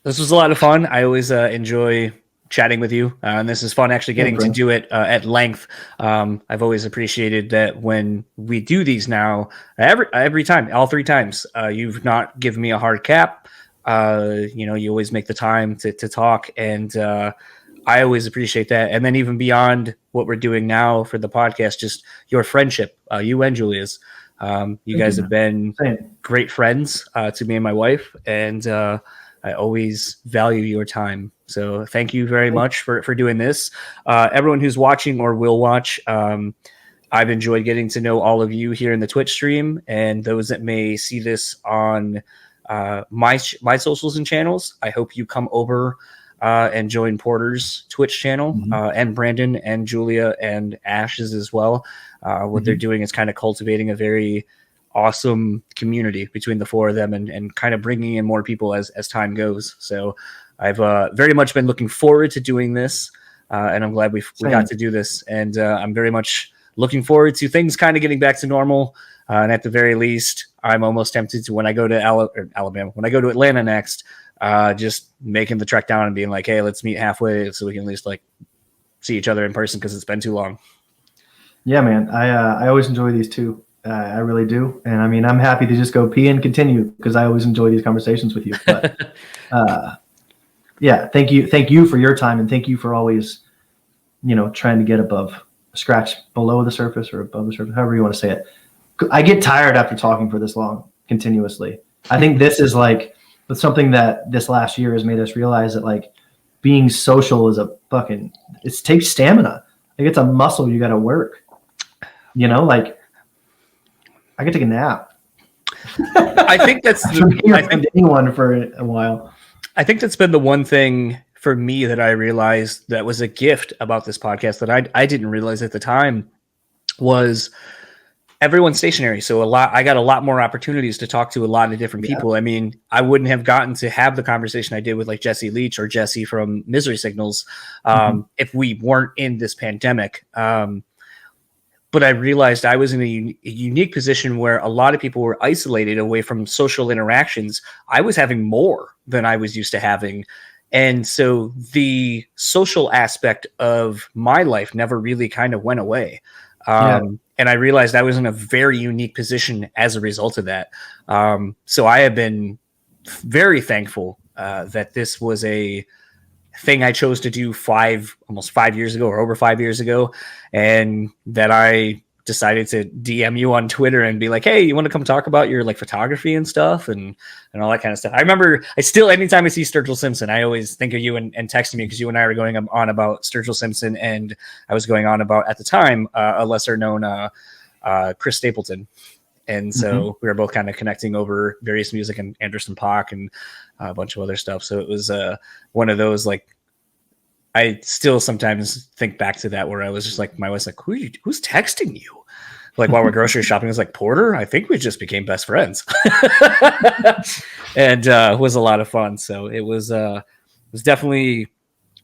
This was a lot of fun. I always enjoy chatting with you, and this is fun actually getting to do it at length. I've always appreciated that when we do these now, every time, all 3 times, you've not given me a hard cap. You know, you always make the time to talk, and I always appreciate that. And then even beyond what we're doing now for the podcast, just your friendship, you and Julia's. You guys have been great friends to me and my wife, and I always value your time. So thank you very much for doing this. Everyone who's watching or will watch, I've enjoyed getting to know all of you here in the Twitch stream, and those that may see this on my socials and channels. I hope you come over and join Porter's Twitch channel, and Brandon and Julia and Ash's as well. What they're doing is kind of cultivating a very awesome community between the 4 of them, and kind of bringing in more people as time goes. So I've very much been looking forward to doing this, and I'm glad we got to do this. And I'm very much looking forward to things kind of getting back to normal. And at the very least, I'm almost tempted to, when I go to Alabama, when I go to Atlanta next, just making the trek down and being like, hey, let's meet halfway so we can at least, like, see each other in person, because it's been too long. Yeah, man. I always enjoy these too. I really do. And I mean, I'm happy to just go pee and continue, because I always enjoy these conversations with you. But yeah, thank you for your time, and thank you for always, you know, trying to get scratch below the surface or above the surface, however you want to say it. I get tired after talking for this long continuously. I think this is like something that this last year has made us realize that, like, being social is it takes stamina. Like, it's a muscle you got to work, you know, like, I could take a nap. I think that's anyone for a while. I think that's been the one thing for me that I realized that was a gift about this podcast that I didn't realize at the time, was everyone's stationary. So I got a lot more opportunities to talk to a lot of different people. I mean, I wouldn't have gotten to have the conversation I did with, like, Jesse Leach or Jesse from Misery Signals if we weren't in this pandemic. But I realized I was in a unique position where a lot of people were isolated away from social interactions. I was having more than I was used to having. And so the social aspect of my life never really kind of went away. And I realized I was in a very unique position as a result of that. So I have been very thankful that this was a thing I chose to do almost 5 years ago, or over 5 years ago, and that I decided to DM you on Twitter and be like, hey, you want to come talk about your, like, photography and stuff and all that kind of stuff. I remember anytime I see Sturgill Simpson, I always think of you and texting me, because you and I were going on about Sturgill Simpson, and I was going on about, at the time, a lesser known Chris Stapleton. And so we were both kind of connecting over various music and Anderson .Paak and a bunch of other stuff. So it was one of those, like, I still sometimes think back to that, where I was just like, my wife's like, who's texting you? Like, while we're grocery shopping, I was like, Porter, I think we just became best friends. And it was a lot of fun. So it was definitely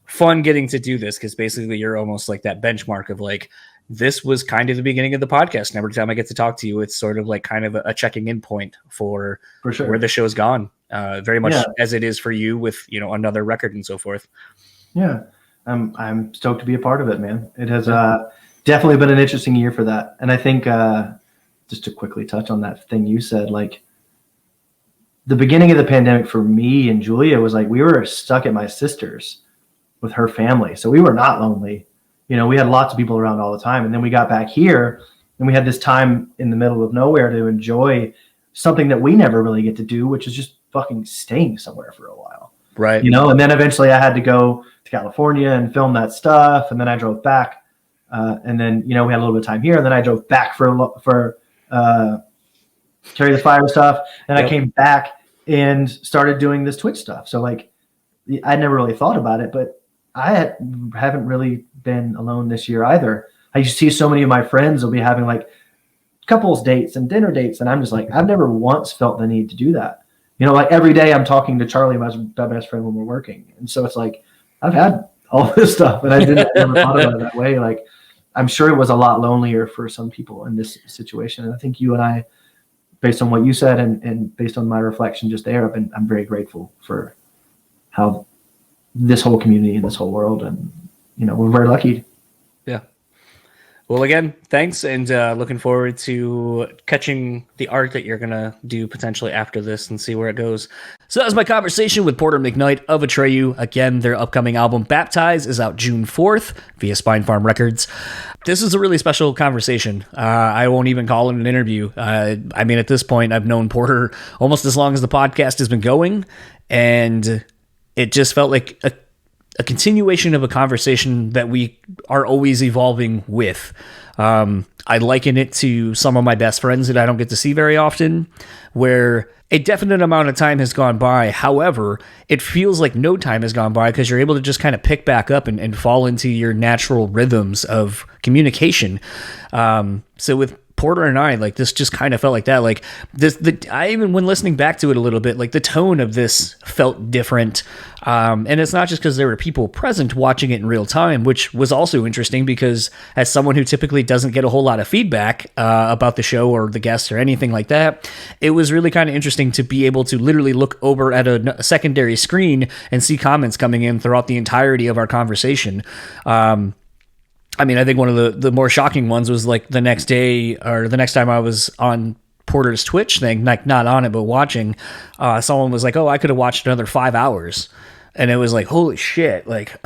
fun getting to do this, because basically you're almost like that benchmark of, like, this was kind of the beginning of the podcast. And every time I get to talk to you, it's sort of like kind of a checking in point for sure where the show's gone. Very much as it is for you with, you know, another record and so forth. Yeah. I'm stoked to be a part of it, man. It has definitely been an interesting year for that. And I think just to quickly touch on that thing you said, like, the beginning of the pandemic for me and Julia was like, we were stuck at my sister's with her family. So we were not lonely. You know, we had lots of people around all the time. And then we got back here and we had this time in the middle of nowhere to enjoy something that we never really get to do, which is just fucking staying somewhere for a while. Right. You know, and then eventually I had to go to California and film that stuff. And then I drove back. And then, you know, we had a little bit of time here. And then I drove back for Carry the Fire stuff. And I came back and started doing this Twitch stuff. So like, I never really thought about it, but I haven't really been alone this year either. I used to see so many of my friends will be having like couples dates and dinner dates. And I'm just like, I've never once felt the need to do that. You know, like every day I'm talking to Charlie, my best friend, when we're working. And so it's like, I've had all this stuff and I never thought about it that way. Like, I'm sure it was a lot lonelier for some people in this situation. And I think you and I, based on what you said and based on my reflection just there, I'm very grateful for how this whole community and this whole world, and, you know, we're very lucky. Yeah. Well, again, thanks, and looking forward to catching the art that you're going to do potentially after this and see where it goes. So that was my conversation with Porter McKnight of Atreyu. Again, their upcoming album, Baptize, is out June 4th via Spine Farm Records. This is a really special conversation. I won't even call it an interview. I mean, at this point, I've known Porter almost as long as the podcast has been going, and it just felt like a continuation of a conversation that we are always evolving with. I liken it to some of my best friends that I don't get to see very often, where a definite amount of time has gone by. However, it feels like no time has gone by because you're able to just kind of pick back up and fall into your natural rhythms of communication. So with Porter and I, like, this just kind of felt like that. Like I even, when listening back to it a little bit, like the tone of this felt different. And it's not just because there were people present watching it in real time, which was also interesting because as someone who typically doesn't get a whole lot of feedback about the show or the guests or anything like that, it was really kind of interesting to be able to literally look over at a secondary screen and see comments coming in throughout the entirety of our conversation. I mean, I think one of the more shocking ones was like the next day or the next time I was on Porter's Twitch thing, like not on it, but watching, someone was like, oh, I could have watched another 5 hours. And it was like, holy shit. Like,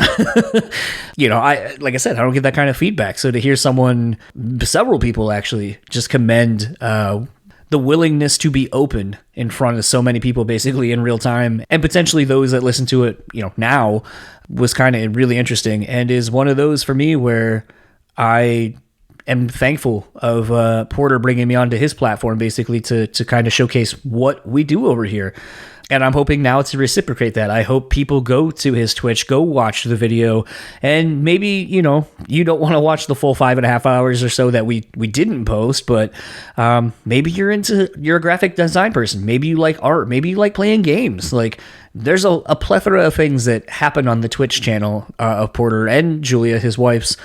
you know, like I said, I don't get that kind of feedback. So to hear several people actually just commend, the willingness to be open in front of so many people basically in real time, and potentially those that listen to it, you know, now, was kind of really interesting, and is one of those for me where I am thankful of Porter bringing me onto his platform basically to kind of showcase what we do over here. And I'm hoping now to reciprocate that. I hope people go to his Twitch, go watch the video, and maybe, you know, you don't want to watch the full 5.5 hours or so that we didn't post, but maybe you're a graphic design person. Maybe you like art. Maybe you like playing games. Like, there's a plethora of things that happen on the Twitch channel of Porter and Julia, his wife's,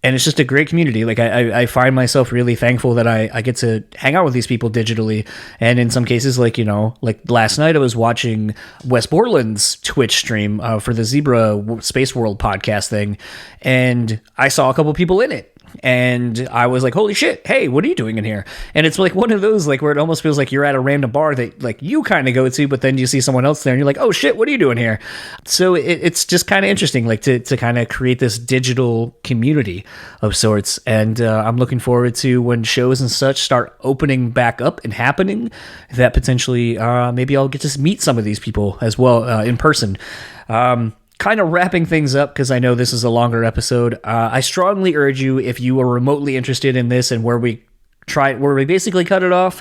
and it's just a great community. Like, I find myself really thankful that I get to hang out with these people digitally, and in some cases, like, you know, like last night I was watching Wes Borland's Twitch stream for the Zebra Space World podcast thing, and I saw a couple people in it. And I was like, holy shit, hey, what are you doing in here? And it's like one of those, like, where it almost feels like you're at a random bar that, like, you kind of go to, but then you see someone else there and you're like, oh shit, what are you doing here? So it's just kind of interesting, like, to kind of create this digital community of sorts. And I'm looking forward to when shows and such start opening back up and happening, that potentially maybe I'll get to meet some of these people as well in person. Kind of wrapping things up, because I know this is a longer episode. I strongly urge you, if you are remotely interested in this and where we basically cut it off,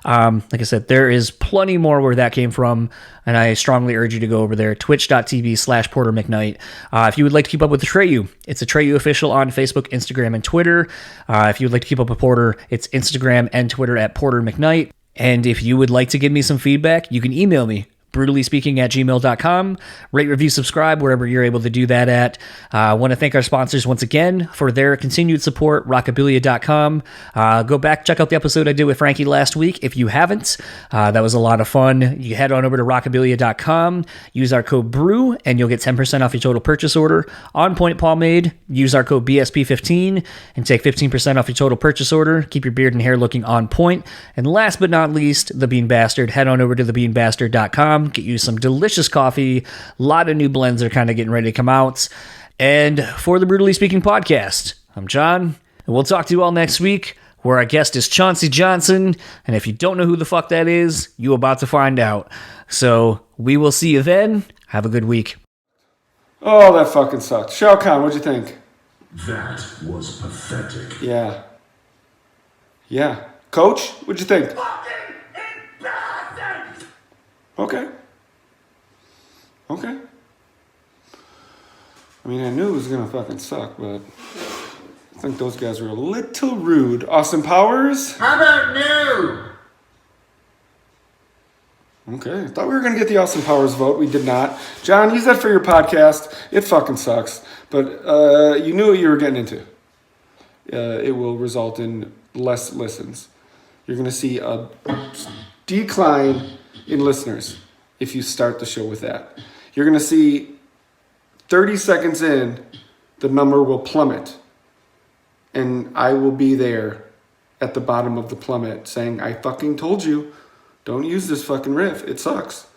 like I said, there is plenty more where that came from, and I strongly urge you to go over there, twitch.tv/Porter McKnight. If you would like to keep up with Atreyu, it's Atreyu Official on Facebook, Instagram, and Twitter. If you would like to keep up with Porter, it's Instagram and Twitter at Porter McKnight. And if you would like to give me some feedback, you can email me, BREWtallyspeaking@gmail.com. Rate, review, subscribe wherever you're able to do that at. I want to thank our sponsors once again for their continued support, rockabilia.com. Go back, check out the episode I did with Frankie last week if you haven't. That was a lot of fun. You head on over to rockabilia.com, use our code BREW, and you'll get 10% off your total purchase order. On Point Pomade, use our code BSP15 and take 15% off your total purchase order. Keep your beard and hair looking on point. And last but not least, The Bean Bastard. Head on over to thebeanbastard.com. Get you some delicious coffee. A lot of new blends are kind of getting ready to come out. And for the BREWtally Speaking Podcast, I'm John, and we'll talk to you all next week, where our guest is Chauncey Johnson. And if you don't know who the fuck that is, you're about to find out. So we will see you then. Have a good week. Oh, that fucking sucked. Shao Kahn, what'd you think? That was pathetic. Yeah. Coach, what'd you think? Fucking embarrassing! Okay. I mean, I knew it was gonna fucking suck, but I think those guys were a little rude. Austin Powers? How about new? Okay, I thought we were gonna get the Austin Powers vote. We did not. John, use that for your podcast. It fucking sucks, but you knew what you were getting into. It will result in less listens. You're gonna see a decline in listeners if you start the show with that. You're gonna see 30 seconds in, the number will plummet. And I will be there at the bottom of the plummet saying, I fucking told you, don't use this fucking riff. It sucks.